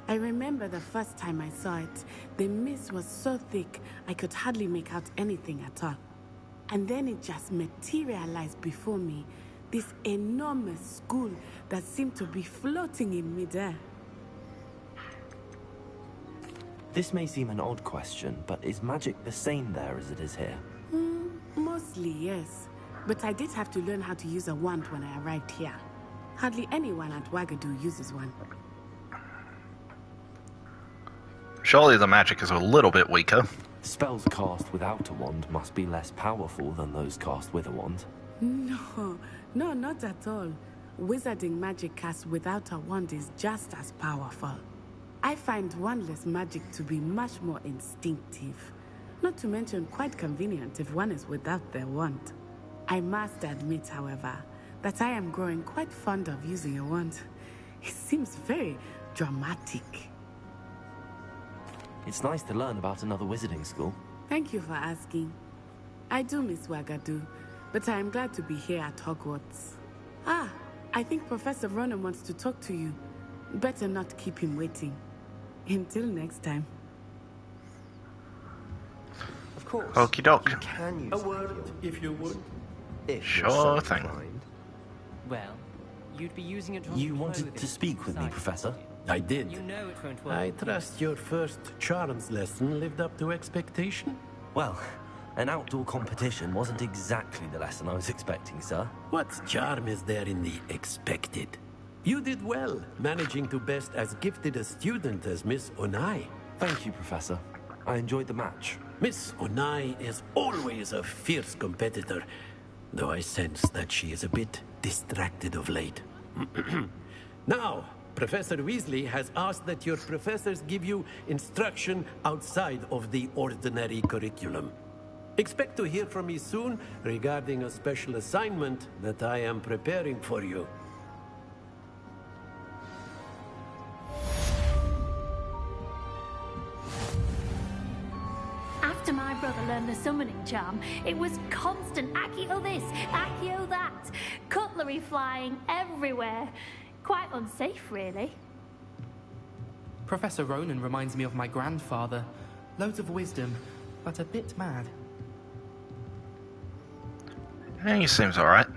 Speaker 18: I remember the first time I saw it, the mist was so thick I could hardly make out anything at all. And then it just materialized before me, this enormous school that seemed to be floating in midair.
Speaker 16: This may seem an odd question, but is magic the same there as it is here?
Speaker 18: Mostly, yes. But I did have to learn how to use a wand when I arrived here. Hardly anyone at Wagadu uses one.
Speaker 1: Surely the magic is a little bit weaker.
Speaker 16: Spells cast without a wand must be less powerful than those cast with a wand.
Speaker 18: No, not at all. Wizarding magic cast without a wand is just as powerful. I find wandless magic to be much more instinctive. Not to mention quite convenient if one is without their wand. I must admit, however, that I am growing quite fond of using a wand. It seems very dramatic.
Speaker 16: It's nice to learn about another wizarding school.
Speaker 18: Thank you for asking. I do miss Wagadu, but I am glad to be here at Hogwarts. I think Professor Ronan wants to talk to you. Better not keep him waiting. Until next time.
Speaker 15: Of course.
Speaker 1: Okie doke.
Speaker 15: You can use
Speaker 9: A word, if you would.
Speaker 15: If you're
Speaker 1: Sure
Speaker 15: so
Speaker 1: thing.
Speaker 15: inclined.
Speaker 14: Well, you'd be using it to
Speaker 16: You wanted to speak with me, Professor?
Speaker 9: I did.
Speaker 14: You know it won't work.
Speaker 9: I trust your first charms lesson lived up to expectation?
Speaker 16: Well, an outdoor competition wasn't exactly the lesson I was expecting, sir.
Speaker 9: What charm is there in the expected? You did well, managing to best as gifted a student as Miss Onai.
Speaker 16: Thank you, Professor. I enjoyed the match.
Speaker 9: Miss Onai is always a fierce competitor, though I sense that she is a bit distracted of late. Now, Professor Weasley has asked that your professors give you instruction outside of the ordinary curriculum. Expect to hear from me soon regarding a special assignment that I am preparing for you.
Speaker 4: After my brother learned the summoning charm, it was constant Accio this, Accio that, cutlery flying everywhere. Quite unsafe, really.
Speaker 13: Professor Ronan reminds me of my grandfather. Loads of wisdom, but a bit mad.
Speaker 1: He seems alright.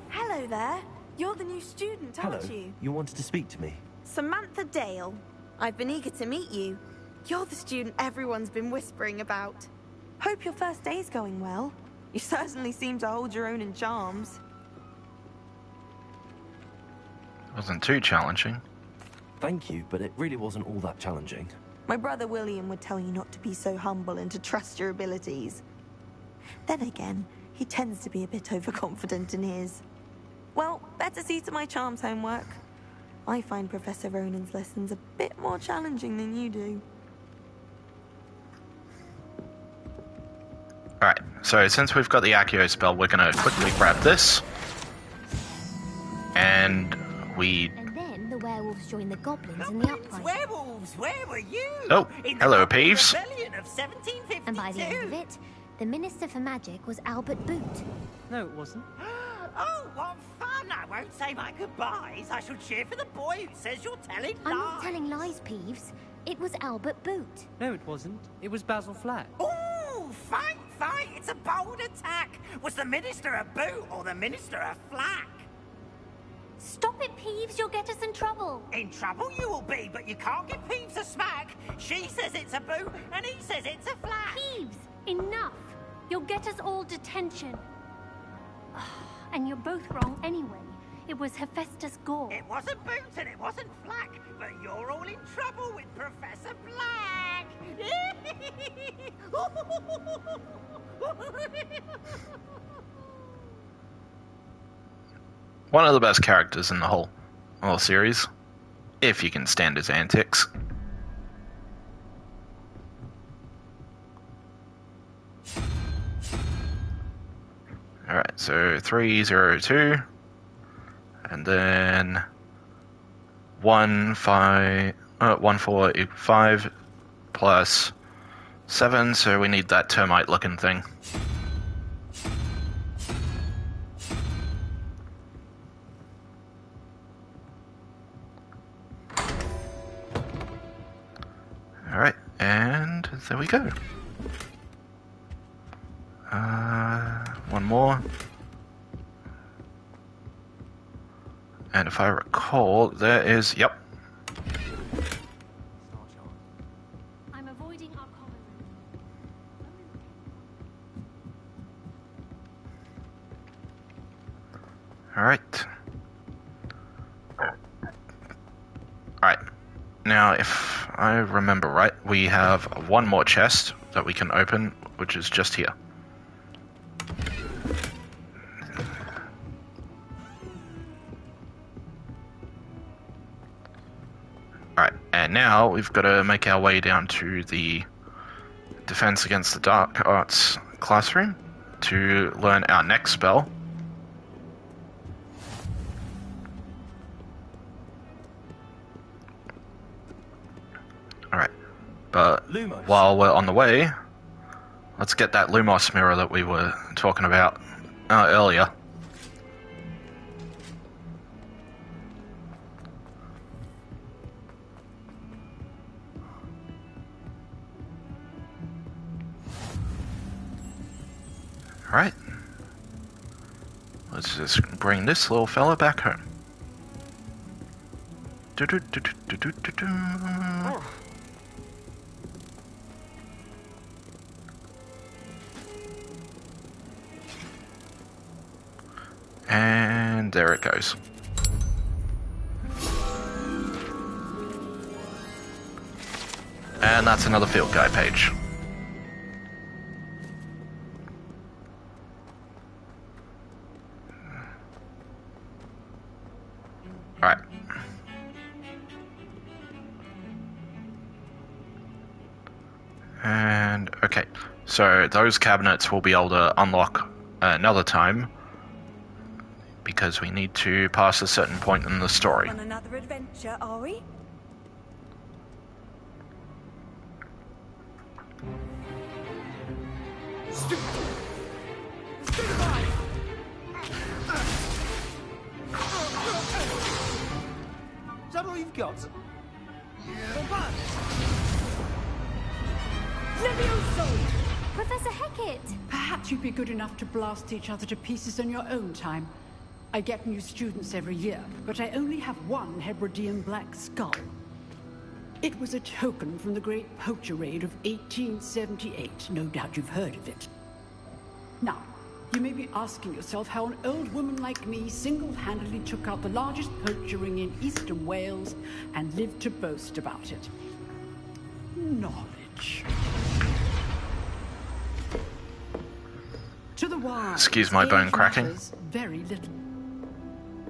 Speaker 20: Hello there. You're the new student, aren't
Speaker 16: Hello.
Speaker 20: you?
Speaker 16: You wanted to speak to me?
Speaker 20: Samantha Dale. I've been eager to meet you. You're the student everyone's been whispering about. Hope your first day's going well. You certainly seem to hold your own in charms.
Speaker 1: Wasn't too challenging.
Speaker 16: Thank you, but it really wasn't all that challenging.
Speaker 20: My brother William would tell you not to be so humble and to trust your abilities. Then again, he tends to be a bit overconfident in his. Well, better see to my charms homework. I find Professor Ronan's lessons a bit more challenging than you do.
Speaker 1: Alright, so since we've got the Accio spell, we're gonna quickly grab this. And we...
Speaker 12: And then the werewolves joined the goblins in the uprising.
Speaker 11: Werewolves, where were you?
Speaker 1: Oh,
Speaker 11: In
Speaker 1: hello,
Speaker 11: the
Speaker 1: Peeves.
Speaker 11: Rebellion of 1752.
Speaker 12: And by the end of it, the Minister for Magic was Albert Boot.
Speaker 14: No, it wasn't.
Speaker 11: Oh, what fun! I won't say my goodbyes. I shall cheer for the boy who says you're telling lies.
Speaker 12: I'm not telling lies, Peeves. It was Albert Boot.
Speaker 14: No, it wasn't. It was Basil Flack.
Speaker 11: Ooh, fight! It's a bold attack. Was the Minister a boot or the Minister a flack?
Speaker 4: Stop it, Peeves. You'll get us in trouble.
Speaker 11: In trouble you will be, but you can't give Peeves a smack. She says it's a boot and he says it's a flack.
Speaker 4: Peeves, enough. You'll get us all detention. And you're both wrong anyway. It was Hephaestus Gore.
Speaker 3: It wasn't Boots and it wasn't Flack, but you're all in trouble with Professor Black.
Speaker 1: One of the best characters in the whole series, if you can stand his antics. Alright, so 302, and then 1485 plus 7, so we need that termite looking thing. Alright, and there we go. One more. And if I recall, there is, yep.
Speaker 4: I'm avoiding our common room.
Speaker 1: Alright. Alright. Now, if I remember right, we have one more chest that we can open, which is just here. Alright, and now we've got to make our way down to the Defense Against the Dark Arts classroom to learn our next spell. Alright, but while we're on the way, let's get that Lumos mirror that we were talking about earlier. Alright. Let's just bring this little fella back home. And there it goes. And that's another field guide page. Alright. And, okay. So, those cabinets we'll be able to unlock another time, because we need to pass a certain point in the story.
Speaker 21: On another adventure, are we?
Speaker 2: Is that all you've got?
Speaker 4: Professor Hecat!
Speaker 6: Perhaps you'd be good enough to blast each other to pieces on your own time. I get new students every year, but I only have one Hebridean black skull. It was a token from the Great Poacher Raid of 1878. No doubt you've heard of it. Now, you may be asking yourself how an old woman like me single-handedly took out the largest poacher ring in eastern Wales and lived to boast about it. Knowledge. To the wise,
Speaker 1: excuse my bone cracking.
Speaker 6: Very little.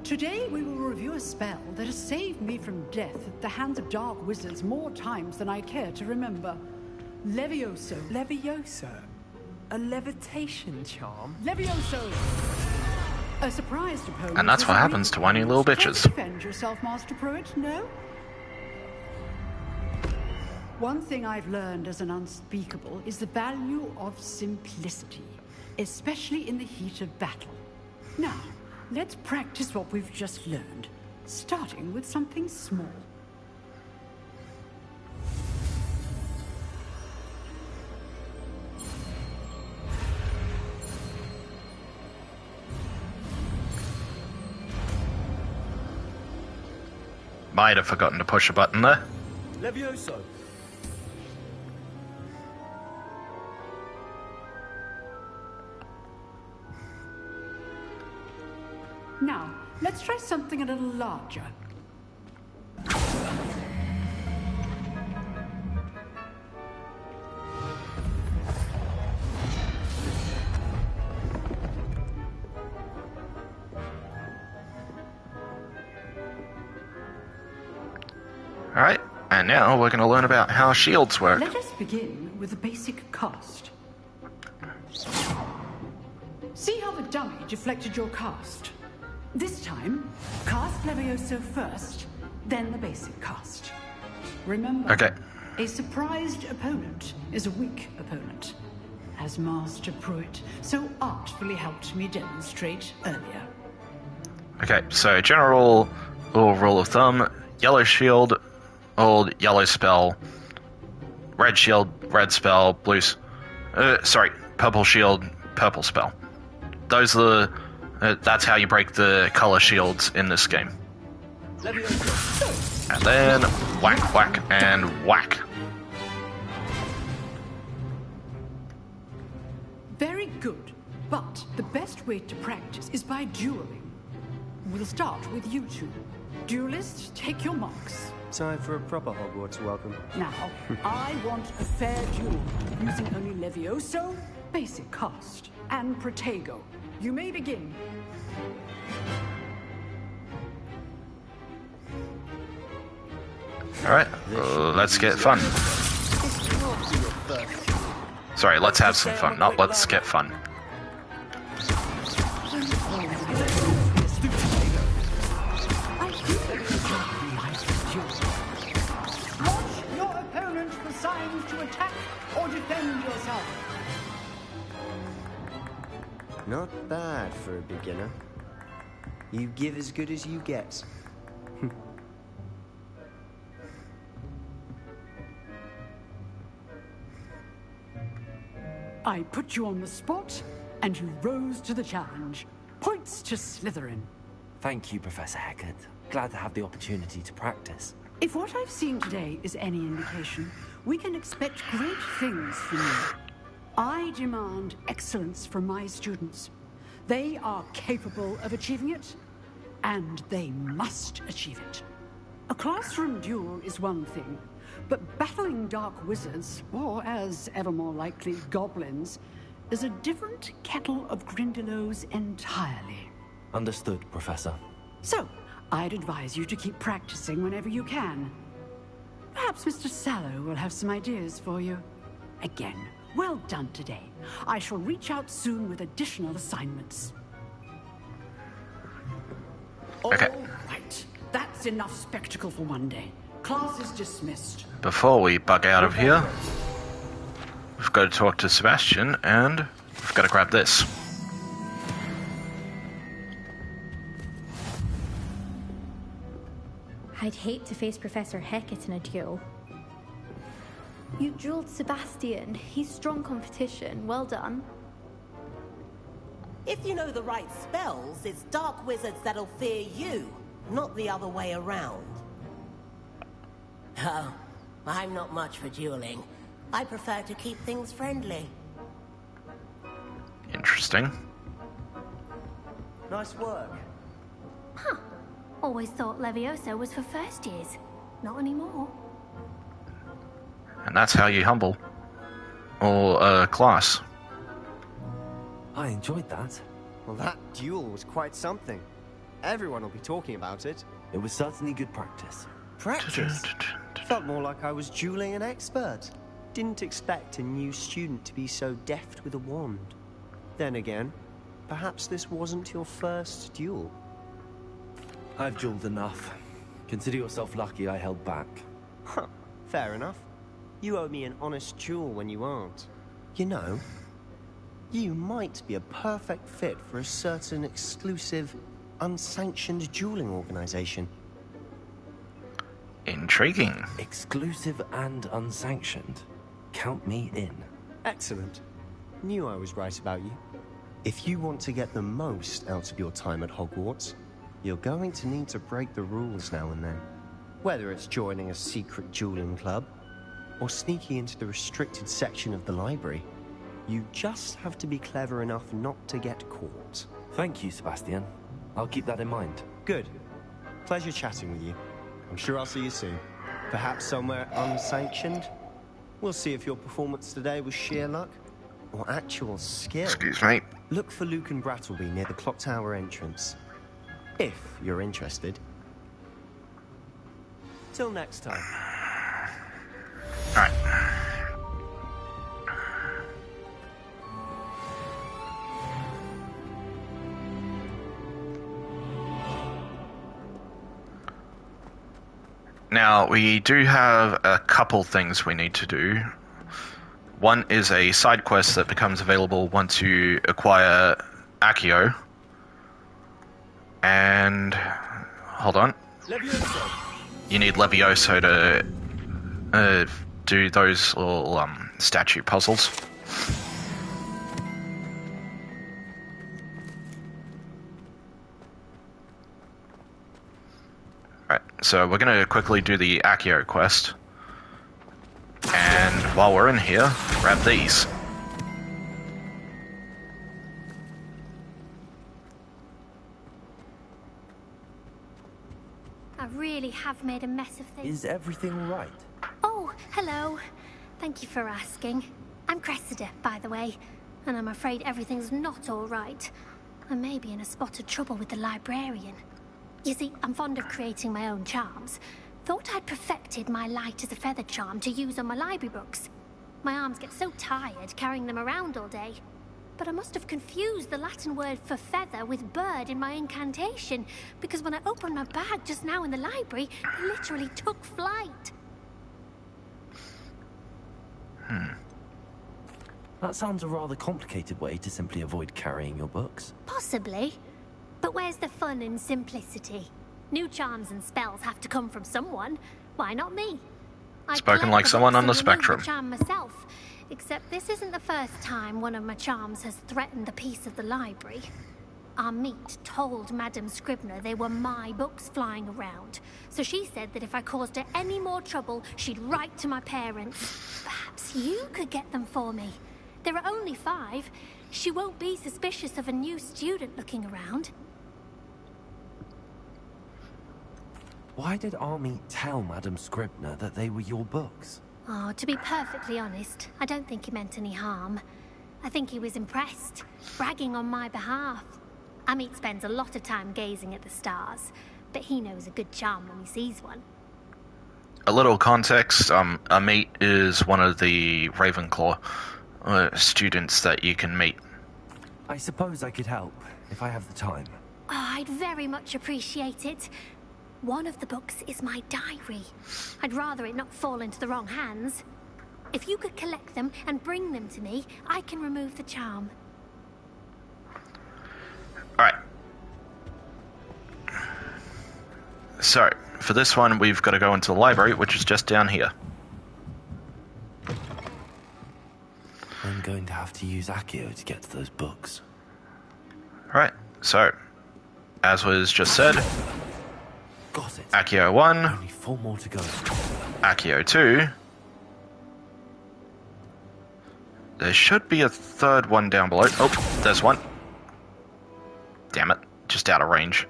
Speaker 6: Today we will review a spell that has saved me from death at the hands of dark wizards more times than I care to remember. Levioso.
Speaker 22: Levioso? A levitation charm?
Speaker 6: Levioso! A surprised opponent.
Speaker 1: And that's what happens to whiny little bitches.
Speaker 6: Defend yourself, Master Pruitt, no? One thing I've learned as an unspeakable is the value of simplicity, especially in the heat of battle. Now, let's practice what we've just learned, starting with something small.
Speaker 1: Might have forgotten to push a button there.
Speaker 2: Levioso.
Speaker 6: Now, let's try something a little larger.
Speaker 1: Alright, and now we're going to learn about how shields work.
Speaker 6: Let us begin with the basic cast. See how the dummy deflected your cast? This time, cast Levioso first, then the basic cast. Remember,
Speaker 1: okay.
Speaker 6: A surprised opponent is a weak opponent, as Master Pruitt so artfully helped me demonstrate earlier.
Speaker 1: Okay, so general rule of thumb, yellow shield, old yellow spell, red shield, red spell, purple shield, purple spell. Those are that's how you break the color shields in this game. And then whack, whack, and whack.
Speaker 6: Very good, but the best way to practice is by dueling. We'll start with you two. Duelists, take your marks.
Speaker 15: Time for a proper Hogwarts welcome.
Speaker 6: Now, I want a fair duel, using only Levioso, basic cast, and Protego. You may begin.
Speaker 1: Alright, let's get fun. Sorry, let's have some fun, not let's get fun.
Speaker 6: Watch your opponent for signs to attack or defend yourself.
Speaker 15: Not bad for a beginner. You give as good as you get.
Speaker 6: I put you on the spot, and you rose to the challenge. Points to Slytherin.
Speaker 19: Thank you, Professor Hecat. Glad to have the opportunity to practice.
Speaker 6: If what I've seen today is any indication, we can expect great things from you. I demand excellence from my students. They are capable of achieving it, and they must achieve it. A classroom duel is one thing, but battling dark wizards, or as ever more likely, goblins, is a different kettle of Grindylows entirely.
Speaker 19: Understood, Professor.
Speaker 6: So, I'd advise you to keep practicing whenever you can. Perhaps Mr. Sallow will have some ideas for you. Again, well done today. I shall reach out soon with additional assignments.
Speaker 1: Okay.
Speaker 6: All right. That's enough spectacle for one day. Class is dismissed.
Speaker 1: Before we bug out of here, we've got to talk to Sebastian, and we've got to grab this.
Speaker 17: I'd hate to face Professor Hecat in a duel.
Speaker 4: You drilled Sebastian. He's strong competition. Well done.
Speaker 5: If you know the right spells, it's dark wizards that'll fear you, not the other way around. Oh, I'm not much for dueling. I prefer to keep things friendly.
Speaker 1: Interesting.
Speaker 15: Nice work.
Speaker 4: Huh. Always thought Levioso was for first years. Not anymore.
Speaker 1: And that's how you humble. Or, class.
Speaker 19: I enjoyed that.
Speaker 15: Well, that duel was quite something. Everyone will be talking about it.
Speaker 19: It was certainly good practice.
Speaker 15: Practice? Felt more like I was dueling an expert. Didn't expect a new student to be so deft with a wand. Then again, perhaps this wasn't your first duel.
Speaker 19: I've dueled enough. Consider yourself lucky I held back.
Speaker 15: Huh, fair enough. You owe me an honest duel when you aren't. You know, you might be a perfect fit for a certain exclusive, unsanctioned dueling organization.
Speaker 1: Intriguing.
Speaker 19: Exclusive and unsanctioned. Count me in.
Speaker 15: Excellent. Knew I was right about you. If you want to get the most out of your time at Hogwarts, you're going to need to break the rules now and then. Whether it's joining a secret dueling club, or sneaking into the restricted section of the library, you just have to be clever enough not to get caught.
Speaker 19: Thank you, Sebastian.
Speaker 16: I'll keep that in mind.
Speaker 15: Good. Pleasure chatting with you. I'm sure I'll see you soon. Perhaps somewhere unsanctioned? We'll see if your performance today was sheer luck or actual skill.
Speaker 1: Excuse me.
Speaker 15: Look for Luke and Brattleby near the clock tower entrance. If you're interested. Till next time.
Speaker 1: Alright. Now, we do have a couple things we need to do. One is a side quest that becomes available once you acquire Accio. And... hold on. You need Levioso to do those little statue puzzles. Alright, so we're going to quickly do the Accio quest. And while we're in here, grab these.
Speaker 4: I really have made a mess of things.
Speaker 16: Is everything all right?
Speaker 4: Oh, hello. Thank you for asking. I'm Cressida, by the way, and I'm afraid everything's not all right. I may be in a spot of trouble with the librarian. You see, I'm fond of creating my own charms. Thought I'd perfected my light as a feather charm to use on my library books. My arms get so tired carrying them around all day. But I must have confused the Latin word for feather with bird in my incantation, because when I opened my bag just now in the library, it literally took flight.
Speaker 16: That sounds a rather complicated way to simply avoid carrying your books.
Speaker 4: Possibly. But where's the fun in simplicity? New charms and spells have to come from someone. Why not me?
Speaker 1: Spoken like someone on the spectrum.
Speaker 4: Charm myself, except this isn't the first time one of my charms has threatened the peace of the library. Our meet told Madame Scribner they were my books flying around, so she said that if I caused her any more trouble, she'd write to my parents. Perhaps you could get them for me. There are only 5. She won't be suspicious of a new student looking around.
Speaker 16: Why did Army tell Madame Scribner that they were your books?
Speaker 4: Oh, to be perfectly honest, I don't think he meant any harm. I think he was impressed, bragging on my behalf. Amit spends a lot of time gazing at the stars, but he knows a good charm when he sees one.
Speaker 1: A little context, Amit is one of the Ravenclaw students that you can meet.
Speaker 16: I suppose I could help, if I have the time.
Speaker 4: Oh, I'd very much appreciate it. One of the books is my diary. I'd rather it not fall into the wrong hands. If you could collect them and bring them to me, I can remove the charm.
Speaker 1: Alright. So, for this one, we've got to go into the library, which is just down here.
Speaker 16: I'm going to have to use Accio to get to those books.
Speaker 1: Alright, so, as was just said,
Speaker 16: Got it.
Speaker 1: Accio 1,
Speaker 16: Only 4 more to go.
Speaker 1: Accio 2. There should be a third one down below. Oh, there's one. Damn it, just out of range.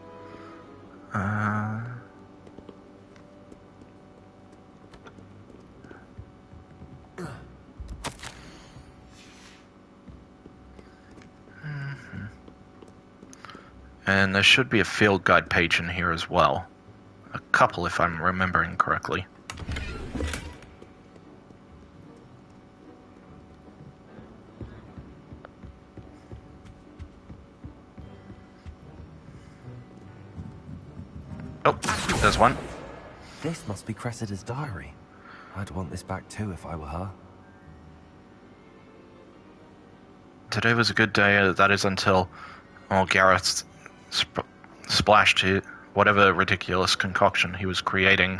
Speaker 1: And there should be a field guide page in here as well. A couple, if I'm remembering correctly. Oh, there's one.
Speaker 16: This must be Cressida's diary. I'd want this back too if I were her.
Speaker 1: Today was a good day, that is until Gareth splashed whatever ridiculous concoction he was creating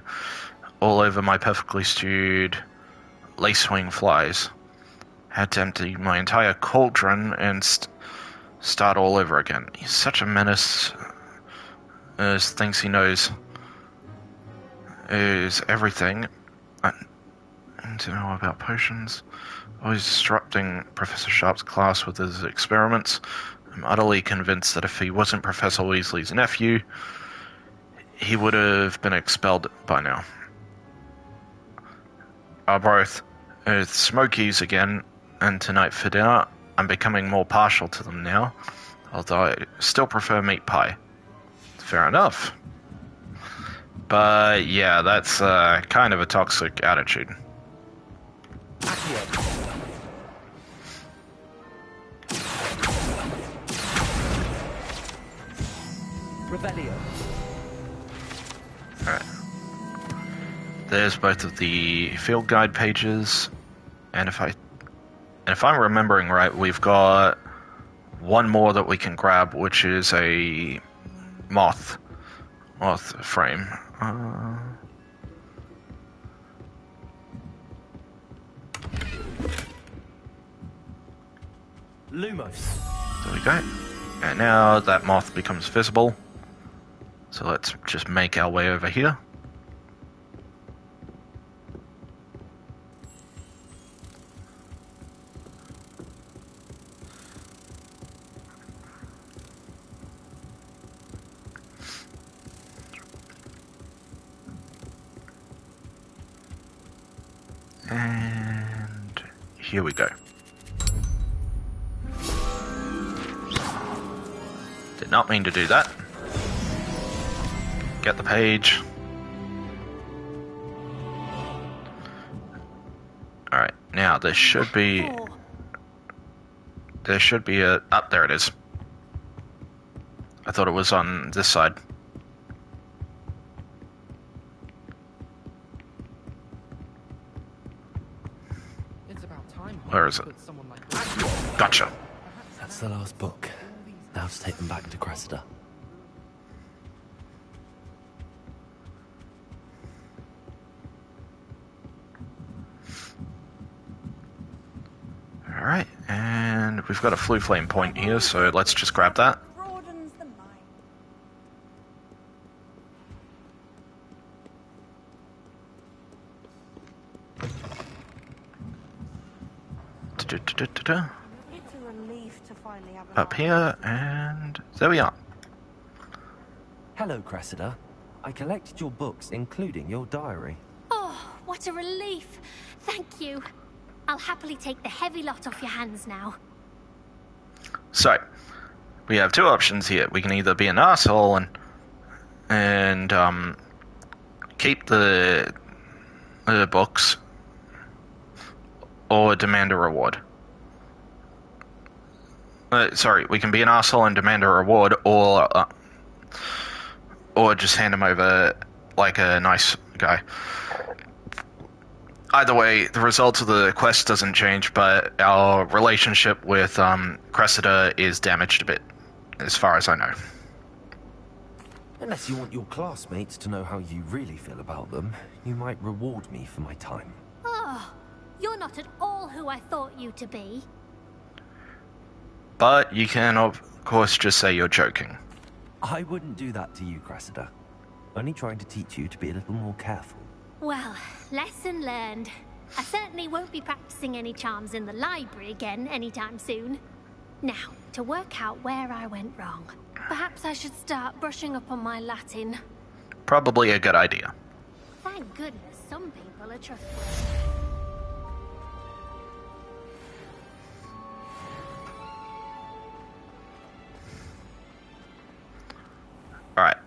Speaker 1: all over my perfectly stewed lacewing flies. Had to empty my entire cauldron and start all over again. He's such a menace. Thinks he knows is everything. I don't know about potions. Always disrupting Professor Sharp's class with his experiments. I'm utterly convinced that if he wasn't Professor Weasley's nephew, he would have been expelled by now. Are both Smokies again, and tonight for dinner, I'm becoming more partial to them now, although I still prefer meat pie. Fair enough. But yeah, that's kind of a toxic attitude.
Speaker 19: Revelio.
Speaker 1: Alright. There's both of the field guide pages, and if I'm remembering right, we've got one more that we can grab, which is a moth frame.
Speaker 19: Lumos.
Speaker 1: There we go. And now that moth becomes visible. So let's just make our way over here. And here we go. Did not mean to do that. Get the page. Alright, now there should be a... oh, there it is. I thought it was on this side. Where is it? Gotcha.
Speaker 16: That's the last book. Now to take them back to Cressida.
Speaker 1: Alright, and we've got a Flue Flame point here, so let's just grab that.
Speaker 20: It's a relief to finally have
Speaker 1: Up here, and there we are.
Speaker 16: Hello, Cressida. I collected your books, including your diary.
Speaker 4: Oh, what a relief. Thank you. I'll happily take the heavy lot off your hands now.
Speaker 1: So, we have two options here. We can either be an asshole and keep the books, or demand a reward. Sorry, we can be an asshole and demand a reward, or just hand them over like a nice guy. Either way, the result of the quest doesn't change, but our relationship with Cressida is damaged a bit, as far as I know.
Speaker 16: Unless you want your classmates to know how you really feel about them, you might reward me for my time.
Speaker 4: Oh, you're not at all who I thought you to be.
Speaker 1: But you can, of course, just say you're joking.
Speaker 16: I wouldn't do that to you, Cressida. Only trying to teach you to be a little more careful.
Speaker 4: Well, lesson learned. I certainly won't be practicing any charms in the library again anytime soon. Now, to work out where I went wrong. Perhaps I should start brushing up on my Latin.
Speaker 1: Probably a good idea.
Speaker 4: Thank goodness some people are trustworthy.
Speaker 1: Alright,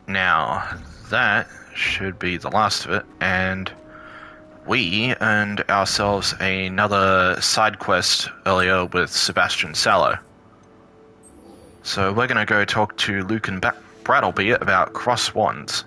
Speaker 1: now that should be the last of it, and we earned ourselves another side quest earlier with Sebastian Sallow. So we're gonna go talk to Luke and Brattleby about cross wands.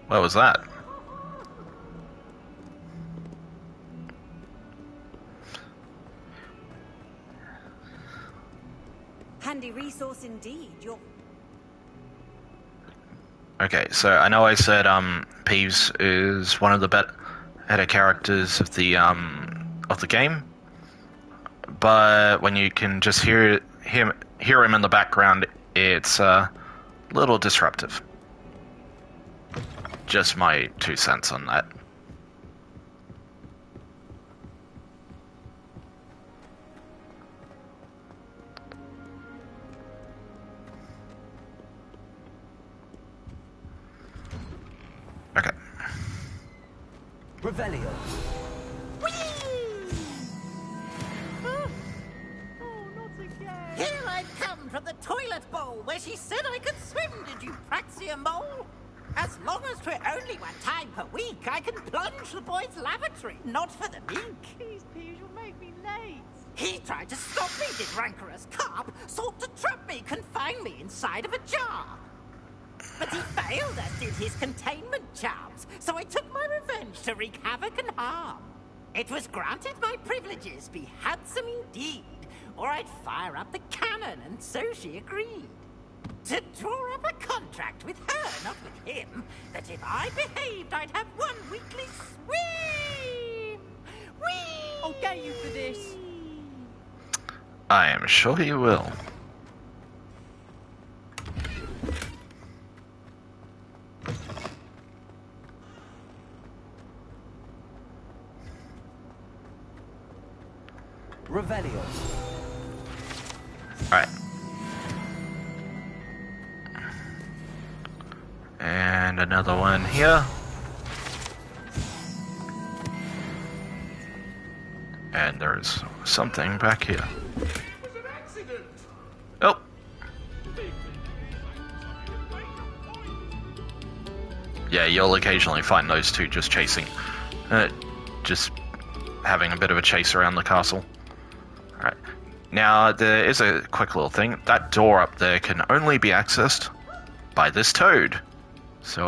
Speaker 1: What was that?
Speaker 8: Handy resource indeed.
Speaker 1: Okay, so I know I said Peeves is one of the better characters of the game, but when you can just hear him in the background, it's a little disruptive. Just my 2 cents on that. Okay.
Speaker 2: Revelio.
Speaker 11: Here I've come from the toilet bowl where she said I could swim, did you praxia mole? As long as 'twere only 1 time per week, I can plunge the boy's lavatory, not for the meek.
Speaker 8: Please, Peeves, you'll make me late.
Speaker 11: He tried to stop me, did rancorous carp, sought to trap me, confine me inside of a jar. But he failed, as did his containment charms, so I took my revenge to wreak havoc and harm. It was granted my privileges be handsome indeed, or I'd fire up the cannon, and so she agreed. To draw up a contract with her, not with him, that if I behaved, I'd have 1 weekly swim! Whee!
Speaker 8: I'll get you for this.
Speaker 1: I am sure you will.
Speaker 2: Revelio.
Speaker 1: Alright. And another one here. And there's something back here. Oh! Yeah, you'll occasionally find those two just chasing. Just having a bit of a chase around the castle. Alright. Now, there is a quick little thing. That door up there can only be accessed by this toad. So,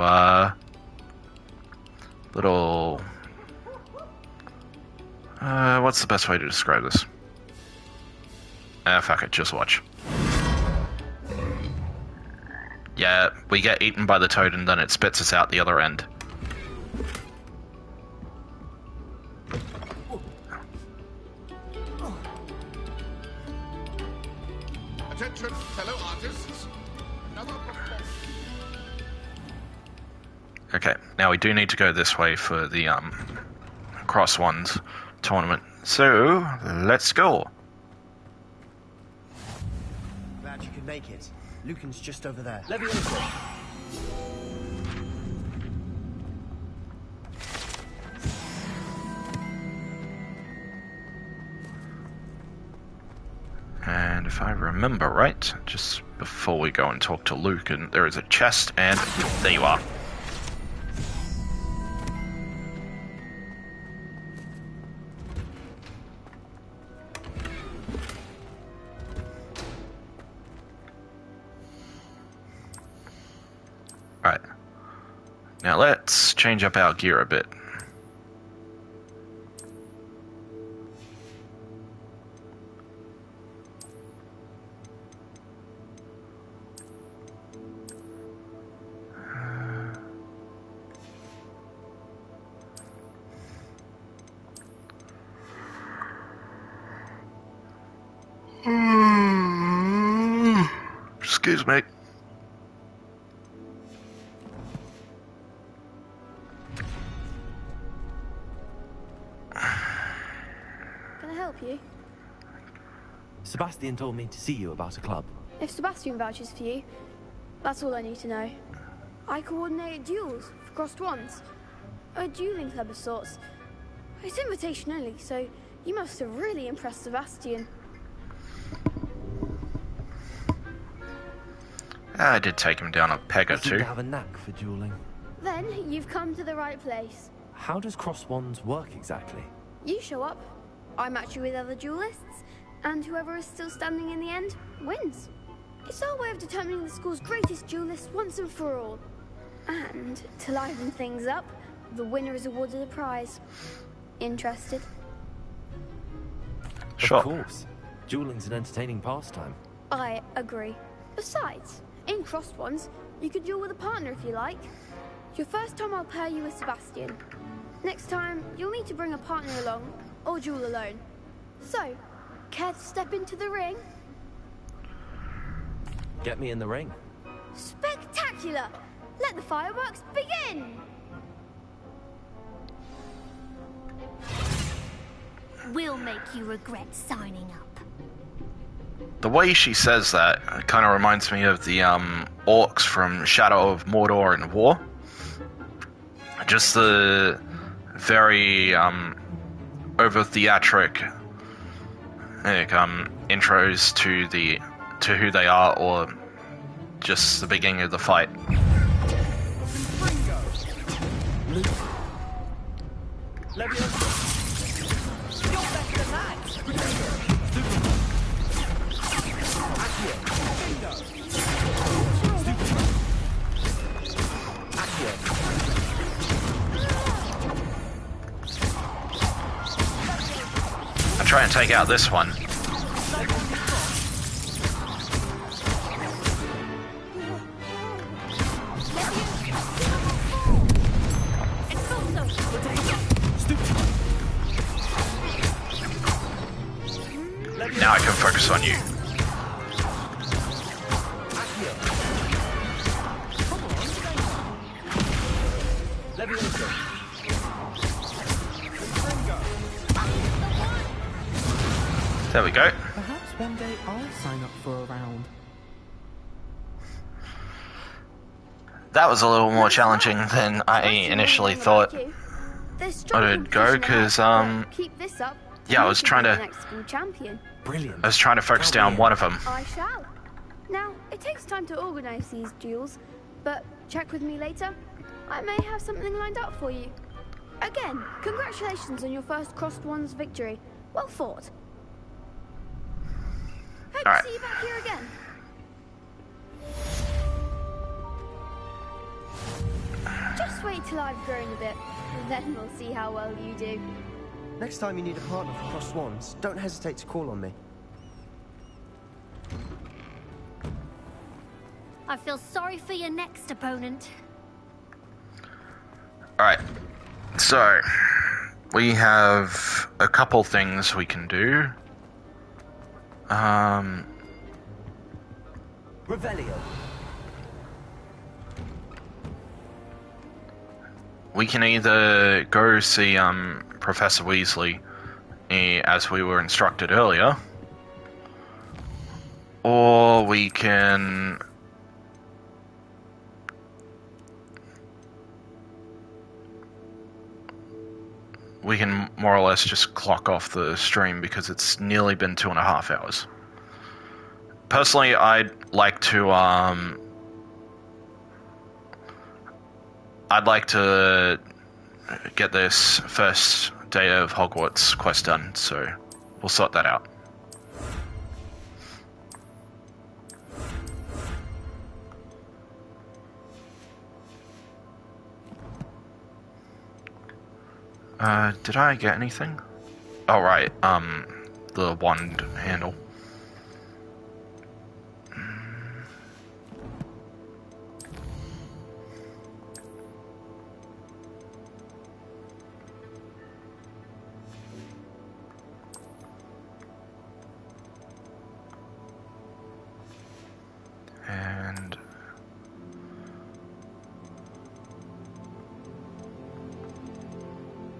Speaker 1: little... what's the best way to describe this? Fuck it, just watch. Yeah, we get eaten by the toad and then it spits us out the other end.
Speaker 10: Attention, fellow artists. Another performance.
Speaker 1: Okay, now we do need to go this way for the Cross Ones tournament. So, let's go.
Speaker 15: Glad you could make it. Lucan's just over there.
Speaker 2: Leviosa.
Speaker 1: And if I remember right, just before we go and talk to Lucan, there is a chest, and there you are. Alright. Now let's change up our gear a bit. Excuse me.
Speaker 23: Can I help you?
Speaker 16: Sebastian told me to see you about a club.
Speaker 23: If Sebastian vouches for you, that's all I need to know. I coordinate duels for crossed ones. A dueling club of sorts. It's invitation only, so you must have really impressed Sebastian.
Speaker 1: I did take him down a peg or
Speaker 16: I seem
Speaker 1: two.
Speaker 16: to have a knack for dueling.
Speaker 23: Then you've come to the right place.
Speaker 16: How does cross wands work exactly?
Speaker 23: You show up, I match you with other duelists, and whoever is still standing in the end wins. It's our way of determining the school's greatest duelist once and for all. And to liven things up, the winner is awarded a prize. Interested?
Speaker 1: Sure.
Speaker 16: Of course. Dueling's an entertaining pastime.
Speaker 23: I agree. Besides, In crossed ones, you could duel with a partner if you like. Your first time I'll pair you with Sebastian. Next time, you'll need to bring a partner along, or duel alone. So, care to step into the ring?
Speaker 16: Get me in the ring.
Speaker 23: Spectacular! Let the fireworks begin!
Speaker 4: We'll make you regret signing up.
Speaker 1: The way she says that kind of reminds me of the orcs from Shadow of Mordor and War. Just the very over theatric intros to who they are, or just the beginning of the fight. I'll try and take out this one. Now I can focus on you. There we go.
Speaker 22: Perhaps one day I'll sign up for a round.
Speaker 1: That was a little more challenging than I initially thought it would go, because
Speaker 23: Keep this up.
Speaker 1: yeah, I was trying to
Speaker 23: Next school champion.
Speaker 16: Brilliant.
Speaker 1: I was trying to focus down one of them.
Speaker 23: I shall. Now, it takes time to organize these duels, but check with me later. I may have something lined up for you. Again, congratulations on your first Crossed Ones victory. Well fought. Hope
Speaker 1: All right.
Speaker 23: to see you back here again. Just wait till I've grown a bit, then we'll see how well you do.
Speaker 15: Next time you need a partner for Cross Swans, don't hesitate to call on me.
Speaker 4: I feel sorry for your next opponent.
Speaker 1: Alright, so we have a couple things we can do.
Speaker 2: Revelio.
Speaker 1: We can either go see Professor Weasley, as we were instructed earlier, or we can more or less just clock off the stream, because it's nearly been 2.5 hours. Personally, I'd like to get this first day of Hogwarts quest done, so we'll sort that out. Did I get anything? Oh, right, the wand handle. And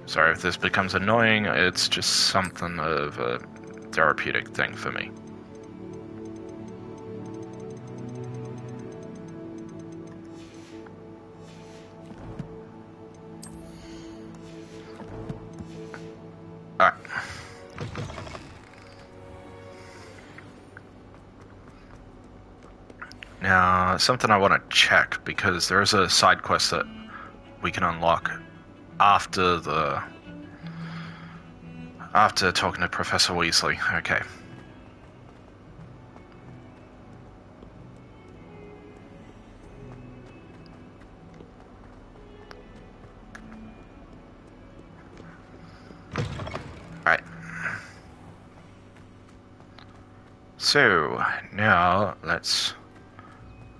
Speaker 1: sorry if this becomes annoying, it's just something of a therapeutic thing for me. Alright. Now, something I want to check, because there is a side quest that we can unlock after talking to Professor Weasley. Okay. Alright. So, now let's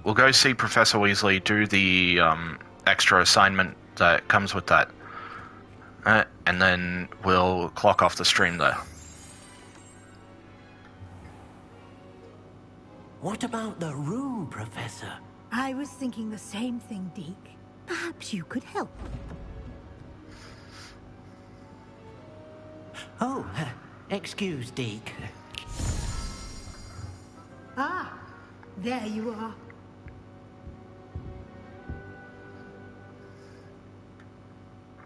Speaker 1: we'll go see Professor Weasley, do the extra assignment that comes with that, and then we'll clock off the stream there.
Speaker 11: What about the room, Professor?
Speaker 7: I was thinking the same thing, Deke. Perhaps you could help.
Speaker 11: Oh, excuse, Deke.
Speaker 7: Ah, there you are.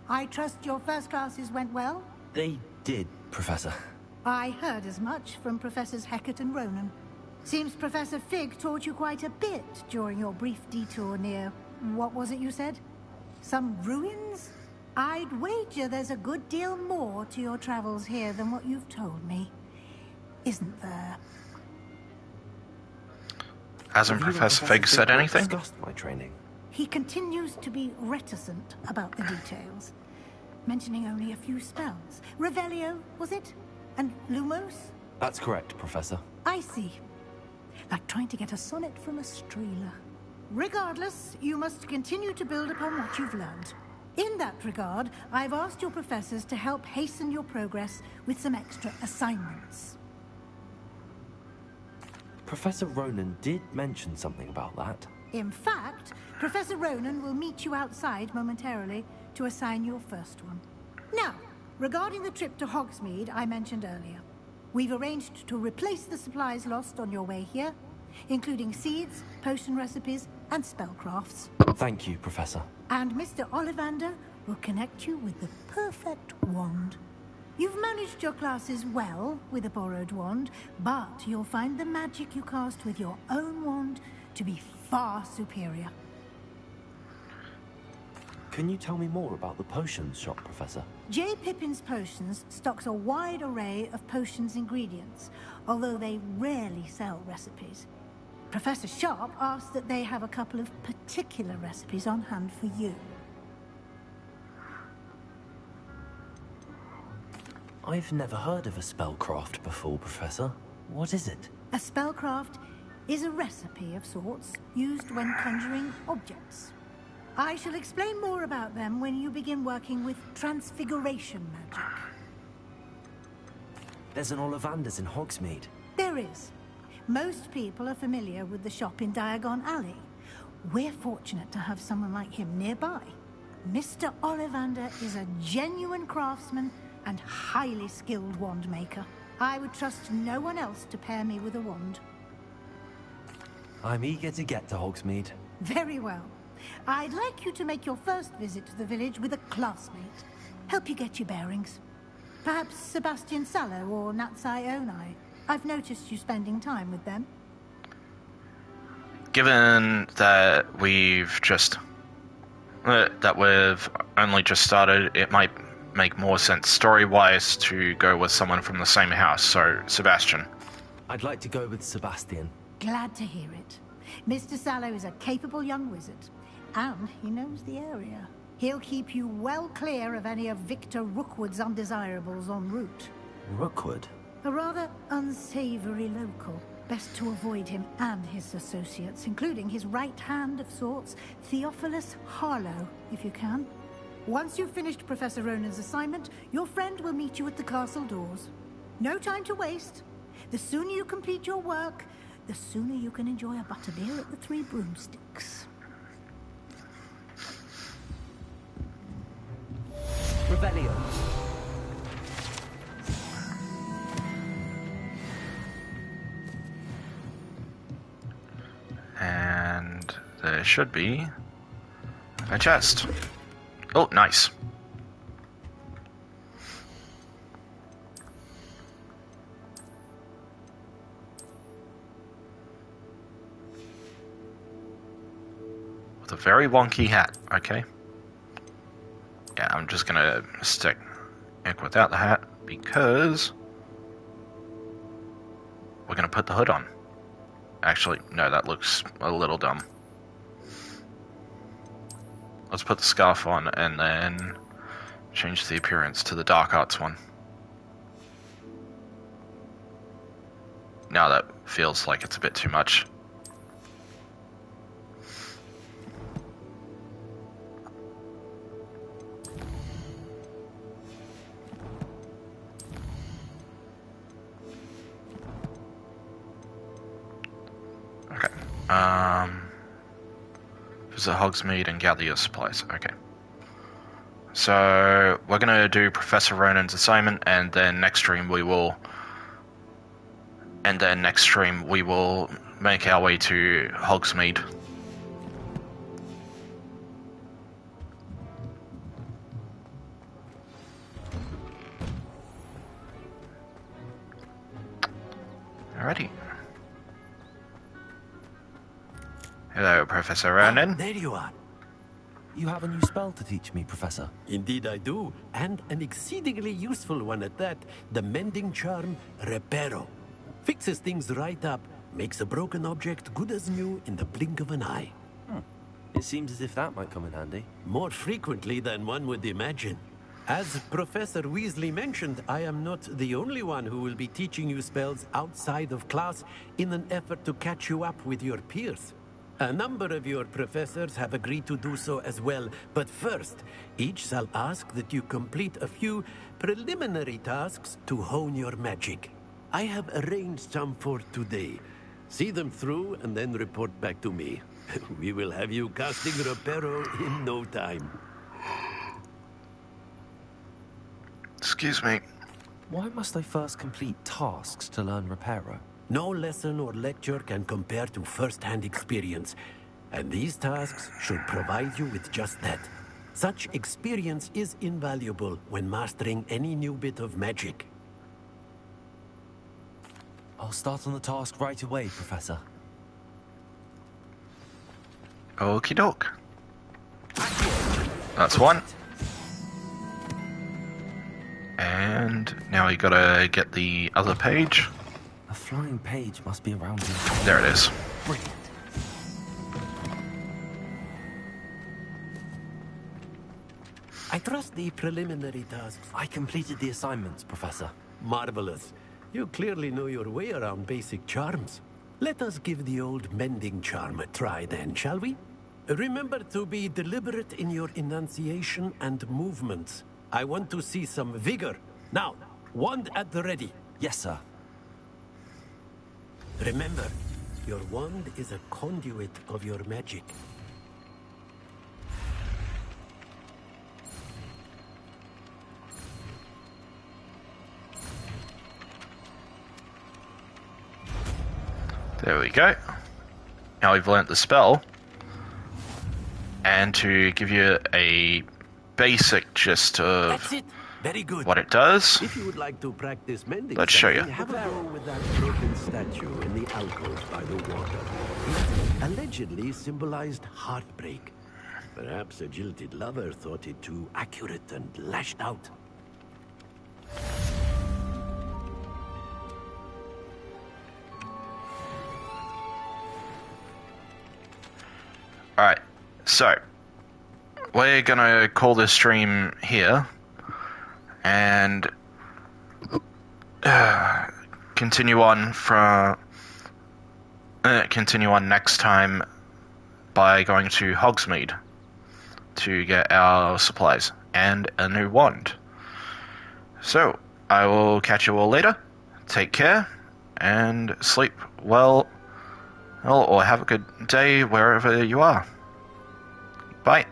Speaker 7: I trust your first classes went well?
Speaker 19: They did, Professor.
Speaker 7: I heard as much from Professors Hecat and Ronan. Seems Professor Fig taught you quite a bit during your brief detour near... what was it you said? Some ruins? I'd wager there's a good deal more to your travels here than what you've told me. Isn't there?
Speaker 1: Hasn't Professor Fig said anything?
Speaker 19: Discussed my training.
Speaker 7: He continues to be reticent about the details, mentioning only a few spells. Revelio, was it? And Lumos?
Speaker 19: That's correct, Professor.
Speaker 7: I see. Like trying to get a sonnet from a streeler. Regardless, you must continue to build upon what you've learned. In that regard, I've asked your professors to help hasten your progress with some extra assignments.
Speaker 19: Professor Ronan did mention something about that.
Speaker 7: In fact, Professor Ronan will meet you outside momentarily to assign your first one. Now, regarding the trip to Hogsmeade I mentioned earlier, we've arranged to replace the supplies lost on your way here, including seeds, potion recipes, and spellcrafts.
Speaker 19: Thank you, Professor.
Speaker 7: And Mr. Ollivander will connect you with the perfect wand. You've managed your classes well with a borrowed wand, but you'll find the magic you cast with your own wand to be far superior.
Speaker 19: Can you tell me more about the potions shop, Professor?
Speaker 7: J. Pippin's Potions stocks a wide array of potions ingredients, although they rarely sell recipes. Professor Sharp asked that they have a couple of particular recipes on hand for you.
Speaker 19: I've never heard of a spellcraft before, Professor. What is it?
Speaker 7: A spellcraft is a recipe of sorts used when conjuring objects. I shall explain more about them when you begin working with transfiguration magic.
Speaker 19: There's an Ollivander's in Hogsmeade.
Speaker 7: There is. Most people are familiar with the shop in Diagon Alley. We're fortunate to have someone like him nearby. Mr. Ollivander is a genuine craftsman and highly skilled wand maker. I would trust no one else to pair me with a wand.
Speaker 19: I'm eager to get to Hogsmeade.
Speaker 7: Very well. I'd like you to make your first visit to the village with a classmate. Help you get your bearings. Perhaps Sebastian Sallow or Natsai Onai. I've noticed you spending time with them.
Speaker 1: Given that we've only just started, it might make more sense story-wise to go with someone from the same house. So, Sebastian.
Speaker 19: I'd like to go with Sebastian.
Speaker 7: Glad to hear it. Mr. Sallow is a capable young wizard, and he knows the area. He'll keep you well clear of any of Victor Rookwood's undesirables en route.
Speaker 19: Rookwood?
Speaker 7: A rather unsavory local. Best to avoid him and his associates, including his right hand of sorts, Theophilus Harlow, if you can. Once you've finished Professor Ronan's assignment, your friend will meet you at the castle doors. No time to waste. The sooner you complete your work, the sooner you can enjoy a butterbeer at the Three Broomsticks.
Speaker 11: Revelio.
Speaker 1: And there should be a chest. Oh, nice. With a very wonky hat, okay. Yeah, I'm just gonna stick without the hat because we're gonna put the hood on. Actually, no, that looks a little dumb. Let's put the scarf on and then change the appearance to the dark arts one. Now that feels like it's a bit too much. Visit Hogsmeade and gather your supplies. Okay. So we're gonna do Professor Ronan's assignment, and then next stream we will. Make our way to Hogsmeade. Alrighty. Hello, Professor Ronan.
Speaker 9: There you are.
Speaker 16: You have a new spell to teach me, Professor.
Speaker 9: Indeed I do, and an exceedingly useful one at that. The mending charm, Reparo. Fixes things right up, makes a broken object good as new in the blink of an eye.
Speaker 16: It seems as if that might come in handy.
Speaker 9: More frequently than one would imagine. As Professor Weasley mentioned, I am not the only one who will be teaching you spells outside of class in an effort to catch you up with your peers. A number of your professors have agreed to do so as well, but first, each shall ask that you complete a few preliminary tasks to hone your magic. I have arranged some for today. See them through and then report back to me. We will have you casting Reparo in no time.
Speaker 1: Excuse me.
Speaker 16: Why must I first complete tasks to learn Reparo?
Speaker 9: No lesson or lecture can compare to first-hand experience, and these tasks should provide you with just that. Such experience is invaluable when mastering any new bit of magic.
Speaker 16: I'll start on the task right away, Professor.
Speaker 1: Okie doke. That's one. And now we gotta get the other page.
Speaker 16: A flying page must be around here.
Speaker 1: There it is.
Speaker 16: Brilliant.
Speaker 9: I trust the preliminary tasks.
Speaker 16: I completed the assignments, Professor.
Speaker 9: Marvelous. You clearly know your way around basic charms. Let us give the old mending charm a try then, shall we? Remember to be deliberate in your enunciation and movements. I want to see some vigor. Now, wand at the ready.
Speaker 16: Yes, sir.
Speaker 9: Remember, your wand is a conduit of your magic.
Speaker 1: There we go. Now we've learnt the spell. And to give you a basic gist of
Speaker 9: That's it. Very good.
Speaker 1: what it does,
Speaker 9: If you would like to practice mending,
Speaker 1: let's show you.
Speaker 9: have a go with that broken statue in the alcove by the water. It allegedly symbolized heartbreak. Perhaps a jilted lover thought it too accurate and lashed out.
Speaker 1: Alright, so we're gonna call this stream here and continue on next time by going to Hogsmeade to get our supplies and a new wand. So I will catch you all later. Take care and sleep well, or have a good day wherever you are. Bye.